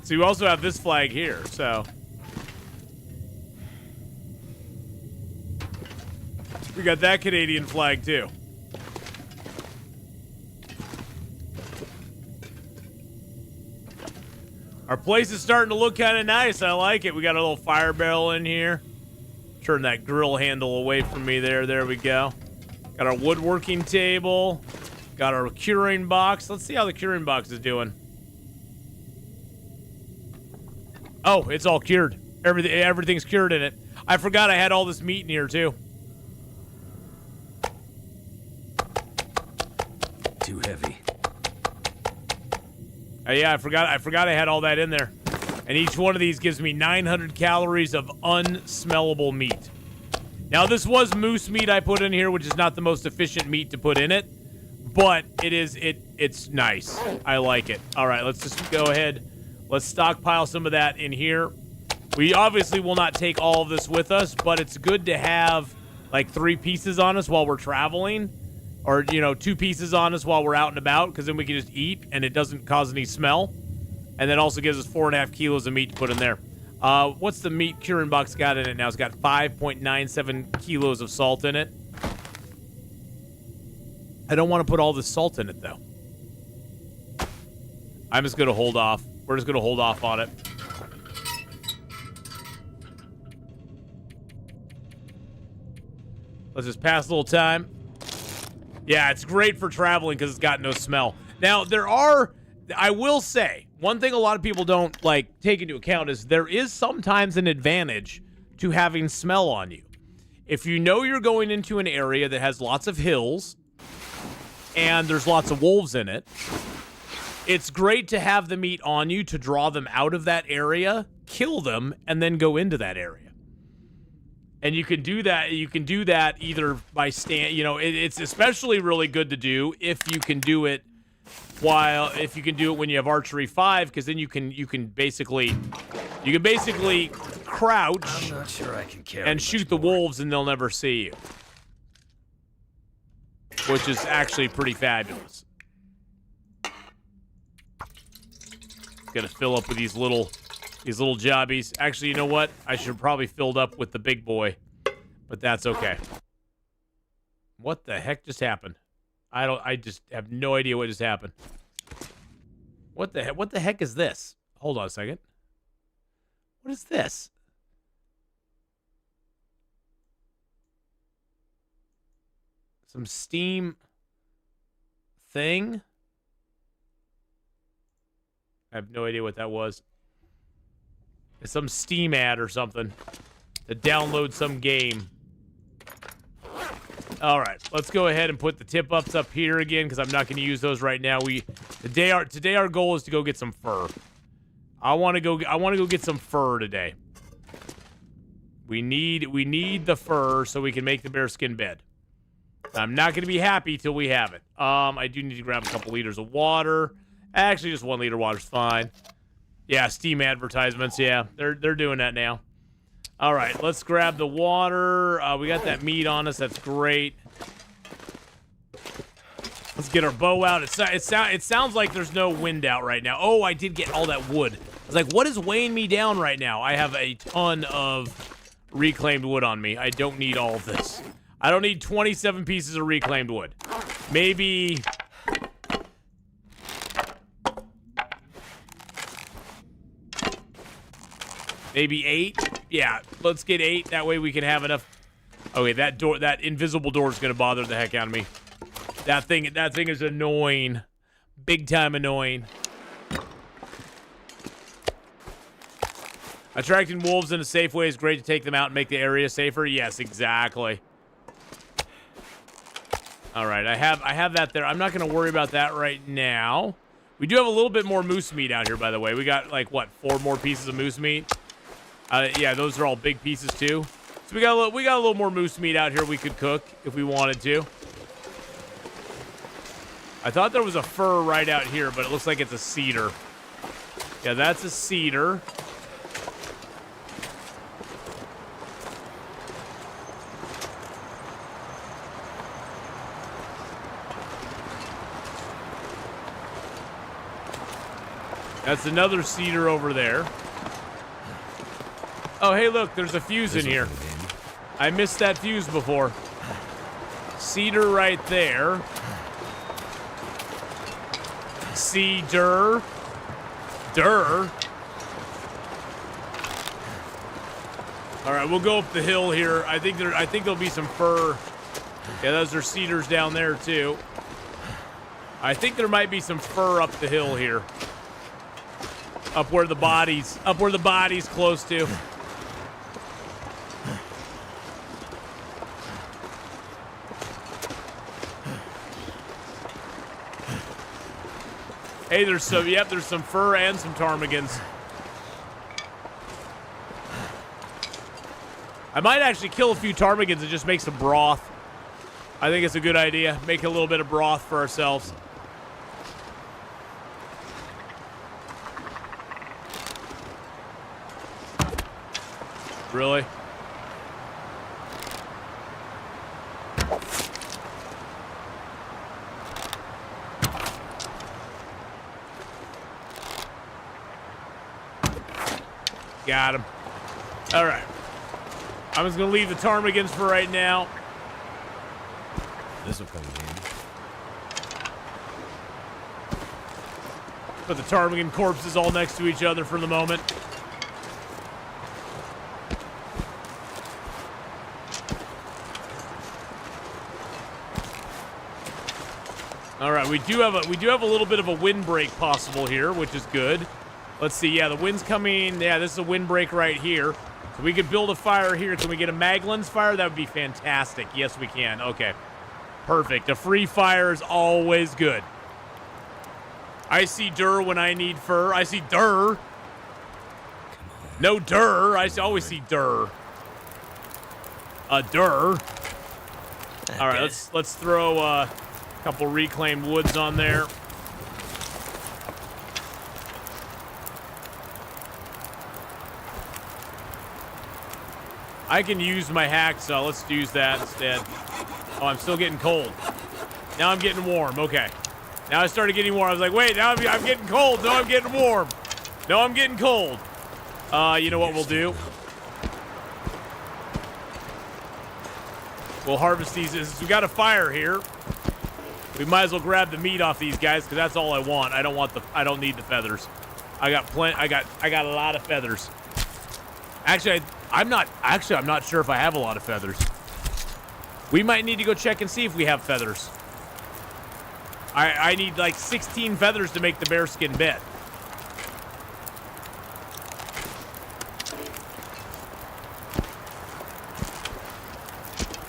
So you also have this flag here, so we got that Canadian flag too. Our place is starting to look kind of nice. I like it. We got a little fire barrel in here. Turn that grill handle away from me there. There we go. Got our woodworking table. Got our curing box. Let's see how the curing box is doing. Oh, it's all cured. Everything's cured in it. I forgot I had all this meat in here too. Too heavy. Yeah, I forgot I had all that in there. And each one of these gives me 900 calories of unsmellable meat. Now, this was moose meat I put in here, which is not the most efficient meat to put in it, but it's nice. I like it. All right, let's just go ahead. Let's stockpile some of that in here. We obviously will not take all of this with us, but it's good to have like 3 pieces on us while we're traveling. Or, you know, 2 pieces on us while we're out and about, because then we can just eat and it doesn't cause any smell. And then also gives us 4.5 kilos of meat to put in there. What's the meat curing box got in it now? It's got 5.97 kilos of salt in it. I don't want to put all this salt in it, though. I'm just going to hold off. We're just going to hold off on it. Let's just pass a little time. Yeah, it's great for traveling because it's got no smell. Now, I will say, one thing a lot of people don't like take into account is there is sometimes an advantage to having smell on you. If you know you're going into an area that has lots of hills and there's lots of wolves in it, it's great to have the meat on you to draw them out of that area, kill them, and then go into that area. And you can do that. You can do that either by it's especially really good to do if you can do it While if you can do it when you have archery 5, because then you can basically crouch I'm not sure I can carry and much shoot the more. wolves and they'll never see you, which is actually pretty fabulous. Gonna fill up with these little jobbies. Actually, you know what? I should have probably filled up with the big boy, but that's okay. What the heck just happened? I just have no idea what just happened. What the heck is this? Hold on a second. What is this? Some Steam thing? I have no idea what that was. It's some Steam ad or something to download some game. All right, let's go ahead and put the tip-ups up here again because I'm not going to use those right now. Today our goal is to go get some fur. I want to go get some fur today. We need the fur so we can make the bearskin bed. I'm not going to be happy till we have it. I do need to grab a couple liters of water. Actually, just 1 liter of water's fine. Yeah, Steam advertisements. Yeah, they're doing that now. All right, let's grab the water. We got that meat on us. That's great. Let's get our bow out. It sounds like there's no wind out right now. Oh, I did get all that wood. I was like, what is weighing me down right now? I have a ton of reclaimed wood on me. I don't need all of this. I don't need 27 pieces of reclaimed wood. Maybe... maybe 8? Yeah, let's get 8. That way we can have enough. Okay, that invisible door is gonna bother the heck out of me. That thing is annoying. Big time annoying. Attracting wolves in a safe way is great to take them out and make the area safer. Yes, exactly. All right, I have that there. I'm not gonna worry about that right now. We do have a little bit more moose meat out here, by the way. We got like what, 4 more pieces of moose meat? Yeah, those are all big pieces too. So we got a little more moose meat out here we could cook if we wanted to. I thought there was a fir right out here, but it looks like it's a cedar. Yeah, that's a cedar. That's another cedar over there. Oh, hey, look, there's a fuse in here. I missed that fuse before. Cedar right there. Cedar. All right, we'll go up the hill here. I think there'll be some fir. Yeah, those are cedars down there too. I think there might be some fir up the hill here. Up where the body's close to. Hey, there's some fur and some ptarmigans. I might actually kill a few ptarmigans and just make some broth. I think it's a good idea. Make a little bit of broth for ourselves. Really? Got him. All right. I'm just going to leave the ptarmigans for right now. This will come in handy. Put the ptarmigan corpses all next to each other for the moment. All right, we do have a little bit of a windbreak possible here, which is good. Let's see. Yeah, the wind's coming. Yeah, this is a windbreak right here. So we could build a fire here. Can we get a Maglins fire? That would be fantastic. Yes, we can. Okay. Perfect. A free fire is always good. I see dur when I need fur. I see dur. No dur. I always see dur. Dur. All right, let's throw a couple reclaimed woods on there. I can use my hacksaw. Let's use that instead. Oh, I'm still getting cold. Now I'm getting warm. Okay. Now I started getting warm. I was like, wait, now I'm getting cold. No, I'm getting warm. No, I'm getting cold. You know what we'll do? We'll harvest these. We got a fire here. We might as well grab the meat off these guys because that's all I want. I don't need the feathers. I got a lot of feathers. Actually, I'm not sure if I have a lot of feathers. We might need to go check and see if we have feathers. I need like 16 feathers to make the bearskin bed.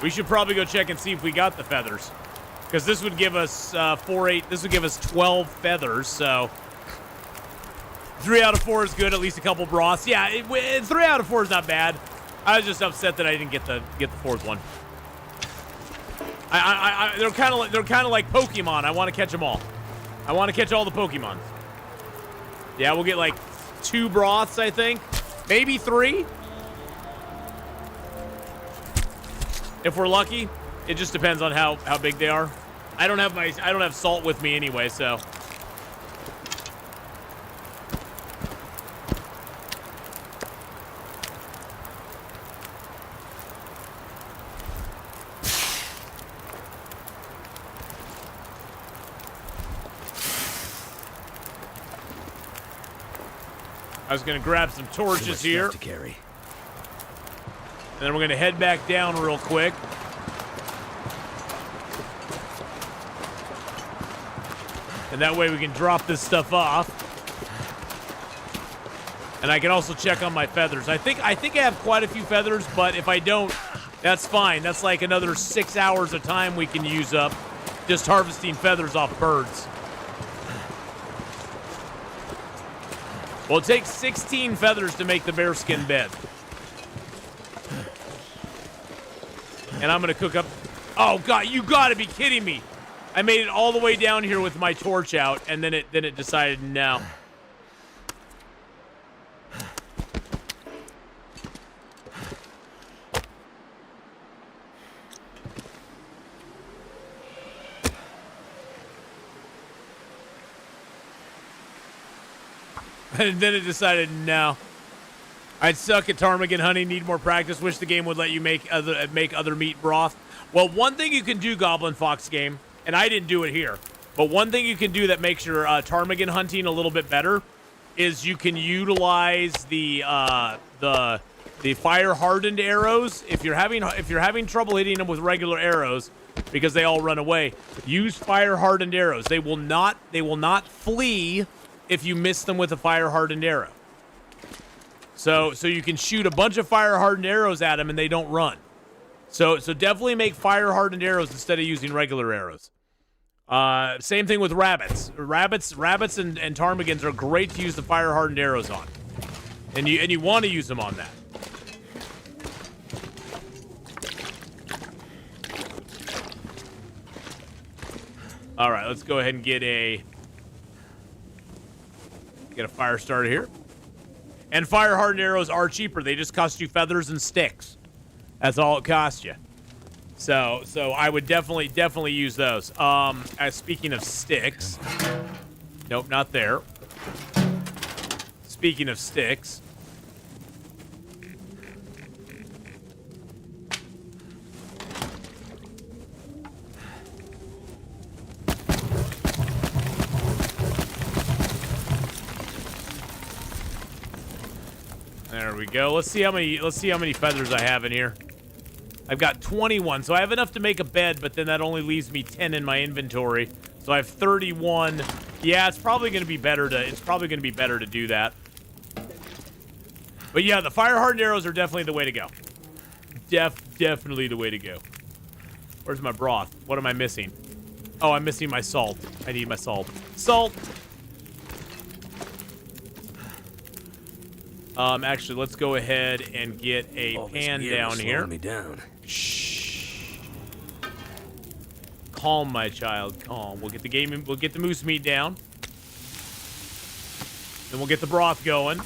We should probably go check and see if we got the feathers. Because this would give us 8. This would give us 12 feathers, so 3 out of 4 is good. At least a couple broths. Yeah, 3 out of 4 is not bad. I was just upset that I didn't get the 4th one. They're kind of like Pokemon. I want to catch them all. I want to catch all the Pokemons. Yeah, we'll get like 2 broths, I think, maybe 3. If we're lucky. It just depends on how big they are. I don't have salt with me anyway, so. I was gonna grab some torches here. To carry. And then we're gonna head back down real quick. And that way we can drop this stuff off. And I can also check on my feathers. I think I have quite a few feathers, but if I don't, that's fine. That's like another 6 hours of time we can use up just harvesting feathers off birds. Well, it takes 16 feathers to make the bearskin bed. And I'm going to cook up... Oh, God, you got to be kidding me. I made it all the way down here with my torch out, and then it decided no. And then it decided no. I'd suck at ptarmigan hunting, need more practice, wish the game would let you make other meat broth. Well, one thing you can do, Goblin Fox game, and I didn't do it here, but one thing you can do that makes your ptarmigan hunting a little bit better is you can utilize the fire hardened arrows. If you're having trouble hitting them with regular arrows because they all run away, use fire hardened arrows. They will not flee if you miss them with a fire hardened arrow. So you can shoot a bunch of fire hardened arrows at them and they don't run. So definitely make fire hardened arrows instead of using regular arrows. Same thing with rabbits. Rabbits and ptarmigans are great to use the fire hardened arrows on. And you want to use them on that. All right, let's go ahead and get a fire starter here. And fire hardened arrows are cheaper. They just cost you feathers and sticks. That's all it costs you. So I would definitely use those. Speaking of sticks. Nope, not there. Speaking of sticks. There we go. Let's see how many feathers I have in here. I've got 21, so I have enough to make a bed, but then that only leaves me 10 in my inventory. So I have 31. Yeah, it's probably going to be better to do that. But yeah, the fire hardened arrows are definitely the way to go. Definitely the way to go. Where's my broth? What am I missing? Oh, I'm missing my salt. I need my salt. Salt. Actually, let's go ahead and get a pan down here. Me down. Shh. Calm, my child. Calm. We'll get the moose meat down. Then we'll get the broth going.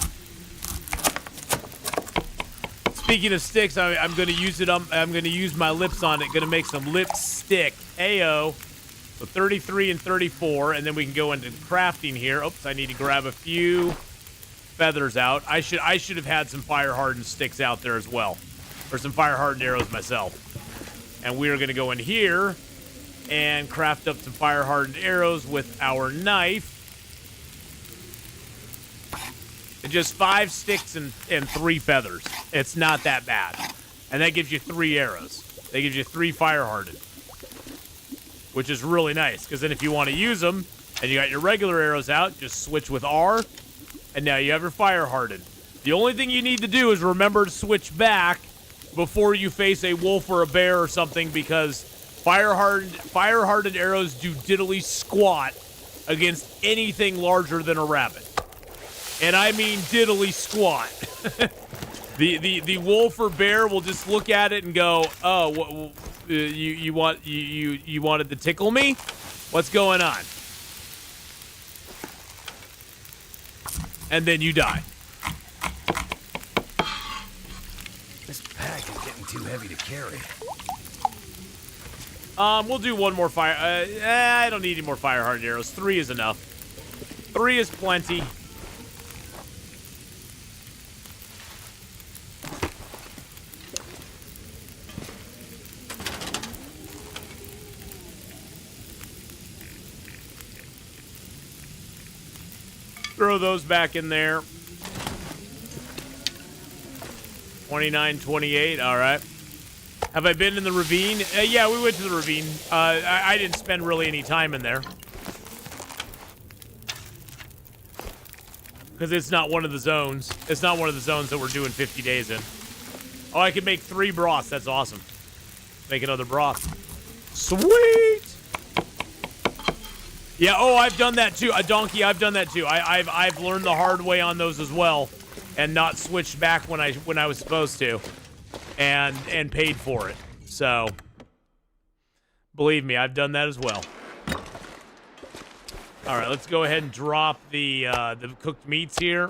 Speaking of sticks, I'm going to use it. I'm going to use my lips on it. Going to make some lipstick. Ayo. So 33 and 34, and then we can go into crafting here. Oops, I need to grab a few feathers out. I should have had some fire hardened sticks out there as well, or some fire hardened arrows myself. And we are going to go in here and craft up some fire hardened arrows with our knife. And just 5 sticks and 3 feathers. It's not that bad. And that gives you 3 arrows. That gives you 3 fire hardened, which is really nice, because then if you want to use them and you got your regular arrows out, just switch with R, and now you have your fire hardened. The only thing you need to do is remember to switch back before you face a wolf or a bear or something, because fire hardened arrows do diddly squat against anything larger than a rabbit. And I mean diddly squat. The wolf or bear will just look at it and go, "Oh, you wanted to tickle me? What's going on?" And then you die. This pack is getting too heavy to carry. We'll do one more fire. I don't need any more fire hardened arrows. 3 is enough. 3 is plenty. Throw those back in there. 29, 28. All right. Have I been in the ravine? Yeah, we went to the ravine. I didn't spend really any time in there, because it's not one of the zones. It's not one of the zones that we're doing 50 days in. Oh, I can make 3 broths. That's awesome. Make another broth. Sweet. Yeah, oh, I've done that too. A donkey, I've done that too. I've learned the hard way on those as well, and not switched back when I was supposed to, and paid for it. So, believe me, I've done that as well. All right, let's go ahead and drop the cooked meats here.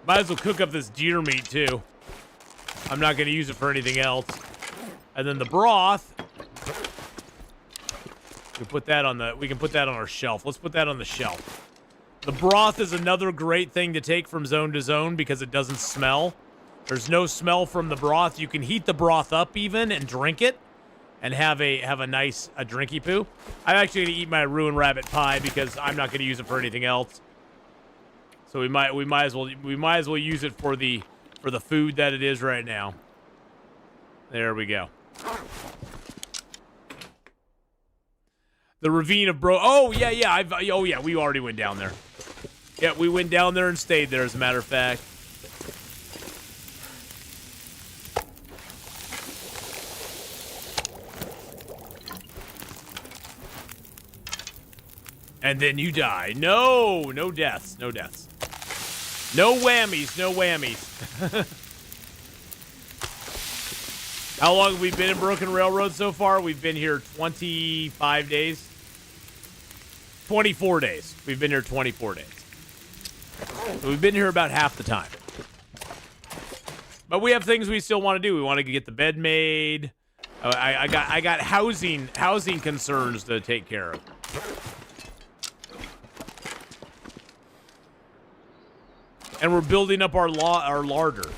Might as well cook up this deer meat too. I'm not going to use it for anything else. And then the broth, we can put that on our shelf. Let's put that on the shelf. The broth is another great thing to take from zone to zone because it doesn't smell. There's no smell from the broth. You can heat the broth up even and drink it and have a nice drinky poo. I'm actually going to eat my ruined rabbit pie because I'm not going to use it for anything else. So we might as well use it for the food that it is right now. There we go. The ravine of bro. Oh yeah. We already went down there. Yeah, we went down there and stayed there, as a matter of fact. And then you die. No deaths. No deaths. No whammies. No whammies. How long have we been in Broken Railroad so far? We've been here 25 days. 24 days. We've been here 24 days. So we've been here about half the time. But we have things we still want to do. We want to get the bed made. I got housing concerns to take care of. And we're building up our larder.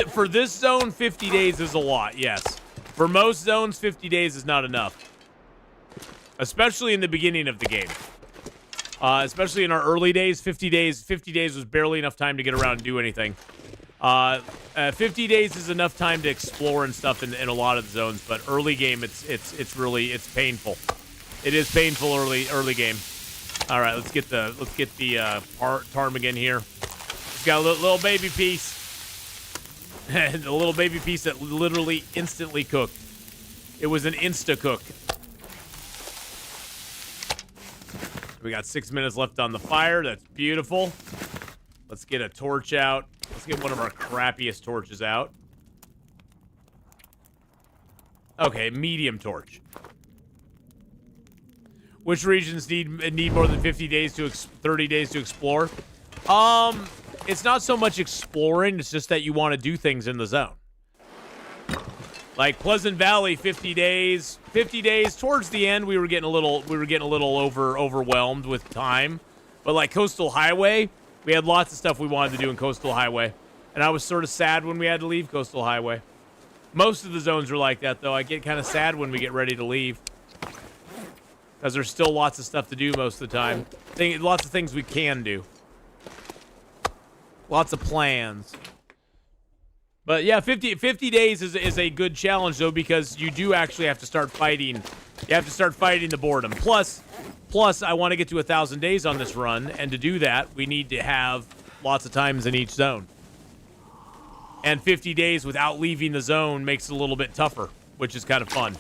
For this zone, 50 days is a lot, yes. For most zones, 50 days is not enough. Especially in the beginning of the game. Especially in our early days, 50 days was barely enough time to get around and do anything. 50 days is enough time to explore and stuff in a lot of the zones, but early game, it's really painful. It is painful early game. All right, let's get the ptarmigan here. It's got a little baby piece. A little baby piece that literally instantly cooked. It was an insta-cook. We got 6 minutes left on the fire. That's beautiful. Let's get a torch out. Let's get one of our crappiest torches out. Okay, medium torch. Which regions need more than 30 days to explore? It's not so much exploring, it's just that you want to do things in the zone. Like Pleasant Valley, 50 days. 50 days towards the end, we were getting a little overwhelmed with time. But like Coastal Highway, we had lots of stuff we wanted to do in Coastal Highway. And I was sort of sad when we had to leave Coastal Highway. Most of the zones are like that, though. I get kind of sad when we get ready to leave. Because there's still lots of stuff to do most of the time. Lots of things we can do. Lots of plans. But yeah, 50 days is a good challenge, though, because you do actually have to start fighting. You have to start fighting the boredom. Plus, I want to get to 1,000 days on this run, and to do that, we need to have lots of times in each zone. And 50 days without leaving the zone makes it a little bit tougher, which is kind of fun.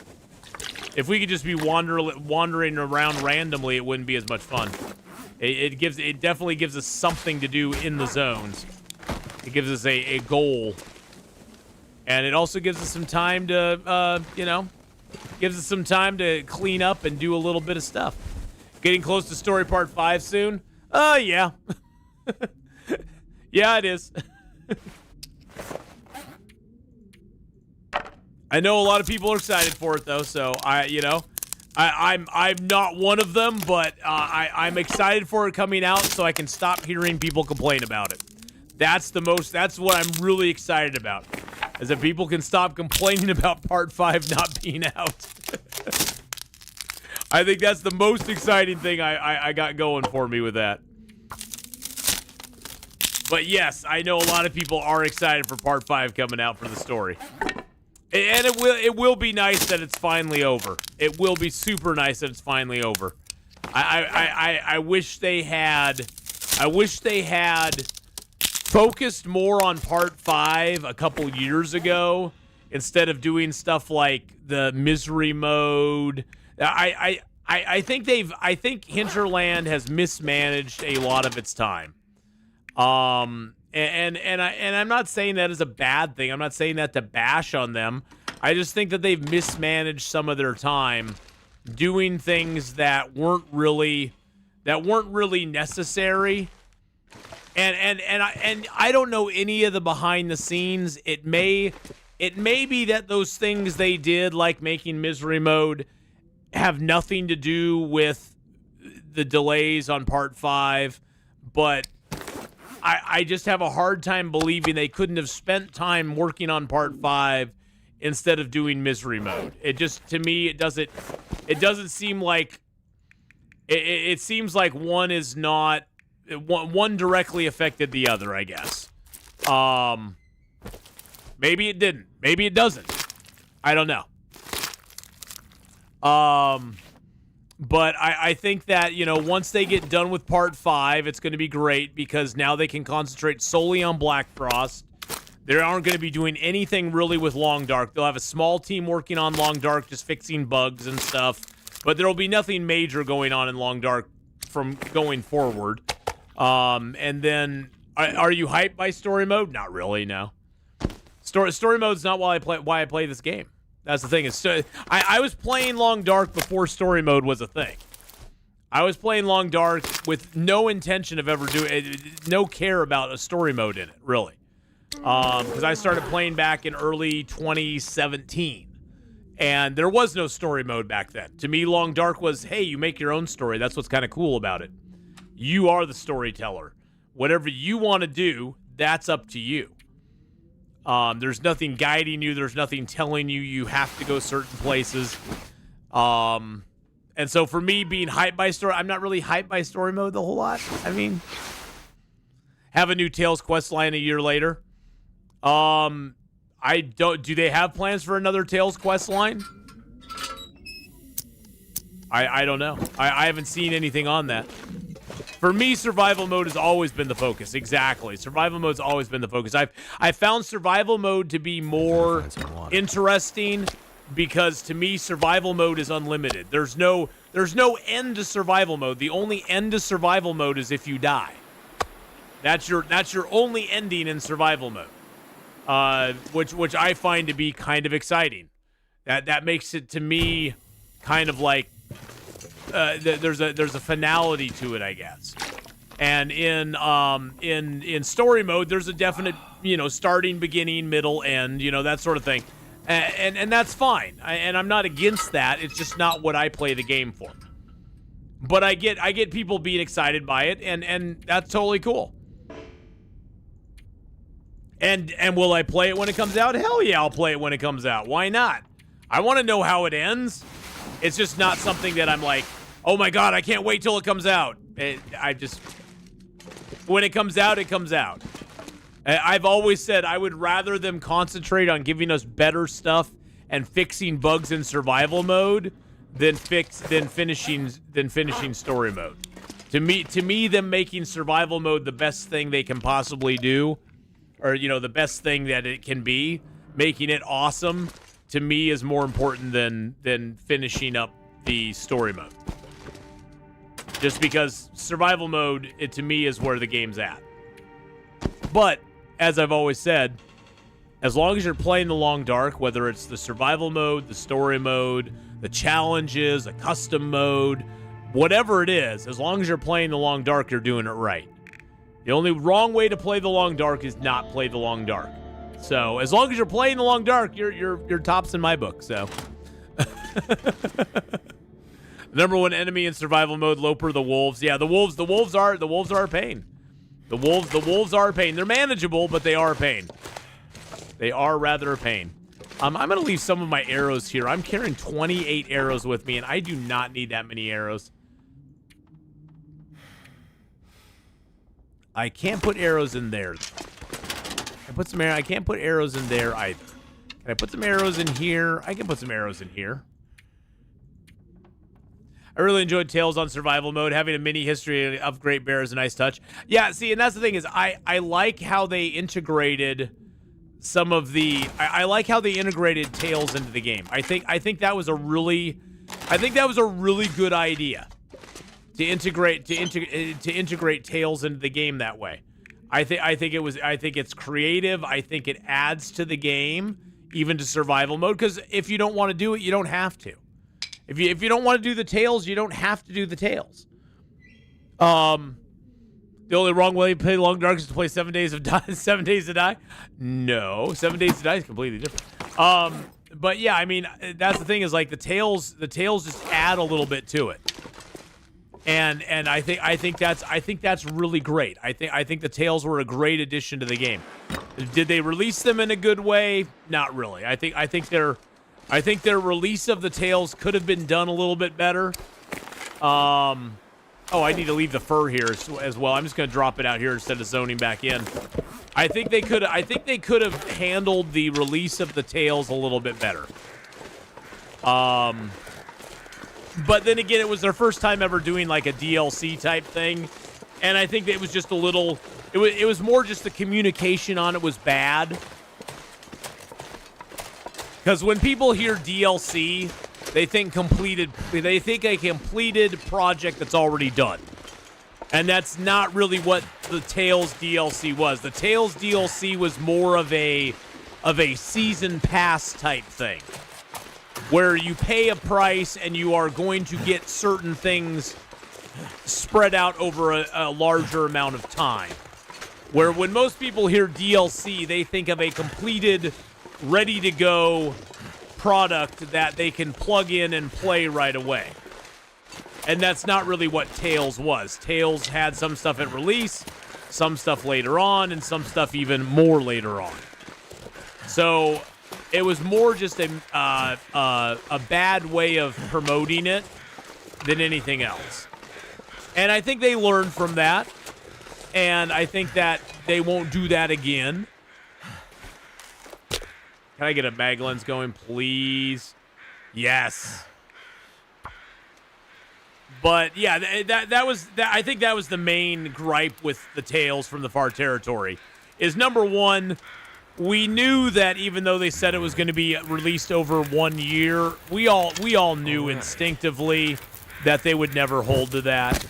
If we could just be wandering around randomly, it wouldn't be as much fun. It definitely gives us something to do in the zones. It gives us a goal. And it also gives us some time to, gives us some time to clean up and do a little bit of stuff. Getting close to story part 5 soon? Yeah. Yeah, it is. I know a lot of people are excited for it, though, so I'm not one of them, but I'm excited for it coming out so I can stop hearing people complain about it. That's what I'm really excited about, is that people can stop complaining about Part 5 not being out. I think that's the most exciting thing I got going for me with that. But yes, I know a lot of people are excited for Part 5 coming out for the story. And it will be nice that it's finally over. It will be super nice that it's finally over. I wish they had focused more on Part 5 a couple years ago instead of doing stuff like the misery mode. I think Hinterland has mismanaged a lot of its time. And I'm not saying that as a bad thing. I'm not saying that to bash on them. I just think that they've mismanaged some of their time doing things that weren't really necessary. And I don't know any of the behind the scenes. It may be that those things they did, like making misery mode, have nothing to do with the delays on Part 5, but I just have a hard time believing they couldn't have spent time working on Part 5 instead of doing misery mode. It just, to me, it doesn't seem like it seems like one is not one directly affected the other, I guess. Maybe it didn't. Maybe it doesn't. I don't know. But I think that, once they get done with Part 5, it's going to be great because now they can concentrate solely on Black Frost. They aren't going to be doing anything really with Long Dark. They'll have a small team working on Long Dark, just fixing bugs and stuff. But there will be nothing major going on in Long Dark from going forward. And then, are you hyped by story mode? Not really, no. Story mode's not why I play this game. That's the thing. I was playing Long Dark before story mode was a thing. I was playing Long Dark with no intention of ever doing no care about a story mode in it, really. Because I started playing back in early 2017. And there was no story mode back then. To me, Long Dark was, hey, you make your own story. That's what's kind of cool about it. You are the storyteller. Whatever you want to do, that's up to you. There's nothing guiding you. There's nothing telling you you have to go certain places. And so for me, being hyped by story, I'm not really hyped by story mode the whole lot. I mean, have a new Tales quest line a year later. Do they have plans for another Tales quest line? I don't know. I haven't seen anything on that. For me, survival mode has always been the focus. Exactly. Survival mode's always been the focus. I found survival mode to be more interesting because to me, survival mode is unlimited. There's no end to survival mode. The only end to survival mode is if you die. That's your only ending in survival mode. Which I find to be kind of exciting. That makes it to me kind of like there's a finality to it, I guess. And in story mode, there's a definite, starting, beginning, middle, end, that sort of thing. And that's fine. And I'm not against that. It's just not what I play the game for. But I get people being excited by it, and that's totally cool. And will I play it when it comes out? Hell yeah, I'll play it when it comes out. Why not? I want to know how it ends. It's just not something that I'm like, oh my god, I can't wait till it comes out. When it comes out, it comes out. I've always said I would rather them concentrate on giving us better stuff and fixing bugs in survival mode than finishing story mode. To me, them making survival mode the best thing they can possibly do, or the best thing that it can be, making it awesome, to me is more important than finishing up the story mode. Just because survival mode, to me, is where the game's at. But as I've always said, as long as you're playing the Long Dark, whether it's the survival mode, the story mode, the challenges, a custom mode, whatever it is, as long as you're playing the Long Dark, you're doing it right. The only wrong way to play the Long Dark is not play the Long Dark. So as long as you're playing the Long Dark, you're tops in my book. So number one enemy in survival mode, Loper, the wolves. Yeah, the wolves are a pain. The wolves are a pain. They're manageable, but they are a pain. They are rather a pain. I'm going to leave some of my arrows here. I'm carrying 28 arrows with me, and I do not need that many arrows. I can't put arrows in there. I can't put arrows in there either. Can I put some arrows in here? I can put some arrows in here. I really enjoyed Tales on survival mode. Having a mini history of Great Bear is a nice touch. Yeah, see, and that's the thing is I like how they integrated some of the I like how they integrated Tales into the game. I think that was a really good idea to integrate Tales into the game that way. I think it's creative. I think it adds to the game, even to survival mode, because if you don't want to do it, you don't have to. If you don't want to do the Tales, you don't have to do the Tales. The only wrong way to play Long Dark is to play 7 Days to Die. No, 7 Days to Die is completely different. But yeah, I mean, that's the thing is like the Tales just add a little bit to it. And I think that's really great. I think the Tales were a great addition to the game. Did they release them in a good way? Not really. I think their release of the Tales could have been done a little bit better. Oh, I need to leave the fur here as well. I'm just going to drop it out here instead of zoning back in. I think they could have handled the release of the Tales a little bit better. But then again, it was their first time ever doing like a DLC type thing, and I think it was just a little. It was more just the communication on it was bad. Because when people hear DLC, they think a completed project that's already done. And that's not really what the Tales DLC was. The Tales DLC was more of a season pass type thing, where you pay a price and you are going to get certain things spread out over a larger amount of time. Where when most people hear DLC, they think of a completed, ready-to-go product that they can plug in and play right away. And that's not really what Tales was. Tales had some stuff at release, some stuff later on, and some stuff even more later on. So it was more just a bad way of promoting it than anything else. And I think they learned from that. And I think that they won't do that again. Can I get a mag lens going, please? Yes. But yeah, I think that was the main gripe with the Tales from the Far Territory. Is number one, we knew that even though they said it was going to be released over 1 year, we all knew instinctively that they would never hold to that.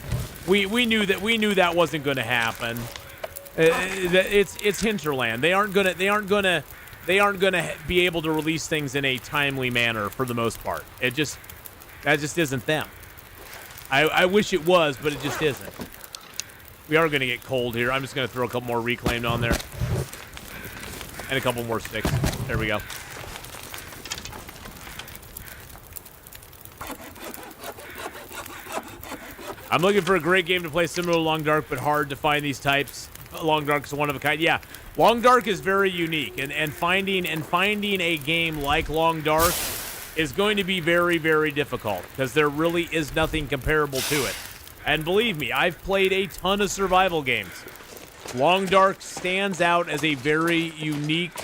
We knew that wasn't going to happen. It's Hinterland. They aren't gonna be able to release things in a timely manner for the most part. That just isn't them. I wish it was, but it just isn't. We are going to get cold here. I'm just going to throw a couple more reclaimed on there. And a couple more sticks. There we go. I'm looking for a great game to play similar to Long Dark, but hard to find these types. Long Dark is one of a kind. Yeah, Long Dark is very unique, and finding a game like Long Dark is going to be very, very difficult because there really is nothing comparable to it. And believe me, I've played a ton of survival games. Long Dark stands out as a very unique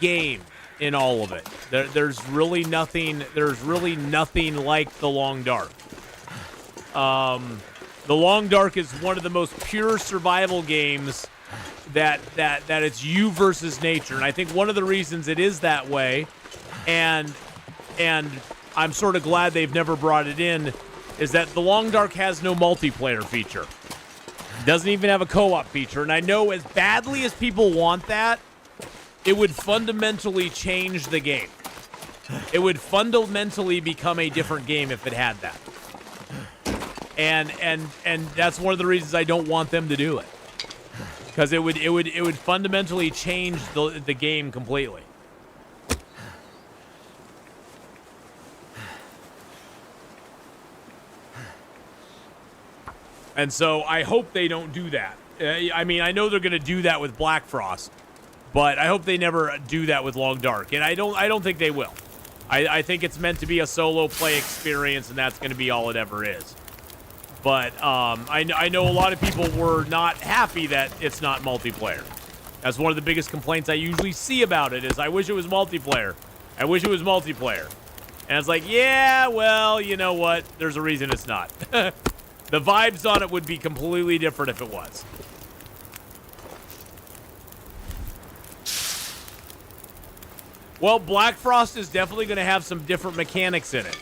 game in all of it. There's really nothing like the Long Dark. The Long Dark is one of the most pure survival games that it's you versus nature. And I think one of the reasons it is that way, and I'm sort of glad they've never brought it in, is that the Long Dark has no multiplayer feature. Doesn't even have a co-op feature. And I know as badly as people want that, it would fundamentally change the game. It would fundamentally become a different game if it had that. And that's one of the reasons I don't want them to do it. Because it would fundamentally change the game completely. And so I hope they don't do that. I mean, I know they're going to do that with Black Frost, but I hope they never do that with Long Dark. And I don't think they will. I think it's meant to be a solo play experience, and that's going to be all it ever is. But I know a lot of people were not happy that it's not multiplayer. That's one of the biggest complaints I usually see about it is I wish it was multiplayer. I wish it was multiplayer. And it's like, yeah, well, you know what? There's a reason it's not. The vibes on it would be completely different if it was. Well, Black Frost is definitely going to have some different mechanics in it.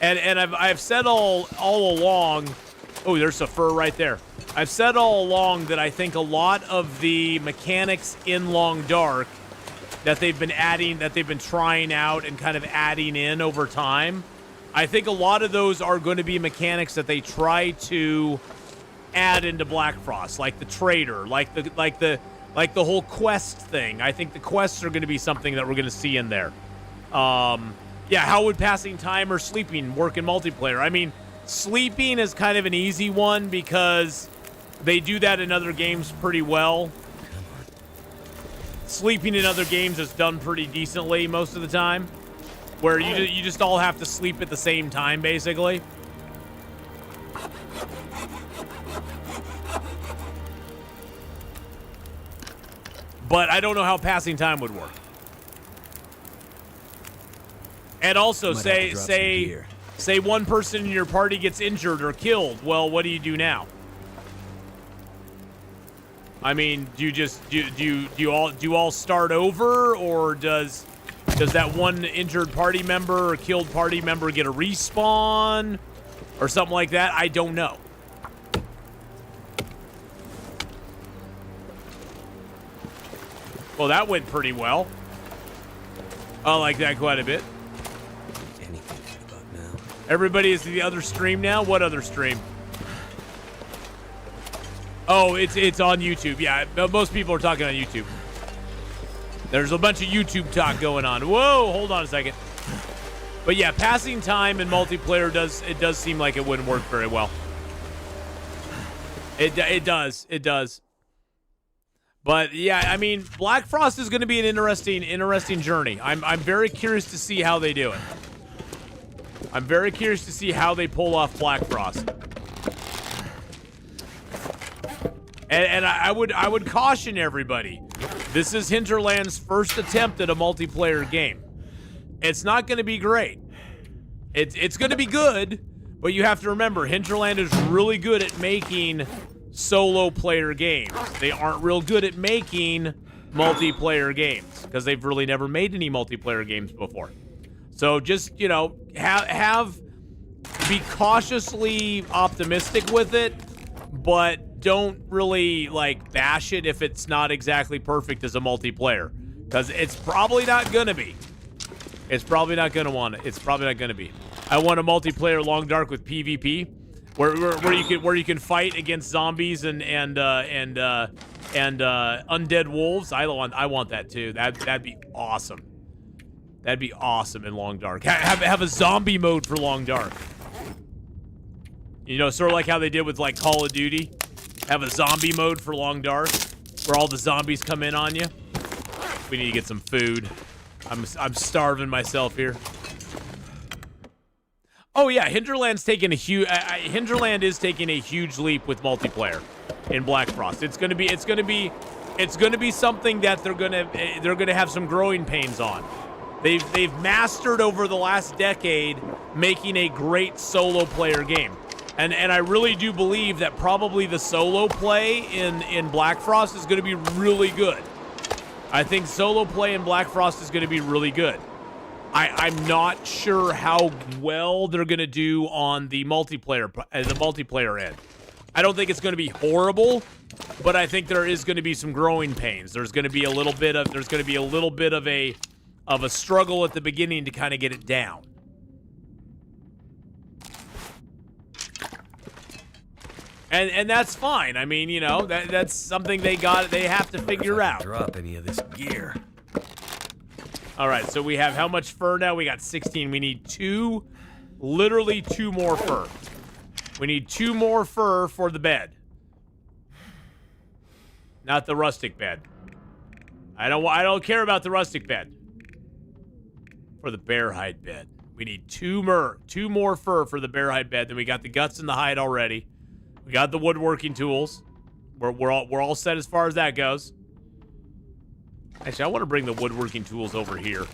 And I've said all along... Oh, there's a fur right there. I've said all along that I think a lot of the mechanics in Long Dark that they've been trying out and kind of adding in over time, I think a lot of those are going to be mechanics that they try to add into Black Frost, like the trader, like the whole quest thing. I think the quests are going to be something that we're going to see in there. Yeah, how would passing time or sleeping work in multiplayer? I mean, sleeping is kind of an easy one because they do that in other games pretty well. Sleeping in other games is done pretty decently most of the time, where you just all have to sleep at the same time, basically. But I don't know how passing time would work. And also, say one person in your party gets injured or killed. Well, what do you do now? I mean, do you all start over, or does that one injured party member or killed party member get a respawn or something like that? I don't know. Well, that went pretty well. I like that quite a bit. Everybody is the other stream now? What other stream? Oh, it's on YouTube. Yeah, most people are talking on YouTube. There's a bunch of YouTube talk going on. Whoa, hold on a second. But yeah, passing time in multiplayer does seem like it wouldn't work very well. It does. But yeah, I mean, Black Frost is going to be an interesting journey. I'm very curious to see how they do it. I'm very curious to see how they pull off Black Frost. And I would caution everybody. This is Hinterland's first attempt at a multiplayer game. It's not going to be great. It's going to be good, but you have to remember, Hinterland is really good at making solo player games. They aren't real good at making multiplayer games because they've really never made any multiplayer games before. So just, you know, be cautiously optimistic with it, but don't really like bash it if it's not exactly perfect as a multiplayer, because it's probably not gonna be. It's probably not gonna be. I want a multiplayer Long Dark with PvP, where you can fight against zombies and undead wolves. I want that too. That'd be awesome. That'd be awesome in Long Dark. Have a zombie mode for Long Dark. You know, sort of like how they did with like Call of Duty. Have a zombie mode for Long Dark, where all the zombies come in on you. We need to get some food. I'm starving myself here. Oh yeah, Hinterland is taking a huge leap with multiplayer in Black Frost. It's gonna be something that they're gonna have some growing pains on. They've mastered over the last decade making a great solo player game. And I really do believe that probably the solo play in Black Frost is going to be really good. I think solo play in Black Frost is going to be really good. I'm not sure how well they're going to do on the multiplayer end. I don't think it's going to be horrible, but I think there is going to be some growing pains. There's going to be a little bit of a struggle at the beginning to kind of get it down. And that's fine. I mean, you know, that's something they have to figure out. Drop any of this gear. All right, so we have how much fur now? We got 16. We need literally two more fur. We need 2 more fur for the bed. Not the rustic bed. I don't care about the rustic bed. For the bear hide bed. We need 2 more fur for the bear hide bed. Then we got the guts and the hide already. We got the woodworking tools. We're all set as far as that goes. Actually, I want to bring the woodworking tools over here.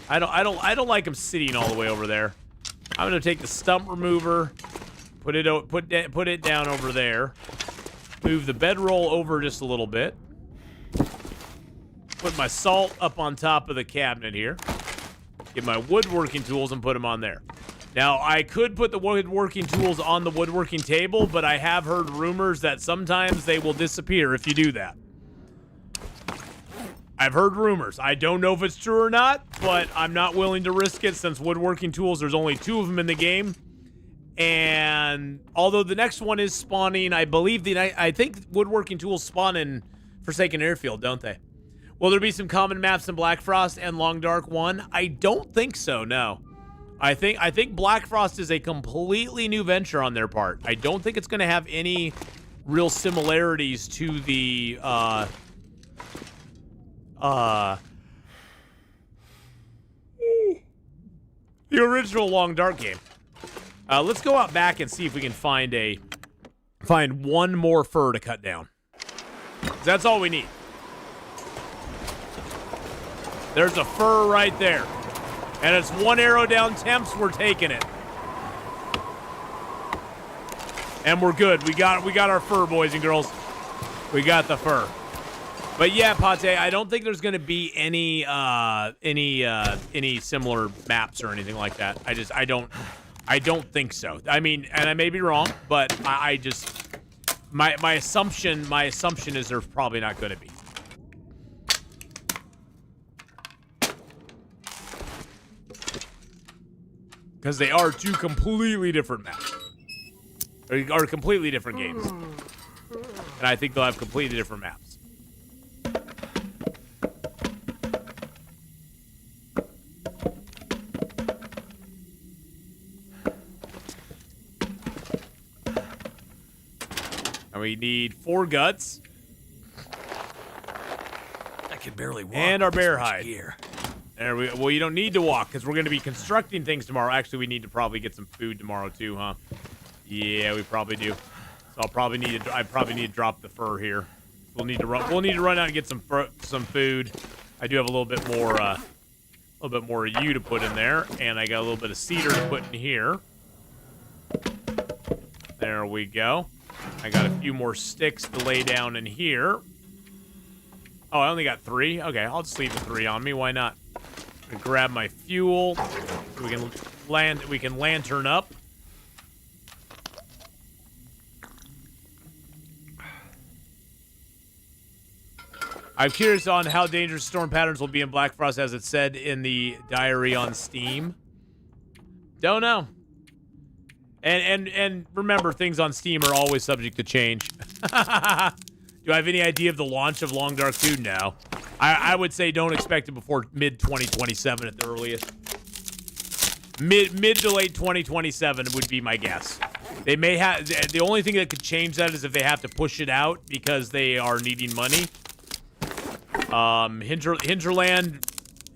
I don't like them sitting all the way over there. I'm gonna take the stump remover, put it down over there. Move the bedroll over just a little bit. Put my salt up on top of the cabinet here. Get my woodworking tools and put them on there. Now, I could put the woodworking tools on the woodworking table, but I have heard rumors that sometimes they will disappear if you do that. I've heard rumors. I don't know if it's true or not, but I'm not willing to risk it since woodworking tools, there's only 2 of them in the game. And although the next one is spawning, I think woodworking tools spawn in Forsaken Airfield, don't they? Will there be some common maps in Black Frost and Long Dark 1? I don't think so, no. I think Black Frost is a completely new venture on their part. I don't think it's going to have any real similarities to the original Long Dark game. Let's go out back and see if we can find 1 more fur to cut down. That's all we need. There's a fur right there. And it's 1 arrow down temps, we're taking it. And we're good. We got our fur, boys and girls. We got the fur. But yeah, Pate, I don't think there's going to be any similar maps or anything like that. I don't think so. I mean, and I may be wrong, but my assumption is there's probably not going to be. Because they are 2 completely different maps. Or completely different games. And I think they'll have completely different maps. And we need 4 guts. I can barely walk. And our bear hide. Gear. There we go. Well, you don't need to walk because we're going to be constructing things tomorrow. Actually, we need to probably get some food tomorrow too, huh? Yeah, we probably do. So I probably need to drop the fur here. We'll need to run out and get some food. I do have a little bit more yew to put in there, and I got a little bit of cedar to put in here. There we go. I got a few more sticks to lay down in here. Oh, I only got 3. Okay, I'll just leave the 3 on me. Why not? Grab my fuel. So we can lantern up. I'm curious on how dangerous storm patterns will be in Black Frost, as it said in the diary on Steam. Don't know. And remember, things on Steam are always subject to change. Do I have any idea of the launch of Long Dark 2? No. I would say don't expect it before mid-2027 at the earliest. Mid to late 2027 would be my guess. They may have... The only thing that could change that is if they have to push it out because they are needing money. Hinterland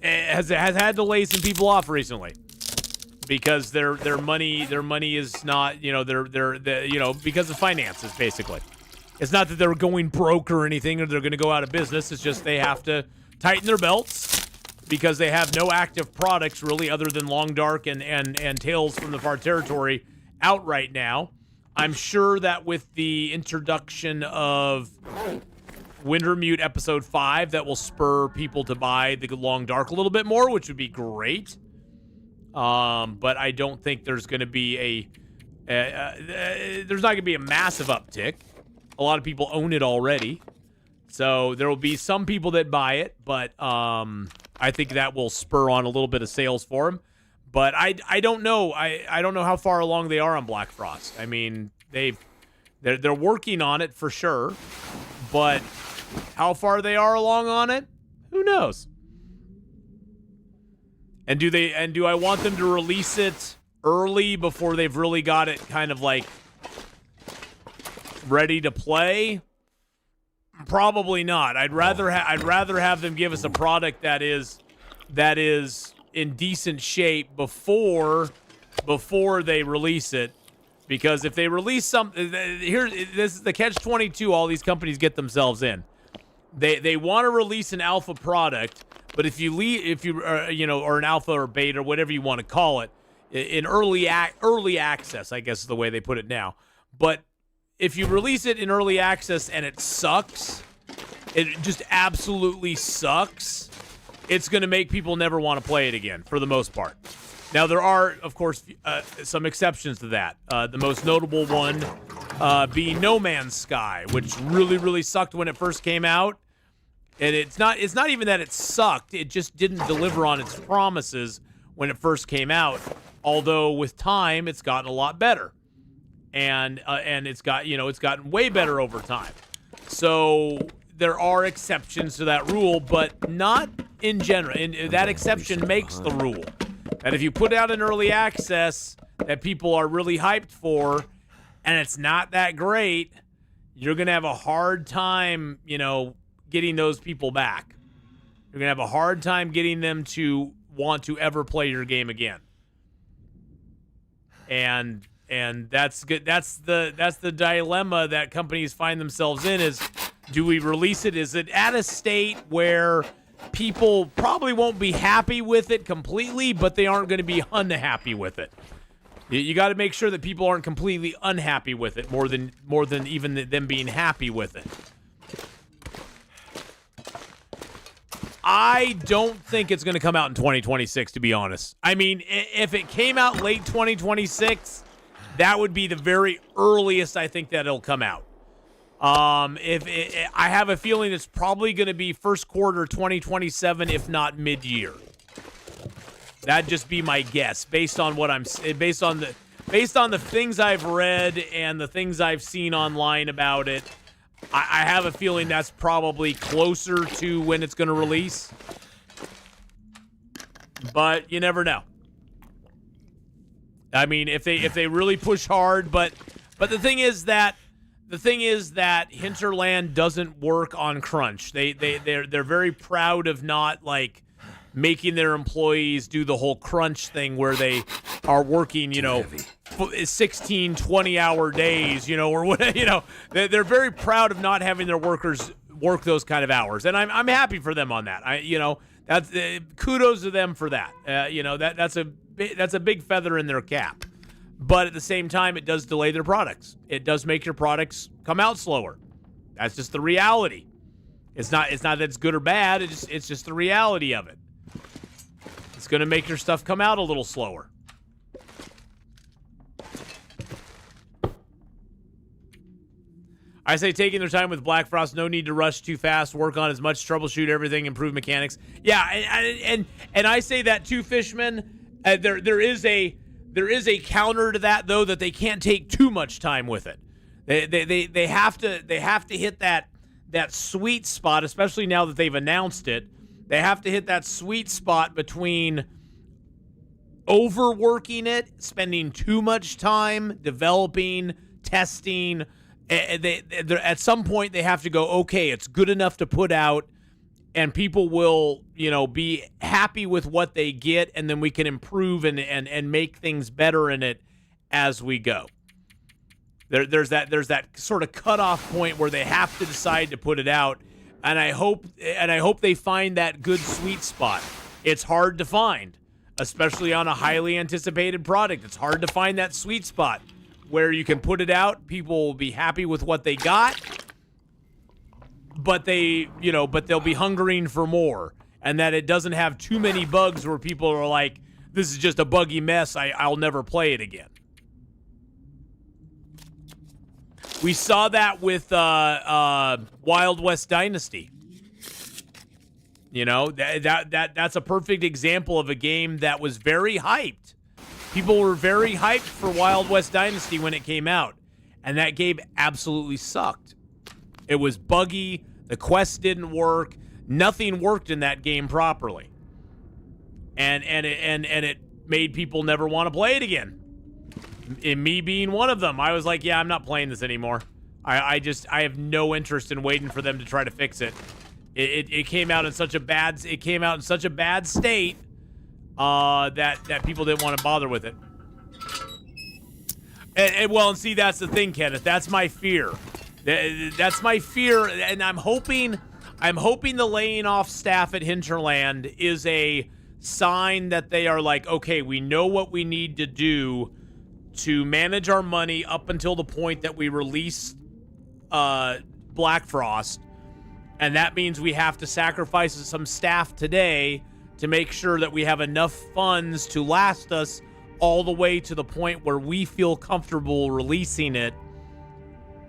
has had to lay some people off recently because their money is not, you know, they're you know, because of finances, basically. It's not that they're going broke or anything or they're going to go out of business. It's just they have to tighten their belts because they have no active products really other than Long Dark and Tales from the Far Territory out right now. I'm sure that with the introduction of Wintermute Episode 5, that will spur people to buy the Long Dark a little bit more, which would be great. But I don't think there's going to be there's not going to be a massive uptick. A lot of people own it already. So there will be some people that buy it, but I think that will spur on a little bit of sales for them. But I don't know. I don't know how far along they are on Black Frost. I mean, they're working on it for sure, but how far they are along on it, who knows? And do I want them to release it early before they've really got it kind of like ready to play? Probably not. I'd rather have them give us a product that is in decent shape before they release it, because if they release something, this is the catch-22 all these companies get themselves in. They want to release an alpha product, but if you you know, or an alpha or beta or whatever you want to call it, in early access, I guess is the way they put it now. But if you release it in early access and it sucks, it just absolutely sucks, it's going to make people never want to play it again, for the most part. Now, there are, of course, some exceptions to that. The most notable one being No Man's Sky, which really, really sucked when it first came out. And it's not even that it sucked. It just didn't deliver on its promises when it first came out. Although, with time, it's gotten a lot better. And it's gotten way better over time. So there are exceptions to that rule, but not in general. And that exception makes the rule. That if you put out an early access that people are really hyped for, and it's not that great, you're going to have a hard time, you know, getting those people back. You're going to have a hard time getting them to want to ever play your game again. And that's good. That's the dilemma that companies find themselves in is, do we release it? Is it at a state where people probably won't be happy with it completely, but they aren't going to be unhappy with it? You got to make sure that people aren't completely unhappy with it more than even them being happy with it. I don't think it's going to come out in 2026, to be honest. I mean, if it came out late 2026, that would be the very earliest I think that it'll come out. I have a feeling it's probably going to be first quarter 2027, if not mid-year. That'd just be my guess, based on the things I've read and the things I've seen online about it. I have a feeling that's probably closer to when it's going to release. But you never know. I mean, if they really push hard, but the thing is that Hinterland doesn't work on crunch. They're very proud of not like making their employees do the whole crunch thing where they are working, you know, 16, 20-hour days, you know, or what, you know. They're very proud of not having their workers work those kind of hours, and I'm happy for them on that. That's kudos to them for that. You know, that's a big feather in their cap. But at the same time, it does delay their products. It does make your products come out slower. That's just the reality. It's not that it's good or bad. It's just the reality of it. It's going to make your stuff come out a little slower. I say taking their time with Black Frost. No need to rush too fast. Work on as much, troubleshoot everything, improve mechanics. Yeah, and I say that too, Fishman. There is a There is a counter to that, though, that they can't take too much time with it. They have to hit that sweet spot, especially now that they've announced it. They have to hit that sweet spot between overworking it, spending too much time developing, testing. At some point, they have to go, okay, it's good enough to put out, and people will, be happy with what they get, and then we can improve and make things better in it as we go. There's that sort of cutoff point where they have to decide to put it out, and I hope they find that good sweet spot. It's hard to find, especially on a highly anticipated product. It's hard to find that sweet spot where you can put it out, people will be happy with what they got, but they'll be hungering for more, and that it doesn't have too many bugs where people are like, this is just a buggy mess, I'll never play it again. We saw that with Wild West Dynasty. That's a perfect example of a game that was very hyped. People were very hyped for Wild West Dynasty when it came out, and that game absolutely sucked. It was buggy, the quests didn't work, nothing worked in that game properly. And it made people never want to play it again. And me being one of them, I was like, yeah, I'm not playing this anymore. I have no interest in waiting for them to try to fix it. It came out in such a bad state that people didn't want to bother with it. And see, that's the thing, Kenneth. That's my fear. That's my fear, and I'm hoping the laying off staff at Hinterland is a sign that they are like, okay, we know what we need to do to manage our money up until the point that we release Black Frost, and that means we have to sacrifice some staff today to make sure that we have enough funds to last us all the way to the point where we feel comfortable releasing it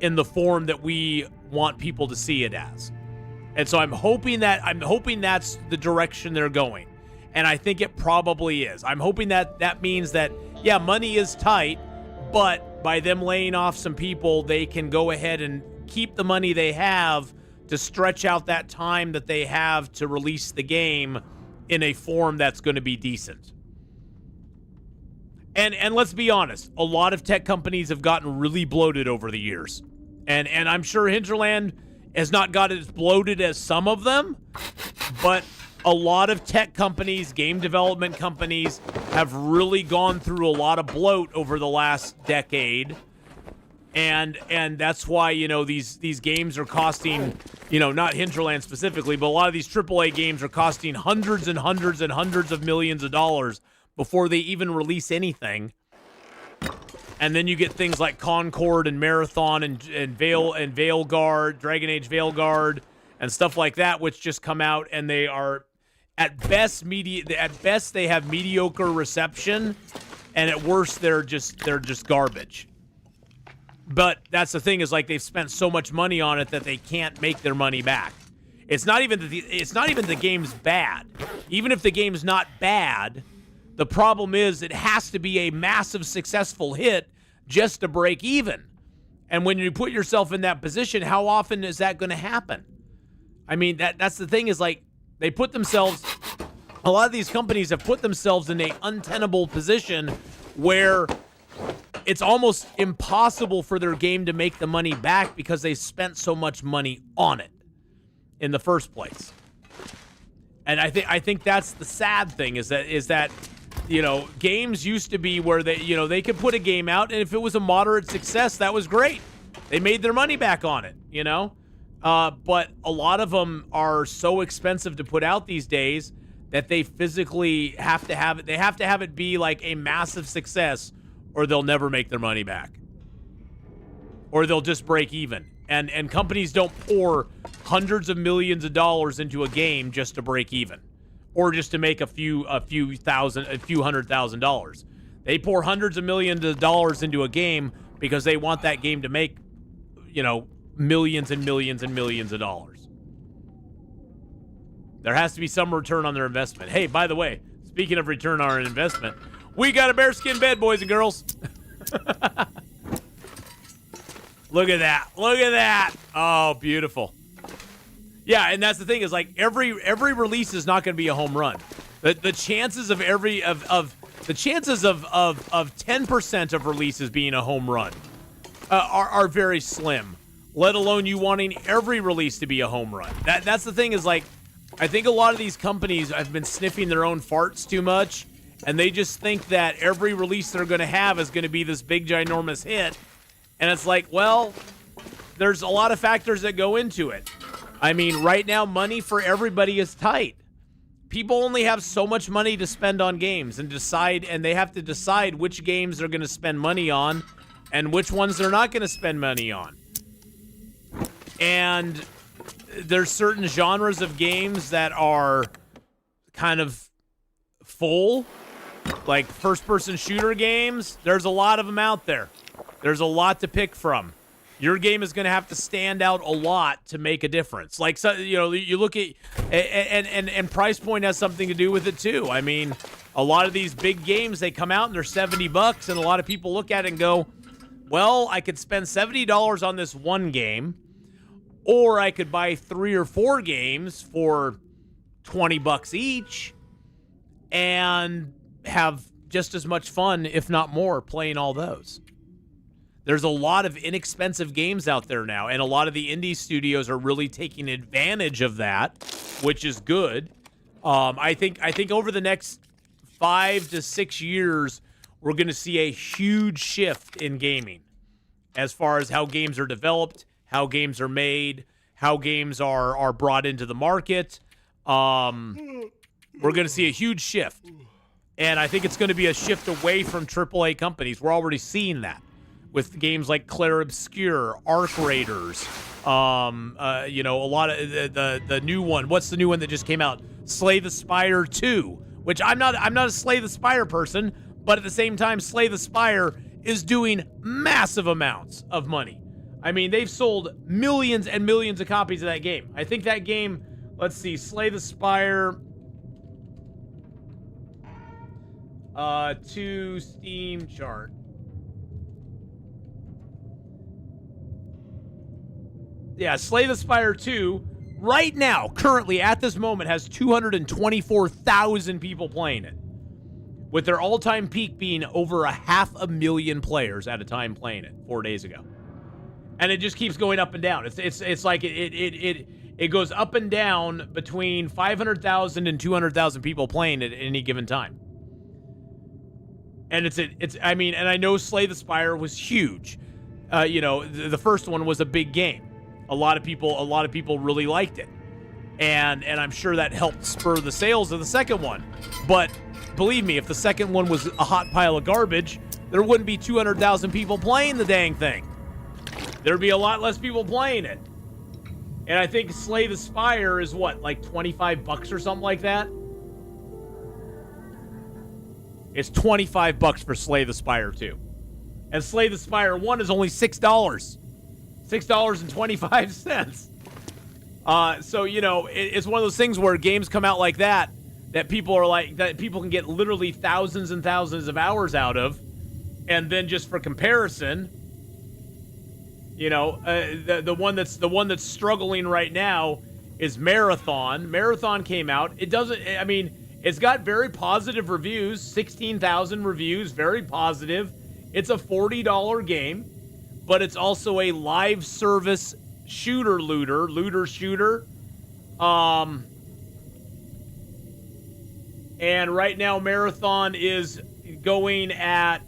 in the form that we want people to see it as. And so I'm hoping that's the direction they're going. And I think it probably is. I'm hoping that means that, yeah, money is tight, but by them laying off some people, they can go ahead and keep the money they have to stretch out that time that they have to release the game in a form that's going to be decent. And let's be honest, a lot of tech companies have gotten really bloated over the years. And I'm sure Hinterland has not got as bloated as some of them, but a lot of tech companies, game development companies, have really gone through a lot of bloat over the last decade. And that's why, these games are costing, not Hinterland specifically, but a lot of these AAA games are costing hundreds and hundreds and hundreds of millions of dollars before they even release anything. And then you get things like Concord and Marathon and Veilguard, Dragon Age Veilguard, and stuff like that, which just come out, and they are at best they have mediocre reception, and at worst they're just garbage. But that's the thing, is like they've spent so much money on it that they can't make their money back. It's not even the game's bad. Even if the game's not bad, the problem is it has to be a massive successful hit just to break even. And when you put yourself in that position, how often is that going to happen? I mean, that's the thing, is like a lot of these companies have put themselves in an untenable position where it's almost impossible for their game to make the money back because they spent so much money on it in the first place. And I think that's the sad thing, is that games used to be where they could put a game out, and if it was a moderate success, that was great. They made their money back on it, but a lot of them are so expensive to put out these days that they physically have to have it. They have to have it be like a massive success, or they'll never make their money back, or they'll just break even. And companies don't pour hundreds of millions of dollars into a game just to break even, or just to make a few $100,000. They pour hundreds of millions of dollars into a game because they want that game to make, millions and millions and millions of dollars. There has to be some return on their investment. Hey, by the way, speaking of return on our investment, We got a bearskin bed, boys and girls. Look at that. Look at that. Oh, beautiful. Yeah, and that's the thing is like every release is not going to be a home run. The chances of 10% of releases being a home run are very slim. Let alone you wanting every release to be a home run. That's the thing is like, I think a lot of these companies have been sniffing their own farts too much, and they just think that every release they're going to have is going to be this big ginormous hit. And it's like, well, there's a lot of factors that go into it. I mean, right now, money for everybody is tight. People only have so much money to spend on games and they have to decide which games they're going to spend money on and which ones they're not going to spend money on. And there's certain genres of games that are kind of full, like first-person shooter games. There's a lot of them out there. There's a lot to pick from. Your game is going to have to stand out a lot to make a difference. Like, so, you know, you look at, and price point has something to do with it too. I mean, a lot of these big games, they come out and they're $70, and a lot of people look at it and go, well, I could spend $70 on this one game, or I could buy 3 or 4 games for $20 each and have just as much fun, if not more, playing all those. There's a lot of inexpensive games out there now, and a lot of the indie studios are really taking advantage of that, which is good. I think over the next 5 to 6 years, we're going to see a huge shift in gaming as far as how games are developed, how games are made, how games are brought into the market. We're going to see a huge shift, and I think it's going to be a shift away from AAA companies. We're already seeing that with games like Clair Obscur, Arc Raiders, you know, a lot of the new one. What's the new one that just came out? Slay the Spire 2, which I'm not a Slay the Spire person, but at the same time, Slay the Spire is doing massive amounts of money. I mean, they've sold millions and millions of copies of that game. I think that game, let's see, Slay the Spire to Steam chart. Yeah, Slay the Spire 2, right now, currently, at this moment, has 224,000 people playing it, with their all-time peak being over 500,000 players at a time playing it 4 days ago. And it just keeps going up and down. It's like it goes up and down between 500,000 and 200,000 people playing it at any given time. And I mean, and I know Slay the Spire was huge. You know, the first one was a big game. A lot of people really liked it, and I'm sure that helped spur the sales of the second one. But believe me, if the second one was a hot pile of garbage, there wouldn't be 200,000 people playing the dang thing. There'd be a lot less people playing it. And I think Slay the Spire is what, like $25 or something like that? It's $25 for Slay the Spire 2. And Slay the Spire 1 is only $6. $6.25. So, you know, it's one of those things where games come out like that people are like, that people can get literally thousands and thousands of hours out of. And then just for comparison, you know, the one that's struggling right now is Marathon. Marathon came out. It's got very positive reviews, 16,000 reviews, very positive. It's a $40 game. But it's also a live service looter shooter. And right now Marathon is going at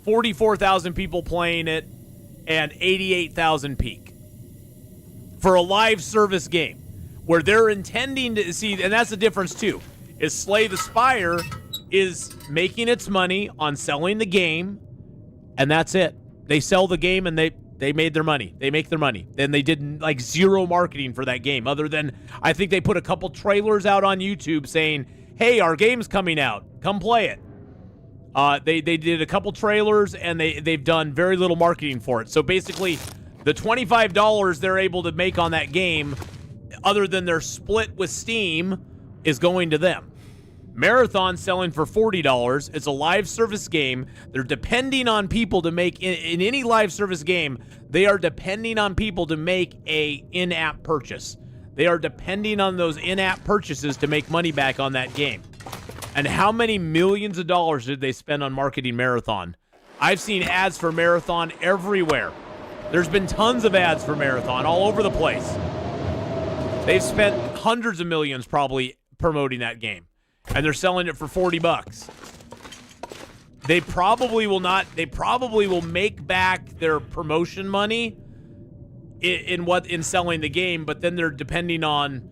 44,000 people playing it and 88,000 peak for a live service game where they're intending to see, and that's the difference too, is Slay the Spire is making its money on selling the game, and that's it. They sell the game and they made their money. They make their money. Then they did like zero marketing for that game other than I think they put a couple trailers out on YouTube saying, hey, our game's coming out. Come play it. They did a couple trailers and they've done very little marketing for it. So basically the $25 they're able to make on that game, other than their split with Steam, is going to them. Marathon selling for $40. It's a live service game. They're depending on people to make, in any live service game, they are depending on people to make a in-app purchase. They are depending on those in-app purchases to make money back on that game. And how many millions of dollars did they spend on marketing Marathon? I've seen ads for Marathon everywhere. There's been tons of ads for Marathon all over the place. They've spent hundreds of millions probably promoting that game. And they're selling it for $40. They probably will make back their promotion money in selling the game, but then they're depending on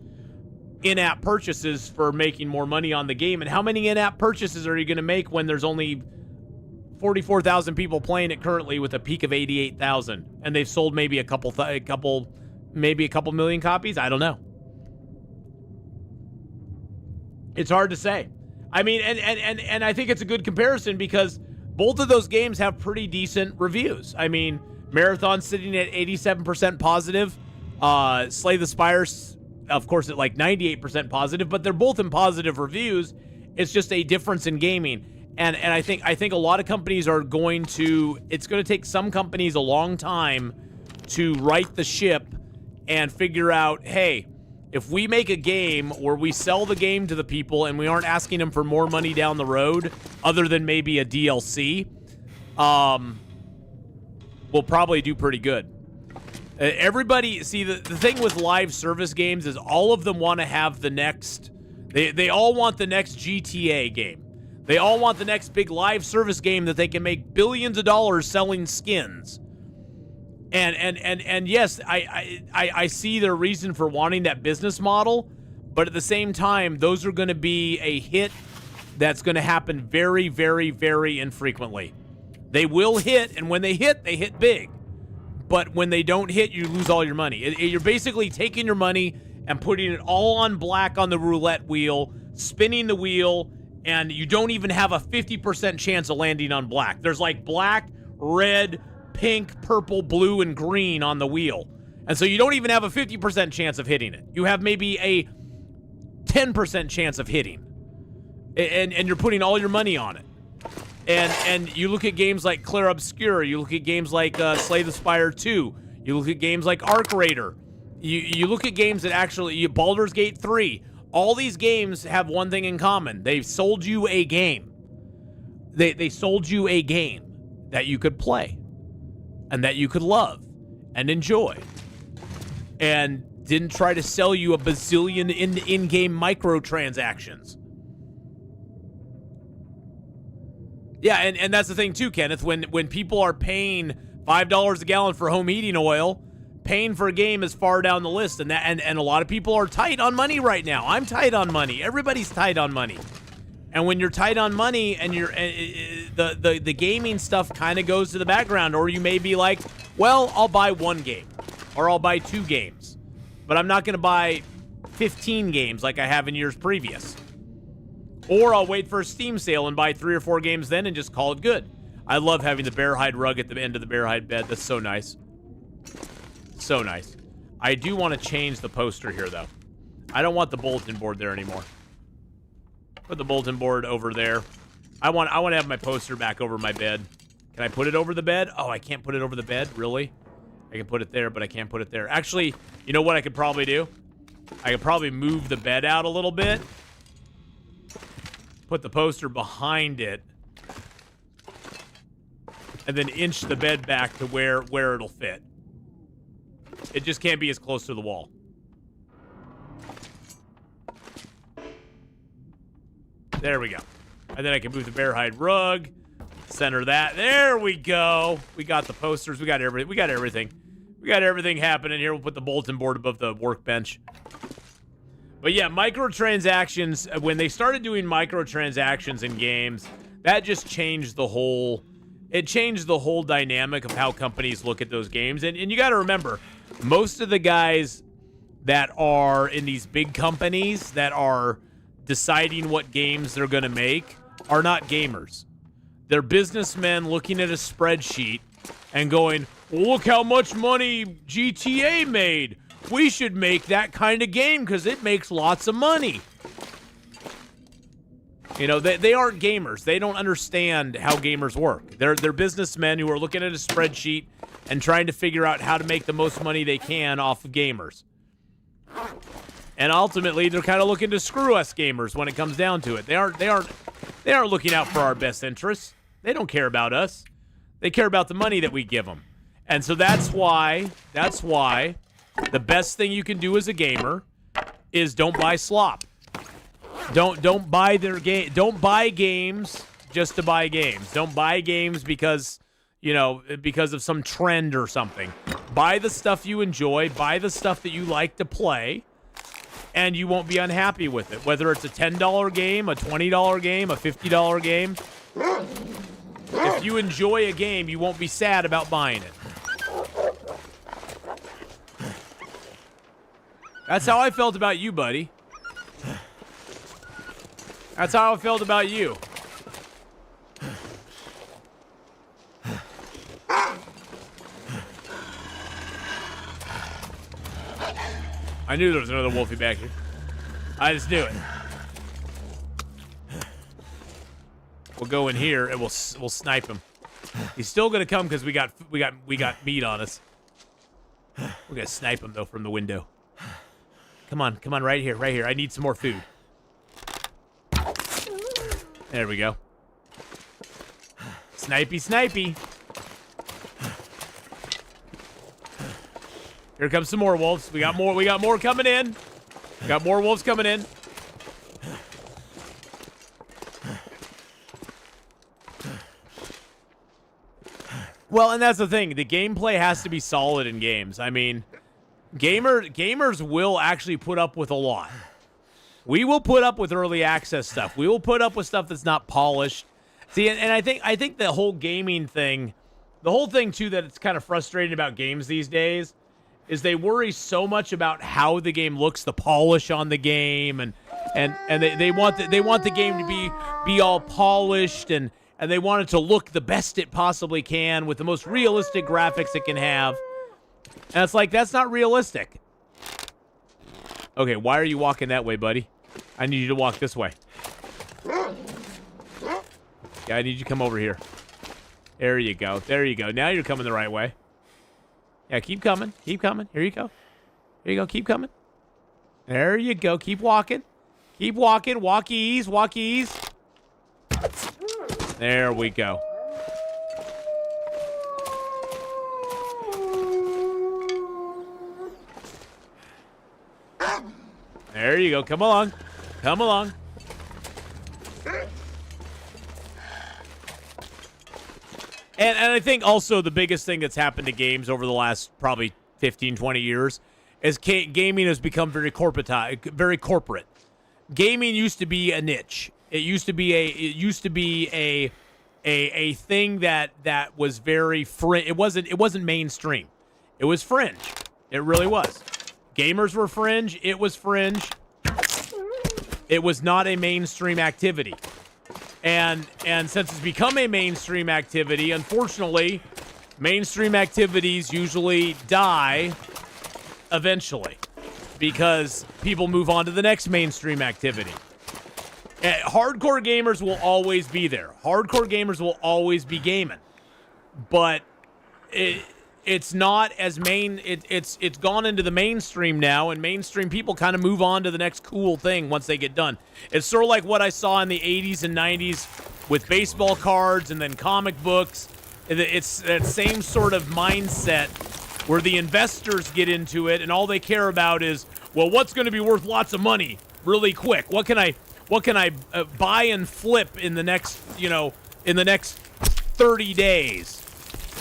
in-app purchases for making more money on the game. And how many in-app purchases are you going to make when there's only 44,000 people playing it currently with a peak of 88,000, and they've sold maybe a couple million copies? I don't know. It's hard to say. I mean, and I think it's a good comparison because both of those games have pretty decent reviews. I mean, Marathon's sitting at 87% positive. Slay the Spire's, of course, at like 98% positive, but they're both in positive reviews. It's just a difference in gaming. And I think a lot of companies are going to, it's going to take some companies a long time to right the ship and figure out, hey, if we make a game where we sell the game to the people and we aren't asking them for more money down the road, other than maybe a DLC, we'll probably do pretty good. Everybody, see, the thing with live service games is all of them want to have the next, they all want the next GTA game. They all want the next big live service game that they can make billions of dollars selling skins. And yes, I see their reason for wanting that business model, but at the same time, those are going to be a hit that's going to happen very, very, very infrequently. They will hit, and when they hit big. But when they don't hit, you lose all your money. You're basically taking your money and putting it all on black on the roulette wheel, spinning the wheel, and you don't even have a 50% chance of landing on black. There's like black, red, pink, purple, blue, and green on the wheel. And so you don't even have a 50% chance of hitting it. You have maybe a 10% chance of hitting. And you're putting all your money on it. And you look at games like Clair Obscur, you look at games like Slay the Spire 2, you look at games like Arc Raider, you look at games that actually, Baldur's Gate 3, all these games have one thing in common. They've sold you a game. They sold you a game that you could play and that you could love and enjoy, and didn't try to sell you a bazillion in-game microtransactions. Yeah, and that's the thing too, Kenneth. When people are paying $5 a gallon for home heating oil, paying for a game is far down the list, and a lot of people are tight on money right now. I'm tight on money. Everybody's tight on money. And when you're tight on money and you're the gaming stuff kind of goes to the background, or you may be like, well, I'll buy one game or I'll buy 2 games, but I'm not going to buy 15 games like I have in years previous. Or I'll wait for a Steam sale and buy 3 or 4 games then and just call it good. I love having the bear hide rug at the end of the bear hide bed. That's so nice. So nice. I do want to change the poster here, though. I don't want the bulletin board there anymore. Put the bulletin board over there. I want to have my poster back over my bed. Can I put it over the bed? Oh, I can't put it over the bed? Really? I can put it there, but I can't put it there. Actually, you know what I could probably do? I could probably move the bed out a little bit. Put the poster behind it. And then inch the bed back to where it'll fit. It just can't be as close to the wall. There we go. And then I can move the bear hide rug. Center that. There we go. We got the posters. We got everything. We got everything. We got everything happening here. We'll put the bulletin board above the workbench. But yeah, microtransactions, when they started doing microtransactions in games, that just changed the whole, it changed the whole dynamic of how companies look at those games. And you got to remember, most of the guys that are in these big companies that are deciding what games they're going to make are not gamers. They're businessmen looking at a spreadsheet and going, well, look how much money GTA made. We should make that kind of game because it makes lots of money. You know, they aren't gamers. They don't understand how gamers work. They're businessmen who are looking at a spreadsheet and trying to figure out how to make the most money they can off of gamers. And ultimately, they're kind of looking to screw us gamers when it comes down to it. They aren't looking out for our best interests. They don't care about us. They care about the money that we give them. And so that's why the best thing you can do as a gamer is don't buy slop. Don't buy their game. Don't buy games just to buy games. Don't buy games because of some trend or something. Buy the stuff you enjoy. Buy the stuff that you like to play, and you won't be unhappy with it. Whether it's a $10 game, a $20 game, a $50 game. If you enjoy a game, you won't be sad about buying it. That's how I felt about you, buddy. That's how I felt about you. I knew there was another wolfie back here. I just knew it. We'll go in here and we'll snipe him. He's still gonna come because we got meat on us. We're gonna snipe him though from the window. Come on, right here. I need some more food. There we go. Snipey. Here comes some more wolves. We got more coming in. We got more wolves coming in. Well, and that's the thing. The gameplay has to be solid in games. I mean, gamers will actually put up with a lot. We will put up with early access stuff. We will put up with stuff that's not polished. See, and I think the whole gaming thing, the whole thing too that it's kind of frustrating about games these days is they worry so much about how the game looks, the polish on the game, and they want the game to be all polished and they want it to look the best it possibly can with the most realistic graphics it can have. And it's like, that's not realistic. Okay, why are you walking that way, buddy? I need you to walk this way. Yeah, I need you to come over here. There you go. There you go. Now you're coming the right way. Yeah, keep coming. Keep coming. Here you go. Here you go. Keep coming. There you go. Keep walking. Keep walking. Walk ease. Walk ease. There we go. There you go. Come along. Come along. And I think also the biggest thing that's happened to games over the last probably 15, 20 years is gaming has become very corporate. Gaming used to be a niche. It used to be a thing that was very fringe. It wasn't mainstream. It was fringe. It really was. Gamers were fringe. It was fringe. It was not a mainstream activity. And since it's become a mainstream activity, unfortunately, mainstream activities usually die eventually because people move on to the next mainstream activity. Hardcore gamers will always be there. Hardcore gamers will always be gaming. But it's not as it's gone into the mainstream now, and mainstream people kind of move on to the next cool thing once they get done. It's sort of like what I saw in the 80s and 90s with baseball cards and then comic books. It's that same sort of mindset where the investors get into it and all they care about is, well, what's going to be worth lots of money really quick? What can I buy and flip in the next 30 days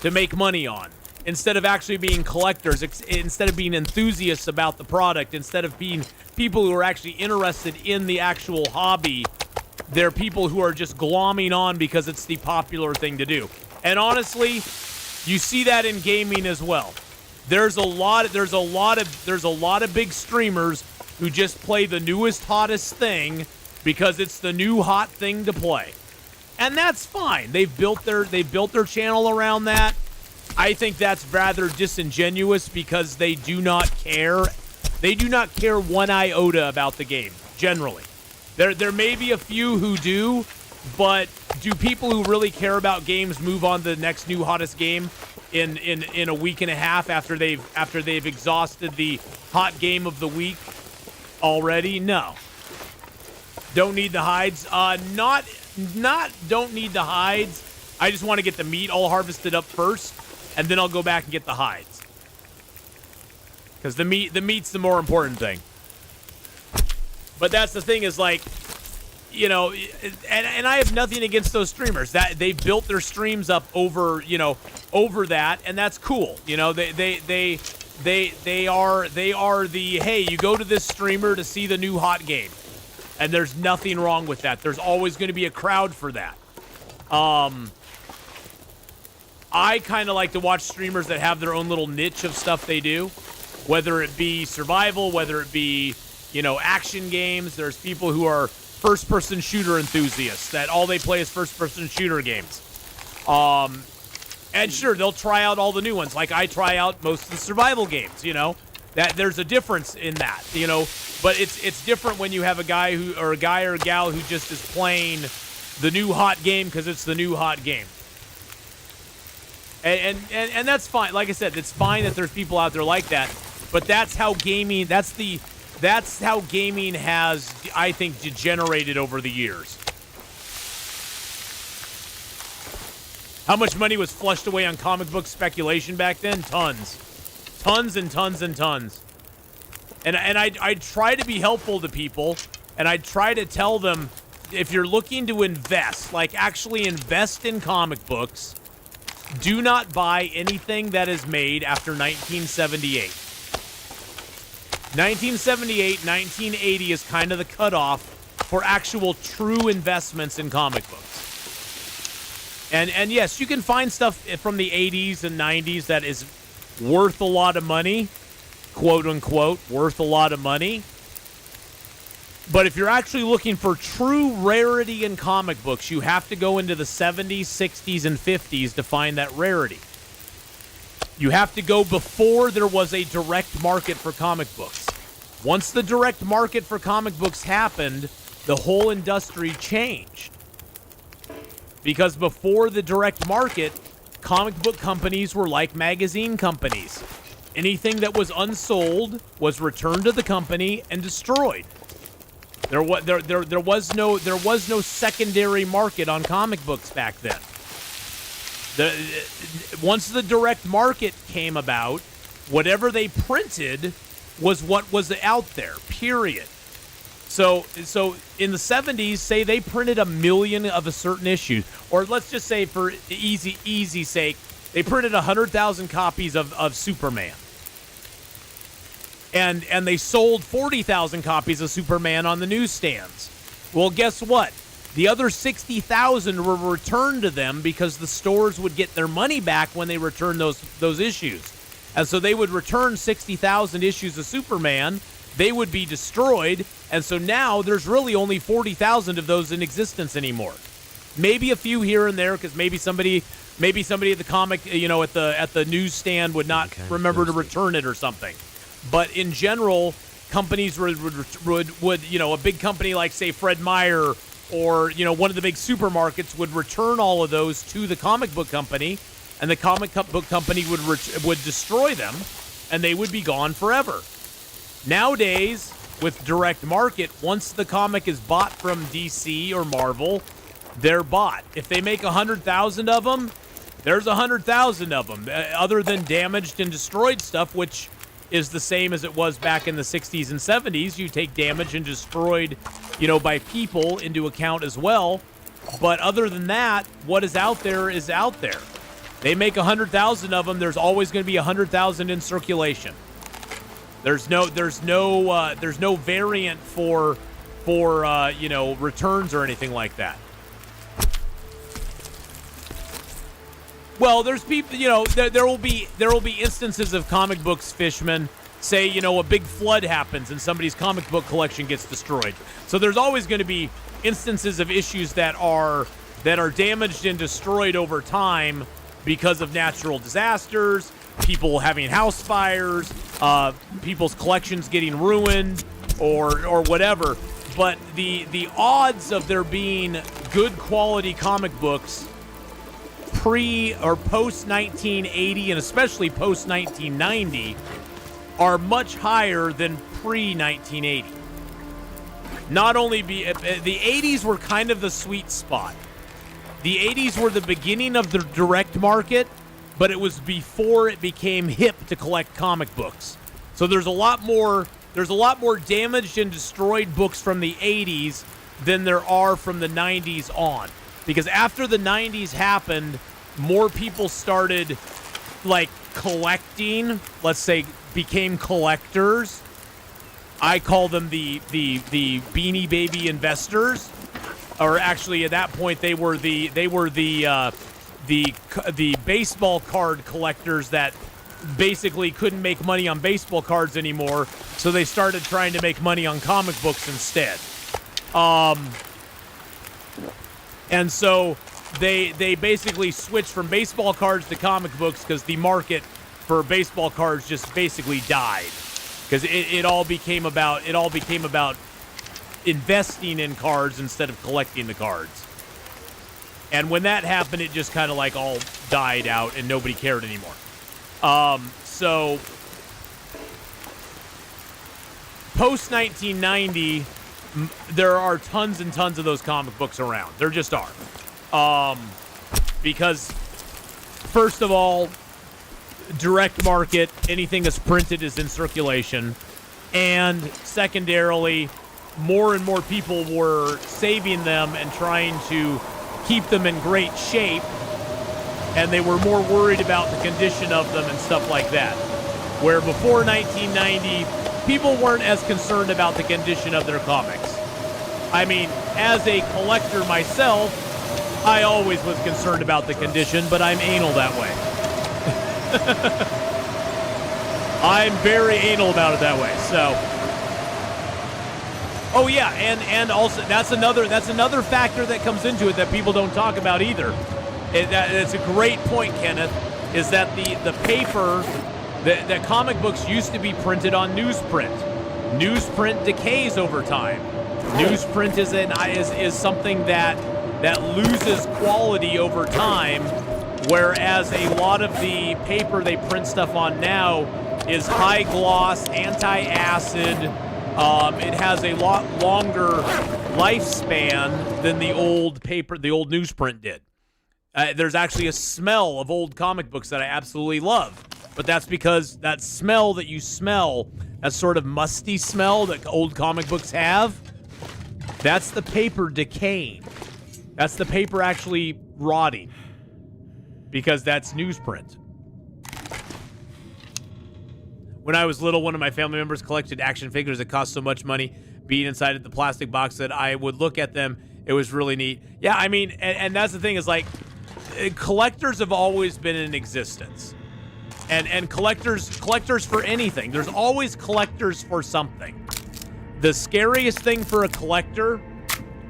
to make money on? Instead of actually being collectors, instead of being enthusiasts about the product, instead of being people who are actually interested in the actual hobby, they're people who are just glomming on because it's the popular thing to do. And honestly, you see that in gaming as well. There's a lot of big streamers who just play the newest, hottest thing because it's the new hot thing to play. And that's fine. They've built their channel around that. I think that's rather disingenuous because they do not care. They do not care one iota about the game, generally. There may be a few who do, but do people who really care about games move on to the next new hottest game in a week and a half after they've exhausted the hot game of the week already? No. Don't need the hides. Don't need the hides. I just want to get the meat all harvested up first, and then I'll go back and get the hides. Because the meat's the more important thing. But that's the thing is, like, you know, and I have nothing against those streamers. That they've built their streams up over that, and that's cool. You know, they are the, hey, you go to this streamer to see the new hot game. And there's nothing wrong with that. There's always going to be a crowd for that. I kind of like to watch streamers that have their own little niche of stuff they do, whether it be survival, whether it be, you know, action games. There's people who are first-person shooter enthusiasts that all they play is first-person shooter games. And sure, they'll try out all the new ones. Like I try out most of the survival games, you know. That there's a difference in that, you know. But it's different when you have a guy or a gal who just is playing the new hot game because it's the new hot game. And that's fine. Like I said, it's fine that there's people out there like that. But that's how gaming. That's how gaming has, I think, degenerated over the years. How much money was flushed away on comic book speculation back then? Tons and tons and tons. And I try to be helpful to people, and I try to tell them, if you're looking to invest, like actually invest in comic books, do not buy anything that is made after 1978. 1978, 1980 is kind of the cutoff for actual true investments in comic books. And yes, you can find stuff from the 80s and 90s that is worth a lot of money, quote unquote, worth a lot of money. But if you're actually looking for true rarity in comic books, you have to go into the 70s, 60s, and 50s to find that rarity. You have to go before there was a direct market for comic books. Once the direct market for comic books happened, the whole industry changed. Because before the direct market, comic book companies were like magazine companies. Anything that was unsold was returned to the company and destroyed. There was no secondary market on comic books back then. Once the direct market came about, whatever they printed was what was out there, period. So in the 70s, say they printed 1 million of a certain issue, or let's just say for easy sake, they printed 100,000 copies of Superman. And they sold 40,000 copies of Superman on the newsstands. Well, guess what? The other 60,000 were returned to them because the stores would get their money back when they returned those issues. And so they would return 60,000 issues of Superman. They would be destroyed. And so now there's really only 40,000 of those in existence anymore. Maybe a few here and there because maybe somebody at the comic, at the newsstand would not remember to return it or something. But in general, companies would a big company like, say, Fred Meyer or, one of the big supermarkets would return all of those to the comic book company, and the comic book company would destroy them, and they would be gone forever. Nowadays, with direct market, once the comic is bought from DC or Marvel, they're bought. If they make 100,000 of them, there's 100,000 of them, other than damaged and destroyed stuff, which is the same as it was back in the 60s and 70s. You take damage and destroyed, by people into account as well. But other than that, what is out there is out there. They make 100,000 of them. There's always going to be 100,000 in circulation. There's no variant for returns or anything like that. Well, there's people, there will be instances of comic books, Fishman, say, a big flood happens and somebody's comic book collection gets destroyed. So there's always going to be instances of issues that are damaged and destroyed over time because of natural disasters, people having house fires, people's collections getting ruined or whatever. but the odds of there being good quality comic books pre or post 1980 and especially post 1990 are much higher than pre 1980. Not only the 80s were kind of the sweet spot. The 80s were the beginning of the direct market, but it was before it became hip to collect comic books. So there's a lot more damaged and destroyed books from the 80s than there are from the 90s on. Because after the 90s happened, more people started like collecting, let's say became collectors. I call them the Beanie Baby investors, or actually at that point they were the baseball card collectors that basically couldn't make money on baseball cards anymore, so they started trying to make money on comic books instead. And so they basically switched from baseball cards to comic books because the market for baseball cards just basically died. Because it all became about investing in cards instead of collecting the cards. And when that happened, it just kind of like all died out and nobody cared anymore. So post 1990, there are tons and tons of those comic books around. There just are. Because first of all, direct market, anything that's printed is in circulation. And secondarily, more and more people were saving them and trying to keep them in great shape, and they were more worried about the condition of them and stuff like that. Where before 1990, people weren't as concerned about the condition of their comics. I mean, as a collector myself, I always was concerned about the condition, but I'm anal that way. I'm very anal about it that way. So, oh yeah, and also that's another factor that comes into it that people don't talk about either. It's a great point, Kenneth. Is that the paper that comic books used to be printed on newsprint. Newsprint decays over time. Newsprint is something that loses quality over time. Whereas a lot of the paper they print stuff on now is high gloss, anti-acid. It has a lot longer lifespan than the old paper, the old newsprint did. There's actually a smell of old comic books that I absolutely love. But that's because that smell that you smell, that sort of musty smell that old comic books have, that's the paper decaying. That's the paper actually rotting. Because that's newsprint. When I was little, one of my family members collected action figures that cost so much money being inside of the plastic box that I would look at them. It was really neat. Yeah, I mean, and that's the thing is like, collectors have always been in existence. And collectors for anything. There's always collectors for something. The scariest thing for a collector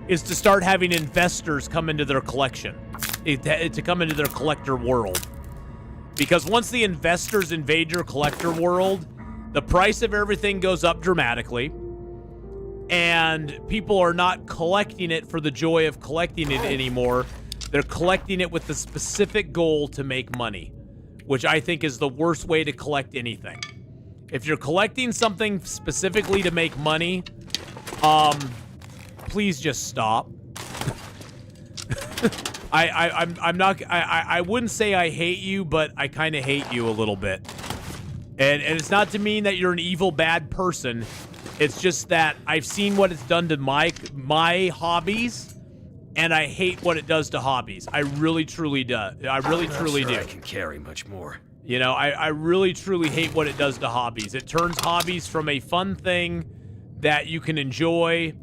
is to start having investors come into their collection. To come into their collector world. Because once the investors invade your collector world, the price of everything goes up dramatically, and people are not collecting it for the joy of collecting it anymore. They're collecting it with the specific goal to make money, which I think is the worst way to collect anything. If you're collecting something specifically to make money, please just stop. I wouldn't say I hate you, but I kind of hate you a little bit. And it's not to mean that you're an evil, bad person. It's just that I've seen what it's done to my hobbies, and I hate what it does to hobbies. I really, truly do. I really, truly do. I can carry much more. You know, I really, truly hate what it does to hobbies. It turns hobbies from a fun thing that you can enjoy,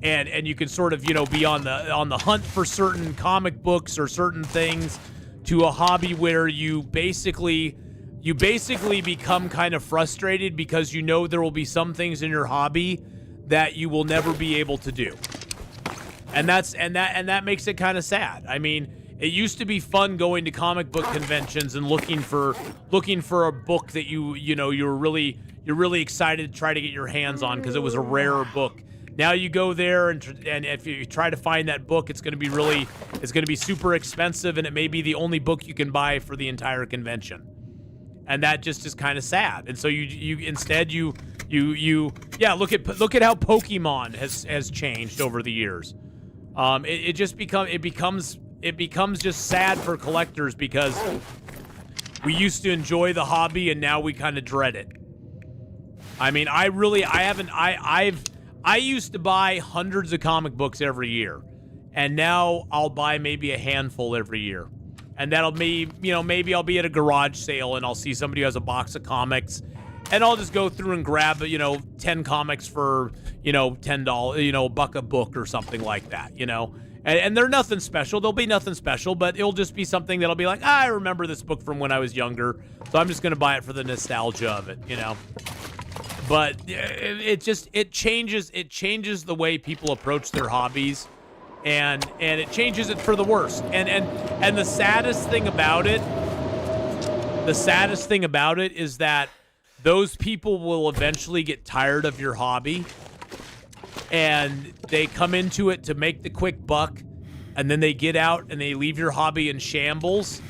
and you can sort of, you know, be on the hunt for certain comic books or certain things, to a hobby where you basically become kind of frustrated because you know there will be some things in your hobby that you will never be able to do. And that makes it kind of sad. I mean, it used to be fun going to comic book conventions and looking for a book that you're really excited to try to get your hands on because it was a rarer book. Now you go there, and if you try to find that book, it's going to be super expensive, and it may be the only book you can buy for the entire convention. And that just is kind of sad. And so you instead look at how Pokemon has changed over the years. It becomes just sad for collectors because we used to enjoy the hobby and now we kind of dread it. I mean, I used to buy hundreds of comic books every year, and now I'll buy maybe a handful every year. And that'll be, maybe I'll be at a garage sale and I'll see somebody who has a box of comics, and I'll just go through and grab, 10 comics for, $10, $1 a book or something like that, And they're nothing special. There'll be nothing special, but it'll just be something that'll be like, I remember this book from when I was younger, so I'm just going to buy it for the nostalgia of it, But it changes the way people approach their hobbies. And it changes it for the worst. And the saddest thing about it is that those people will eventually get tired of your hobby, and they come into it to make the quick buck, and then they get out and they leave your hobby in shambles,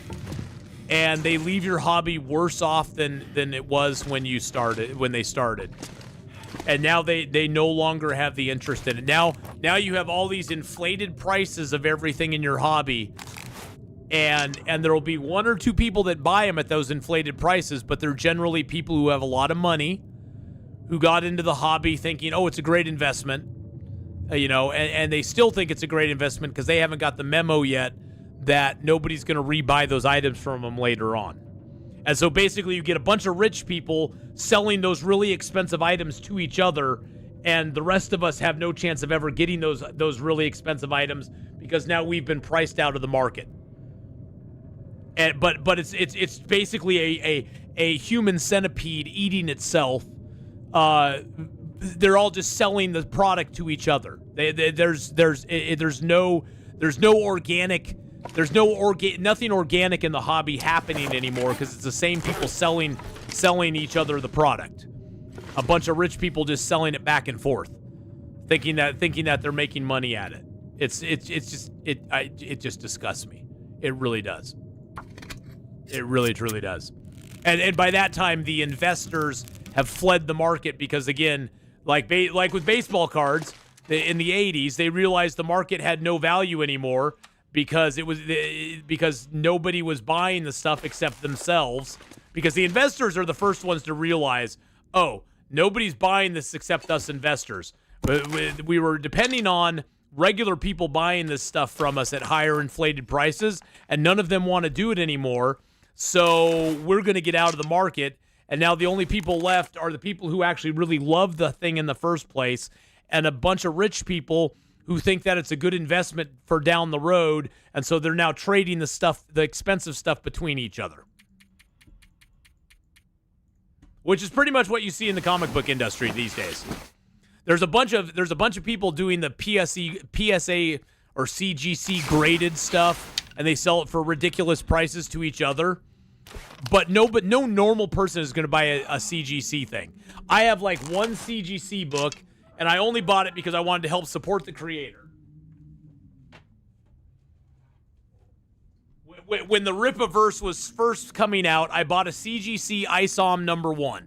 and they leave your hobby worse off than it was when they started. And now they no longer have the interest in it. Now you have all these inflated prices of everything in your hobby, and there will be one or two people that buy them at those inflated prices, but they're generally people who have a lot of money, who got into the hobby thinking, oh, it's a great investment, and they still think it's a great investment because they haven't got the memo yet that nobody's going to rebuy those items from them later on. And so basically you get a bunch of rich people selling those really expensive items to each other, and the rest of us have no chance of ever getting those really expensive items because now we've been priced out of the market. And but it's basically a human centipede eating itself. They're all just selling the product to each other. There's no organic. There's nothing organic in the hobby happening anymore because it's the same people selling each other the product. A bunch of rich people just selling it back and forth, thinking that they're making money at it. It just disgusts me. It really does. It really truly does. And by that time, the investors have fled the market because, again, like with baseball cards in the 80s, they realized the market had no value anymore. Because nobody was buying the stuff except themselves. Because the investors are the first ones to realize, oh, nobody's buying this except us investors. We were depending on regular people buying this stuff from us at higher inflated prices, and none of them want to do it anymore. So we're going to get out of the market, and now the only people left are the people who actually really love the thing in the first place, and a bunch of rich people who think that it's a good investment for down the road, and so they're now trading the expensive stuff between each other. Which is pretty much what you see in the comic book industry these days. There's a bunch of people doing the PSA or CGC graded stuff, and they sell it for ridiculous prices to each other. But no normal person is going to buy a CGC thing. I have like one CGC book, and I only bought it because I wanted to help support the creator. When the Rippaverse was first coming out, I bought a CGC ISOM #1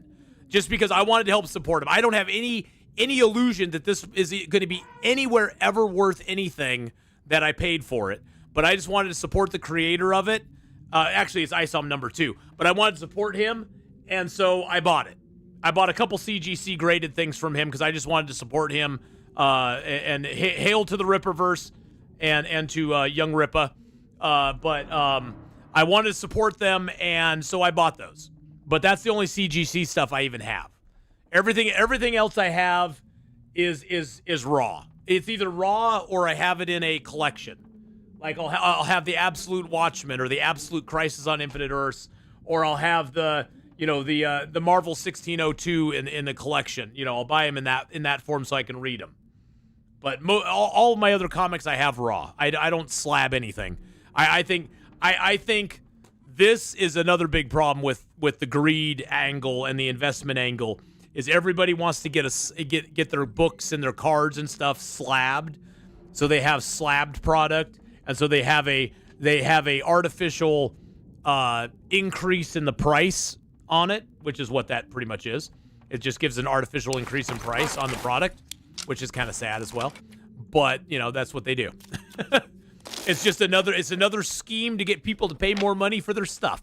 just because I wanted to help support him. I don't have any illusion that this is going to be anywhere ever worth anything that I paid for it, but I just wanted to support the creator of it. Actually, it's ISOM #2, but I wanted to support him, and so I bought it. I bought a couple CGC graded things from him because I just wanted to support him. And hail to the Rippaverse and to Young Rippa. But I wanted to support them, and so I bought those. But that's the only CGC stuff I even have. Everything else I have is raw. It's either raw or I have it in a collection. Like I'll have the Absolute Watchmen or the Absolute Crisis on Infinite Earths, or I'll have the Marvel 1602 in the collection. I'll buy them in that form so I can read them. But all of my other comics I have raw. I don't slab anything. I think this is another big problem with the greed angle and the investment angle, is everybody wants to get their books and their cards and stuff slabbed, so they have slabbed product, and so they have a artificial increase in the price on it, which is what that pretty much is. It just gives an artificial increase in price on the product, which is kind of sad as well. But, you know, that's what they do. It's just another scheme to get people to pay more money for their stuff.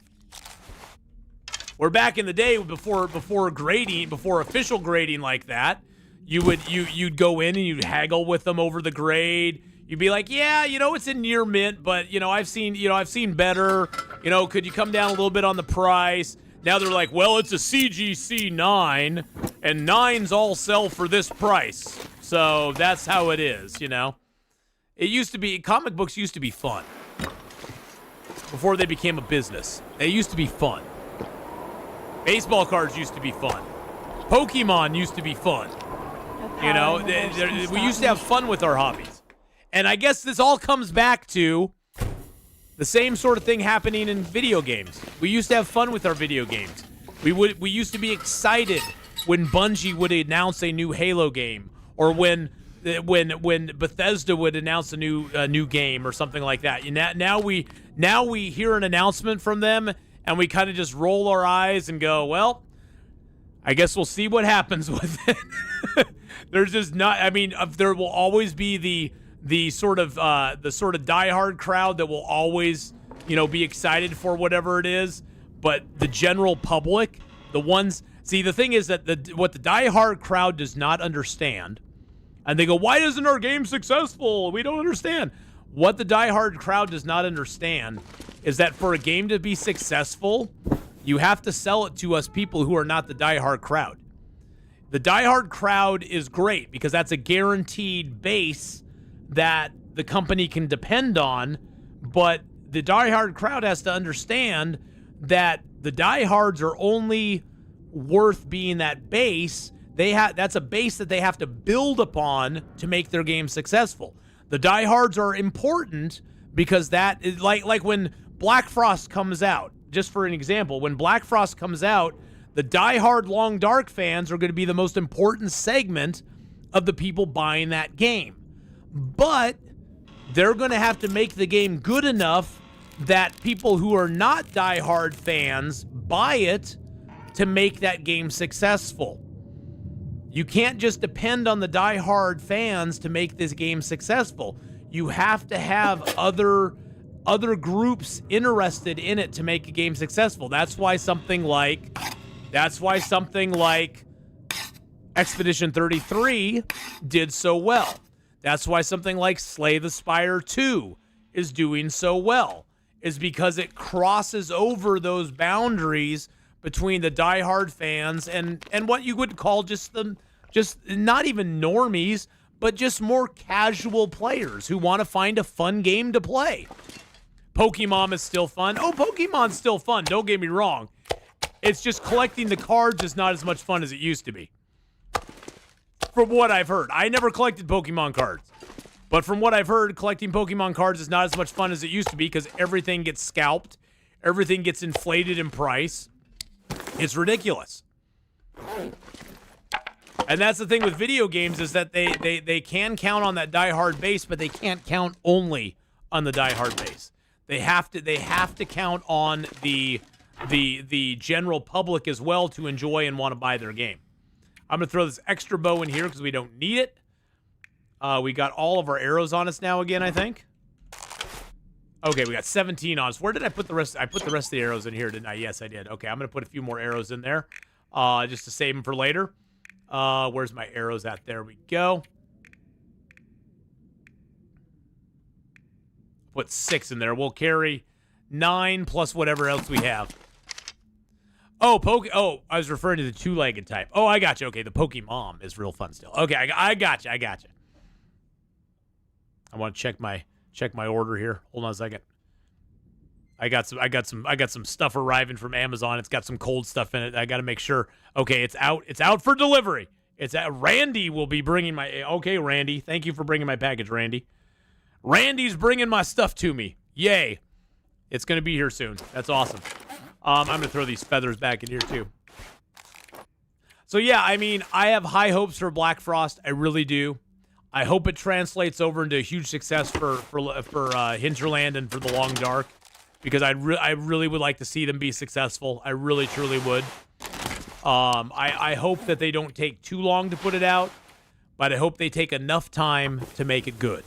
Where back in the day, before grading, before official grading like that, you'd go in and you'd haggle with them over the grade. You'd be like, yeah, you know, it's in near mint, but I've seen better. You know, could you come down a little bit on the price? Now they're like, well, it's a CGC 9, and 9s all sell for this price. So that's how it is, you know. It used to be, comic books used to be fun. Before they became a business. They used to be fun. Baseball cards used to be fun. Pokemon used to be fun. You know, we used to have fun with our hobbies. And I guess this all comes back to the same sort of thing happening in video games. We used to have fun with our video games. We used to be excited when Bungie would announce a new Halo game, or when Bethesda would announce a new game or something like that. Now we hear an announcement from them and we kind of just roll our eyes and go, well, I guess we'll see what happens with it. There's just not. I mean, there will always be the sort of diehard crowd that will always, you know, be excited for whatever it is. But the general public, the ones, see, the thing is that what the diehard crowd does not understand, and they go, why isn't our game successful? We don't understand. What the diehard crowd does not understand is that for a game to be successful, you have to sell it to us people who are not the diehard crowd. The diehard crowd is great because that's a guaranteed base that the company can depend on, but the diehard crowd has to understand that the diehards are only worth being that base. That's a base that they have to build upon to make their game successful. The diehards are important because that is like when Black Frost comes out. Just for an example, when Black Frost comes out, the diehard Long Dark fans are going to be the most important segment of the people buying that game. But they're going to have to make the game good enough that people who are not diehard fans buy it to make that game successful. You can't just depend on the diehard fans to make this game successful. You have to have other groups interested in it to make a game successful. That's why something like Expedition 33 did so well. That's why something like Slay the Spire 2 is doing so well, is because it crosses over those boundaries between the diehard fans and what you would call just not even normies, but just more casual players who want to find a fun game to play. Pokemon is still fun. Oh, Pokemon's still fun. Don't get me wrong. It's just collecting the cards is not as much fun as it used to be. From what I've heard. I never collected Pokemon cards. But from what I've heard, collecting Pokemon cards is not as much fun as it used to be because everything gets scalped. Everything gets inflated in price. It's ridiculous. And that's the thing with video games is that they can count on that diehard base, but they can't count only on the diehard base. They have to count on the general public as well to enjoy and want to buy their game. I'm going to throw this extra bow in here because we don't need it. We got all of our arrows on us now again, I think. Okay, we got 17 on us. Where did I put the rest? I put the rest of the arrows in here, didn't I? Yes, I did. Okay, I'm going to put a few more arrows in there just to save them for later. Where's my arrows at? There we go. Put 6 in there. We'll carry 9 plus whatever else we have. Oh, I was referring to the two-legged type. Oh, I got you. Okay, the Pokemon is real fun still. Okay, I got you. I want to check my order here. Hold on a second. I got some stuff arriving from Amazon. It's got some cold stuff in it. I got to make sure. Okay, it's out. It's out for delivery. Randy will be bringing my. Okay, Randy, thank you for bringing my package, Randy. Randy's bringing my stuff to me. Yay! It's gonna be here soon. That's awesome. I'm gonna throw these feathers back in here too. So yeah, I mean, I have high hopes for Black Frost. I really do. I hope it translates over into a huge success for Hinterland and for the Long Dark, because I really would like to see them be successful. I really truly would. I hope that they don't take too long to put it out, but I hope they take enough time to make it good.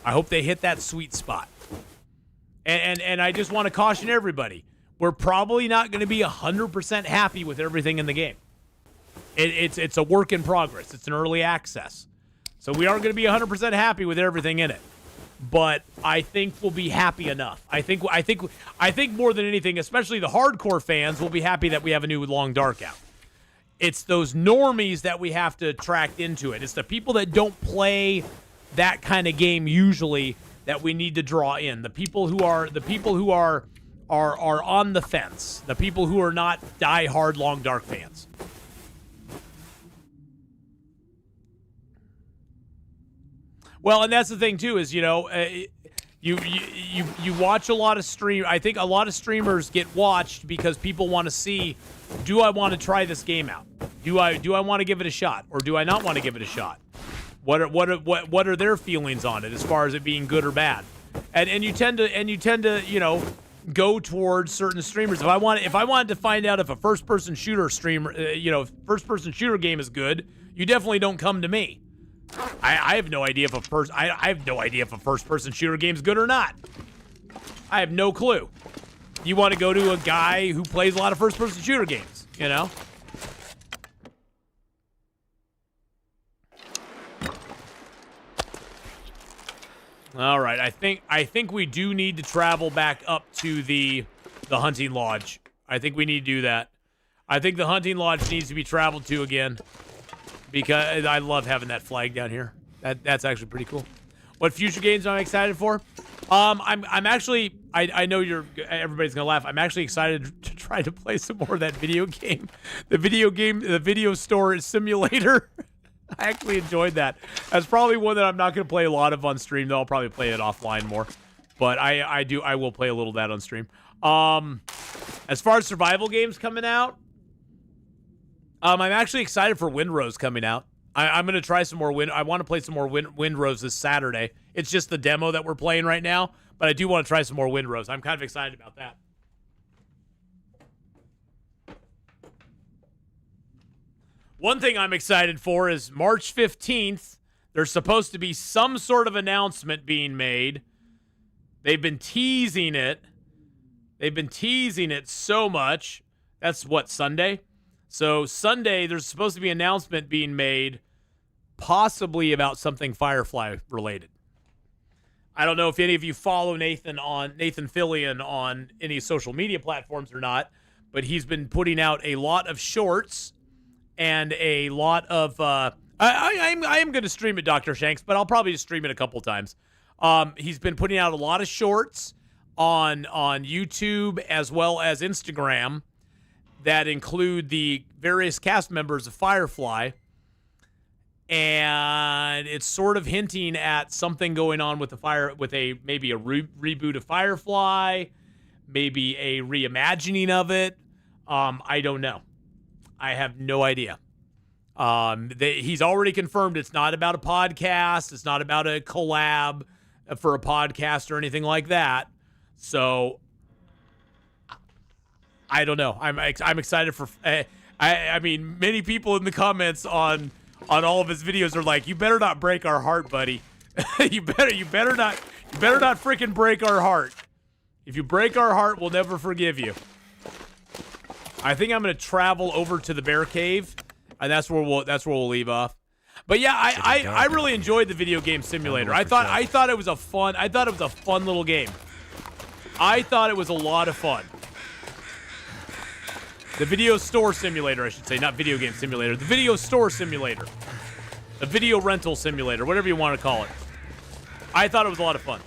I hope they hit that sweet spot. And I just want to caution everybody. We're probably not going to be 100% happy with everything in the game. It's a work in progress. It's an early access. So we aren't going to be 100% happy with everything in it. But I think we'll be happy enough. I think more than anything, especially the hardcore fans, will be happy that we have a new Long Dark out. It's those normies that we have to attract into it. It's the people that don't play that kind of game usually that we need to draw in. The people who are on the fence. The people who are not die-hard Long Dark fans. Well, and that's the thing too, is, you know, you watch a lot of stream. I think a lot of streamers get watched because people want to see, do I want to try this game out? Do I want to give it a shot, or do I not want to give it a shot? What are their feelings on it as far as it being good or bad? And you tend to you know, go towards certain streamers. If I wanted to find out if a first-person shooter streamer, first-person shooter game is good, you definitely don't come to me. I have no idea if I have no idea if a first-person shooter game is good or not. I have no clue. You want to go to a guy who plays a lot of first-person shooter games, you know? All right, I think we do need to travel back up to the hunting lodge. I think we need to do that. I think the hunting lodge needs to be traveled to again, because I love having that flag down here. That's actually pretty cool. What future games am I excited for? I'm actually, I know everybody's gonna laugh. I'm actually excited to try to play some more of that video game. The video store simulator. I actually enjoyed that. That's probably one that I'm not going to play a lot of on stream, though. I'll probably play it offline more. But I will play a little of that on stream. As far as survival games coming out, I'm actually excited for Windrose coming out. I'm going to try some more I want to play some more Windrose this Saturday. It's just the demo that we're playing right now, but I do want to try some more Windrose. I'm kind of excited about that. One thing I'm excited for is March 15th, there's supposed to be some sort of announcement being made. They've been teasing it. They've been teasing it so much. That's what, Sunday? So Sunday, there's supposed to be an announcement being made, possibly about something Firefly related. I don't know if any of you follow Nathan Fillion on any social media platforms or not, but he's been putting out a lot of shorts and a lot of I am going to stream it, Dr. Shanks, but I'll probably just stream it a couple times. He's been putting out a lot of shorts on YouTube as well as Instagram that include the various cast members of Firefly, and it's sort of hinting at something going on with maybe a reboot of Firefly, maybe a reimagining of it. I don't know. I have no idea. He's already confirmed it's not about a podcast. It's not about a collab for a podcast or anything like that. So I don't know. I'm excited for. I mean, many people in the comments on all of his videos are like, "You better not break our heart, buddy. you better not freaking break our heart. If you break our heart, we'll never forgive you." I think I'm going to travel over to the Bear Cave, and that's where we'll leave off. But yeah, I really enjoyed the video game simulator. I thought it was a fun little game. I thought it was a lot of fun. The video store simulator, I should say, not video game simulator. The video store simulator. The video rental simulator, whatever you want to call it. I thought it was a lot of fun.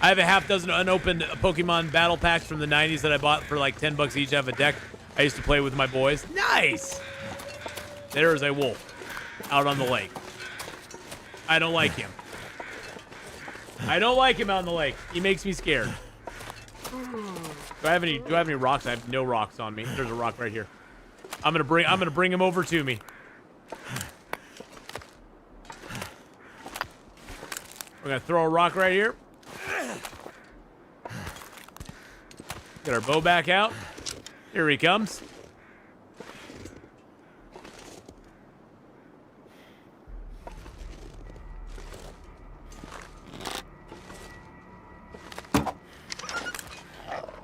I have a half dozen unopened Pokemon battle packs from the 90s that I bought for like $10 each. I have a deck I used to play with my boys. Nice! There is a wolf out on the lake. I don't like him. I don't like him out on the lake. He makes me scared. Do I have any rocks? I have no rocks on me. There's a rock right here. I'm gonna bring him over to me. We're gonna throw a rock right here. Get our bow back out. Here he comes.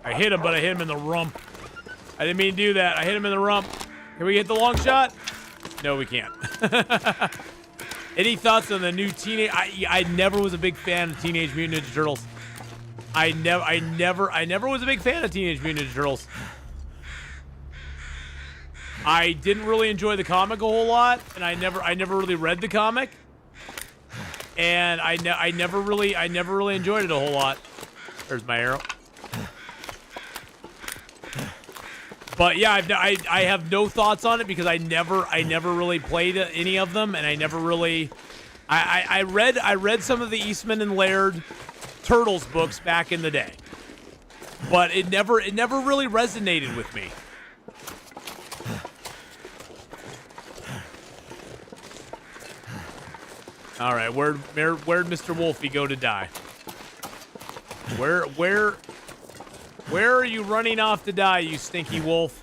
I hit him, but I hit him in the rump. I didn't mean to do that. I hit him in the rump. Can we get the long shot? No, we can't. Any thoughts on the new teenage? I never was a big fan of Teenage Mutant Ninja Turtles. I never was a big fan of Teenage Mutant Ninja Turtles. I didn't really enjoy the comic a whole lot, and I never really read the comic, and I never really enjoyed it a whole lot. There's my arrow. But yeah, I have no thoughts on it because I never really played any of them, and I never really. I read some of the Eastman and Laird Turtles books back in the day, but it never really resonated with me. All right, where'd Mr. Wolfie go to die? Where are you running off to die, you stinky wolf?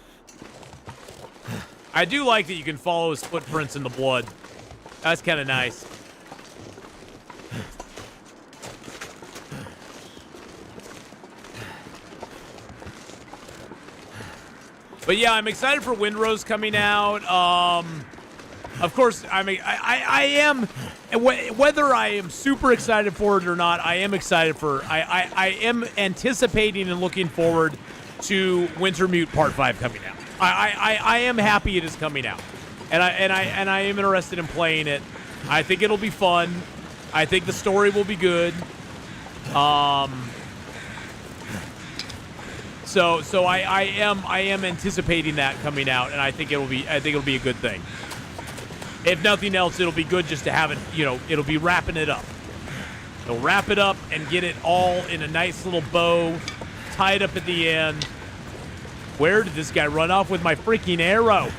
I do like that you can follow his footprints in the blood. That's kind of nice. But yeah, I'm excited for Windrose coming out. Of course, I mean, I am, whether I am super excited for it or not, I am excited for, I am anticipating and looking forward to Wintermute Part 5 coming out. I am happy it is coming out. And I am interested in playing it. I think it'll be fun. I think the story will be good. So I am anticipating that coming out, and I think it'll be a good thing. If nothing else, it'll be good just to have it, it'll be wrapping it up. They'll wrap it up and get it all in a nice little bow, tied up at the end. Where did this guy run off with my freaking arrow?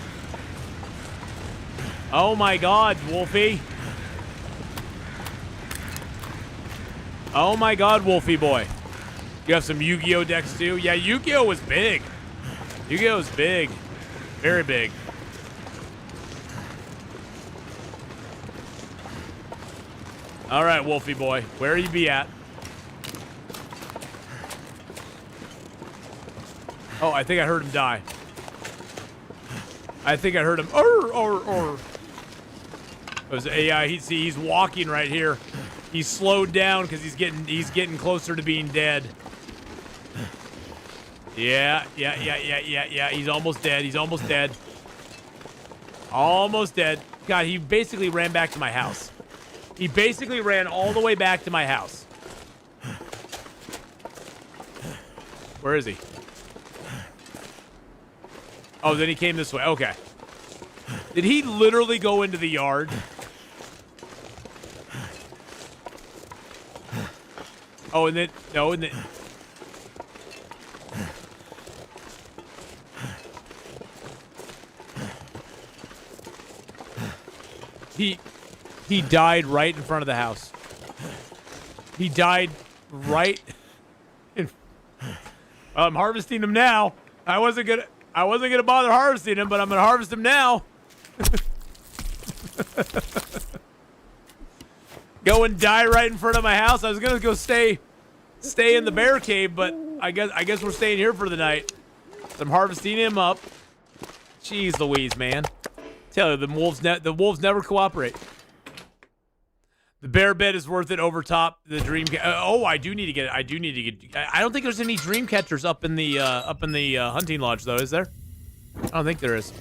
Oh my God, Wolfie. Oh my God, Wolfie boy. You have some Yu-Gi-Oh decks too? Yeah, Yu-Gi-Oh was big. Yu-Gi-Oh was big. Very big. All right, Wolfie boy, where you be at? Oh, I think I heard him die. I think I heard him. It was AI. He's walking right here. He's slowed down because he's getting closer to being dead. Yeah. He's almost dead. He's almost dead. Almost dead. God, he basically ran back to my house. He basically ran all the way back to my house. Where is he? Oh, then he came this way. Okay. Did he literally go into the yard? Oh, and then... No, and then... He died right in front of the house. He died right in... I'm harvesting him now. I wasn't gonna bother harvesting him, but I'm gonna harvest him now. Go and die right in front of my house. I was gonna go stay in the bear cave, but I guess we're staying here for the night. So I'm harvesting him up. Jeez Louise, man. Tell you, the wolves never cooperate. The bear bed is worth it over top the dream. Oh, I do need to get it. I don't think there's any dream catchers up in the hunting lodge though, is there? I don't think there is.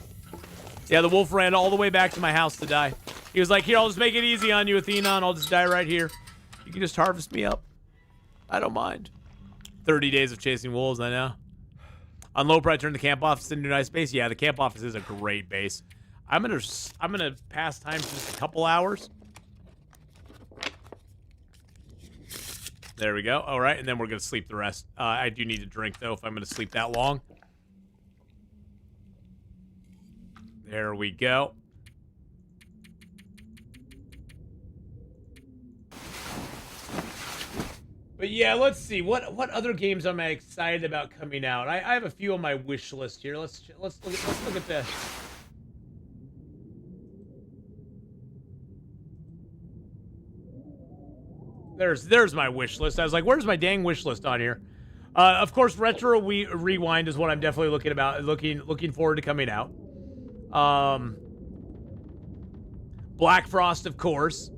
Yeah, the wolf ran all the way back to my house to die. He was like, "Here, I'll just make it easy on you, Atheenon. I'll just die right here. You can just harvest me up. I don't mind." 30 days of chasing wolves, I know. On Loper, I turned the camp office into a nice base. Yeah, the camp office is a great base. I'm gonna pass time for just a couple hours. There we go. All right, and then we're gonna sleep the rest. I do need to drink though if I'm gonna sleep that long. There we go. But yeah, let's see. What other games am I excited about coming out? I have a few on my wish list here. Let's look at the. There's my wish list. I was like, where's my dang wish list on here? Of course, Retro Rewind is what I'm definitely looking forward to coming out. Black Frost, of course.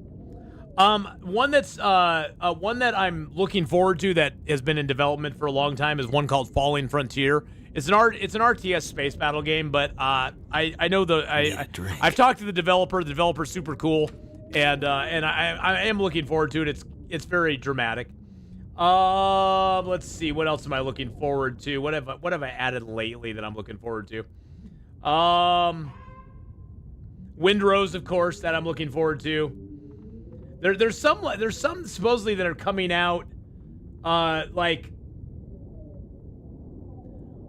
One that I'm looking forward to that has been in development for a long time is one called Falling Frontier. It's an RTS space battle game, but I know I've talked to the developer. The developer's super cool, and I am looking forward to it. It's very dramatic. Let's see, what else am I looking forward to? What have I added lately that I'm looking forward to? Windrose, of course, that I'm looking forward to. There's some supposedly that are coming out, like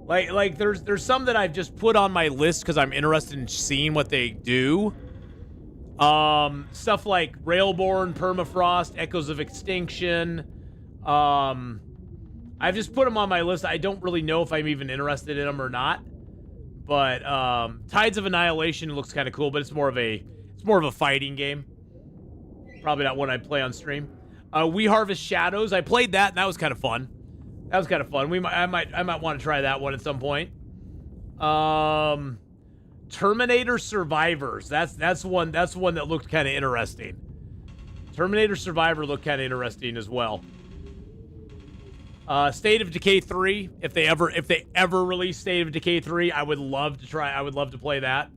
there's some that I've just put on my list because I'm interested in seeing what they do. Stuff like Railborn, Permafrost, Echoes of Extinction. I've just put them on my list. I don't really know if I'm even interested in them or not. But Tides of Annihilation looks kind of cool, but it's more of a fighting game. Probably not one I'd play on stream. We Harvest Shadows. I played that, and that was kind of fun. I might want to try that one at some point. Terminator Survivors. That's one that looked kind of interesting. Terminator Survivor looked kind of interesting as well. State of Decay 3. If they ever release State of Decay 3, I would love to try. I would love to play that.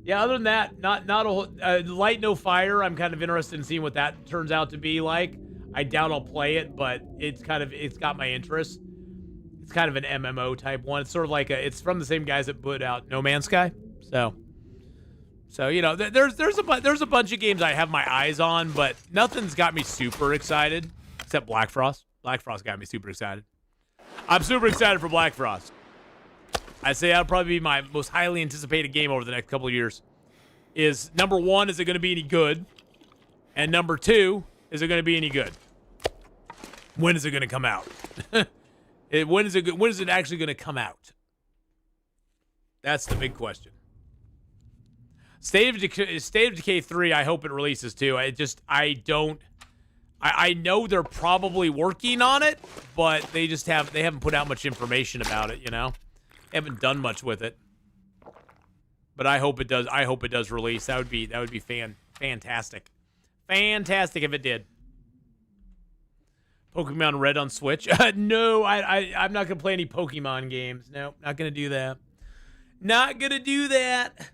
Yeah, other than that, not a whole, Light No Fire. I'm kind of interested in seeing what that turns out to be like. I doubt I'll play it, but it's got my interest. It's kind of an MMO type one. It's sort of like it's from the same guys that put out No Man's Sky. So you know, there's a bunch of games I have my eyes on, but nothing's got me super excited except Black Frost. Black Frost got me super excited. I'm super excited for Black Frost. I'd say that'll probably be my most highly anticipated game over the next couple of years. Is number one, is it going to be any good? And number two, is it going to be any good? When is it going to come out? When is it actually going to come out? That's the big question. State of Decay 3, I hope it releases too. I know they're probably working on it, but they haven't put out much information about it, you know? They haven't done much with it. But I hope it does. I hope it does release. That would be fantastic. Fantastic if it did. Pokemon Red on Switch? No, I'm not gonna play any Pokemon games. No, not gonna do that. Not gonna do that.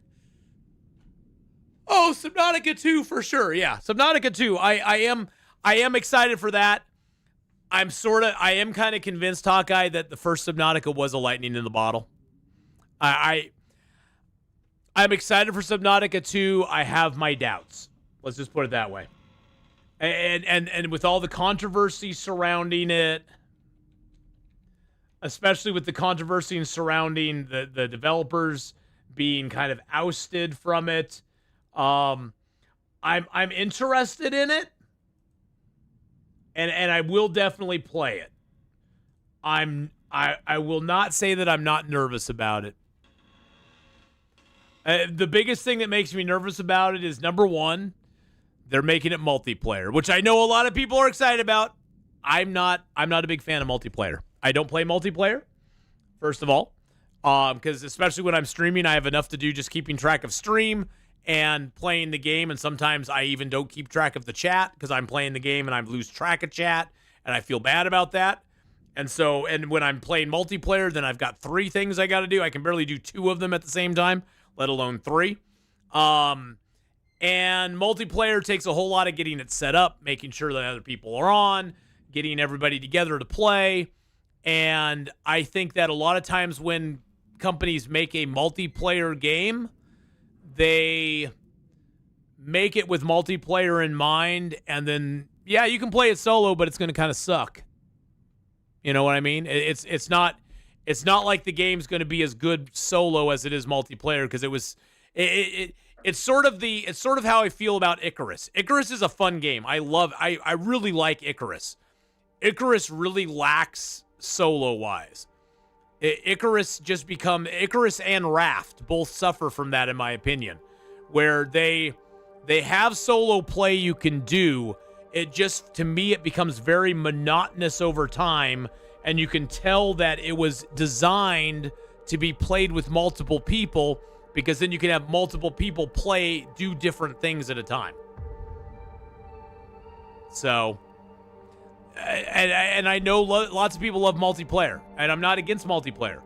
Oh, Subnautica 2 for sure. Yeah, Subnautica 2. I am excited for that. I am kind of convinced, Hawkeye, that the first Subnautica was a lightning in the bottle. I'm excited for Subnautica 2. I have my doubts. Let's just put it that way. And with all the controversy surrounding it, especially with the controversy surrounding the developers being kind of ousted from it, I'm interested in it. And I will definitely play it. I will not say that I'm not nervous about it. The biggest thing that makes me nervous about it is, number one, they're making it multiplayer, which I know a lot of people are excited about. I'm not a big fan of multiplayer. I don't play multiplayer, first of all, because especially when I'm streaming, I have enough to do just keeping track of stream and playing the game, and sometimes I even don't keep track of the chat because I'm playing the game and I lose track of chat, and I feel bad about that. And when I'm playing multiplayer, then I've got 3 things I got to do. I can barely do 2 of them at the same time, let alone 3. And multiplayer takes a whole lot of getting it set up, making sure that other people are on, getting everybody together to play. And I think that a lot of times when companies make a multiplayer game, they make it with multiplayer in mind, and then, yeah, you can play it solo, but it's going to kind of suck. You know what I mean? It's not It's not like the game's going to be as good solo as it is multiplayer because it's sort of how I feel about Icarus. Icarus is a fun game. I really like Icarus. Icarus really lacks solo wise. Icarus and Raft both suffer from that, in my opinion, where they have solo play you can do. It just, to me, it becomes very monotonous over time, and you can tell that it was designed to be played with multiple people, because then you can have multiple people do different things at a time. So, and I know lots of people love multiplayer, and I'm not against multiplayer.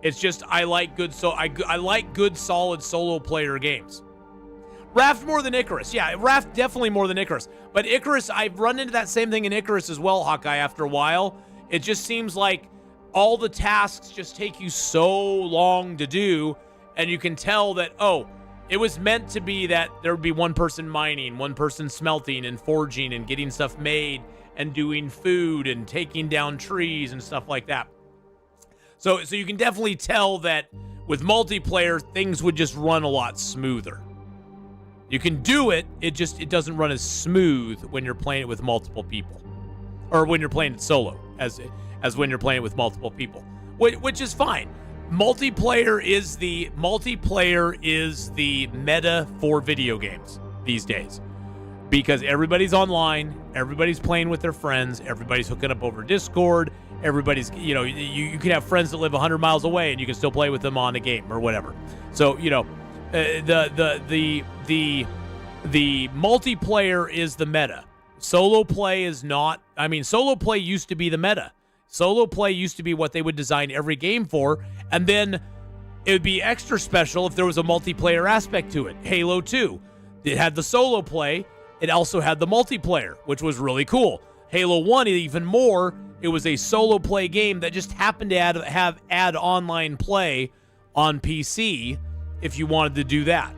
It's just I like good solid solo player games. Raft more than Icarus. Yeah, Raft definitely more than Icarus. But Icarus, I've run into that same thing in Icarus as well, Hawkeye, after a while. It just seems like all the tasks just take you so long to do, and you can tell that, it was meant to be that there would be one person mining, one person smelting and forging and getting stuff made and doing food and taking down trees and stuff like that. So you can definitely tell that with multiplayer, things would just run a lot smoother. You can do it, it doesn't run as smooth when you're playing it with multiple people. Or when you're playing it solo, as when you're playing it with multiple people. Which is fine. Multiplayer is the meta for video games these days. Because everybody's online, everybody's playing with their friends, everybody's hooking up over Discord, everybody's, you can have friends that live 100 miles away and you can still play with them on a game or whatever. So, the multiplayer is the meta. Solo play is not. I mean, solo play used to be the meta. Solo play used to be what they would design every game for, and then it would be extra special if there was a multiplayer aspect to it. Halo 2, it had the solo play. It also had the multiplayer, which was really cool. Halo 1, even more, it was a solo play game that just happened to add online play on PC if you wanted to do that.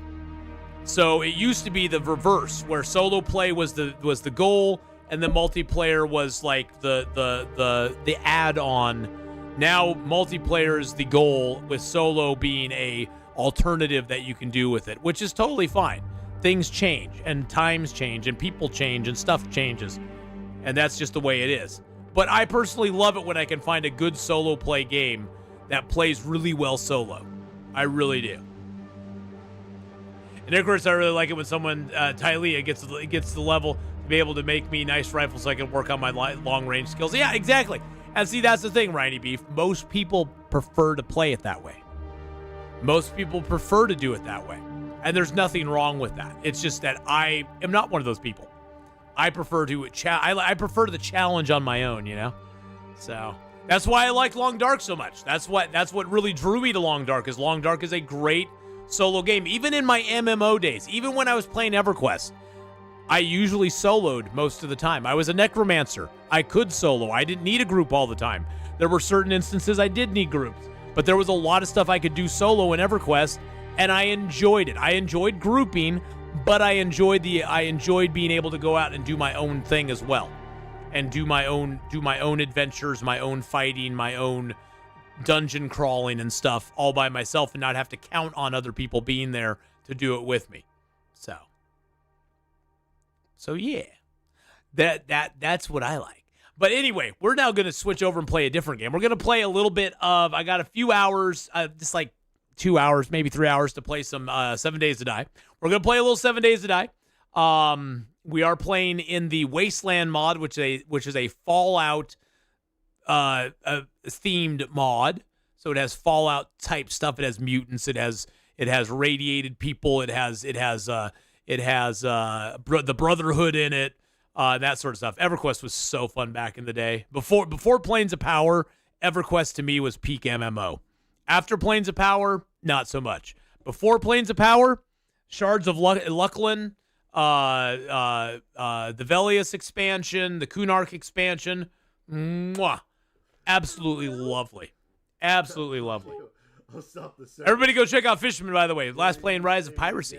So it used to be the reverse, where solo play was the goal, and the multiplayer was like the add-on. Now multiplayer is the goal, with solo being a alternative that you can do with it, which is totally fine. Things change, and times change, and people change, and stuff changes, and that's just the way it is. But I personally love it when I can find a good solo play game that plays really well solo. I really do. And of course, I really like it when someone, Tylea, gets to the level to be able to make me nice rifles so I can work on my long-range skills. Yeah, exactly. And see, that's the thing, Riny Beef. Most people prefer to play it that way. Most people prefer to do it that way. And there's nothing wrong with that. It's just that I am not one of those people. I prefer to I prefer the challenge on my own, So that's why I like Long Dark so much. That's what really drew me to Long Dark, is Long Dark is a great solo game. Even in my MMO days, even when I was playing EverQuest, I usually soloed most of the time. I was a necromancer. I could solo. I didn't need a group all the time. There were certain instances I did need groups, but there was a lot of stuff I could do solo in EverQuest, and I enjoyed it. I enjoyed grouping, but I enjoyed being able to go out and do my own thing as well, and do my own adventures, my own fighting, my own dungeon crawling and stuff all by myself, and not have to count on other people being there to do it with me. So yeah, that's what I like. But anyway, we're now going to switch over and play a different game. We're going to play a little bit of, I got a few hours, just like 2 hours, maybe 3 hours to play some 7 Days to Die. We're going to play a little 7 Days to Die. We are playing in the Wasteland mod, which is a Fallout themed mod. So it has Fallout type stuff. It has mutants. It has radiated people. It has the Brotherhood in it. That sort of stuff. EverQuest was so fun back in the day. Before Planes of Power, EverQuest to me was peak MMO. After Planes of Power, not so much. Before Planes of Power, Shards of Lucklin, the Velius expansion, the Kunark expansion, mwah, absolutely lovely. Absolutely lovely. I'll stop the Everybody go check out Fisherman, by the way. Last playing Rise of Piracy.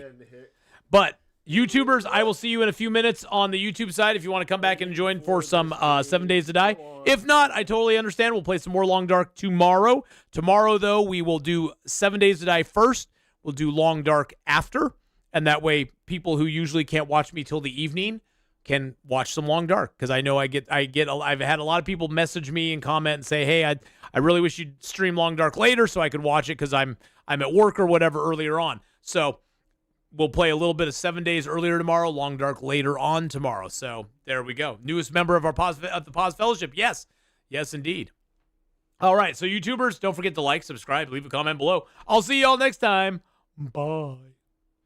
But YouTubers, I will see you in a few minutes on the YouTube side if you want to come back and join for some 7 Days to Die. If not, I totally understand. We'll play some more Long Dark tomorrow. Tomorrow, though, we will do 7 Days to Die first. We'll do Long Dark after. And that way, people who usually can't watch me till the evening can watch some Long Dark, because I know I've had a lot of people message me and comment and say, hey, I really wish you'd stream Long Dark later so I could watch it because I'm at work or whatever earlier on. So we'll play a little bit of 7 Days earlier tomorrow, Long Dark later on tomorrow. So there we go. Newest member of the Pause Fellowship. Yes, indeed. All right, so YouTubers, don't forget to like, subscribe, leave a comment below. I'll see y'all next time. Bye.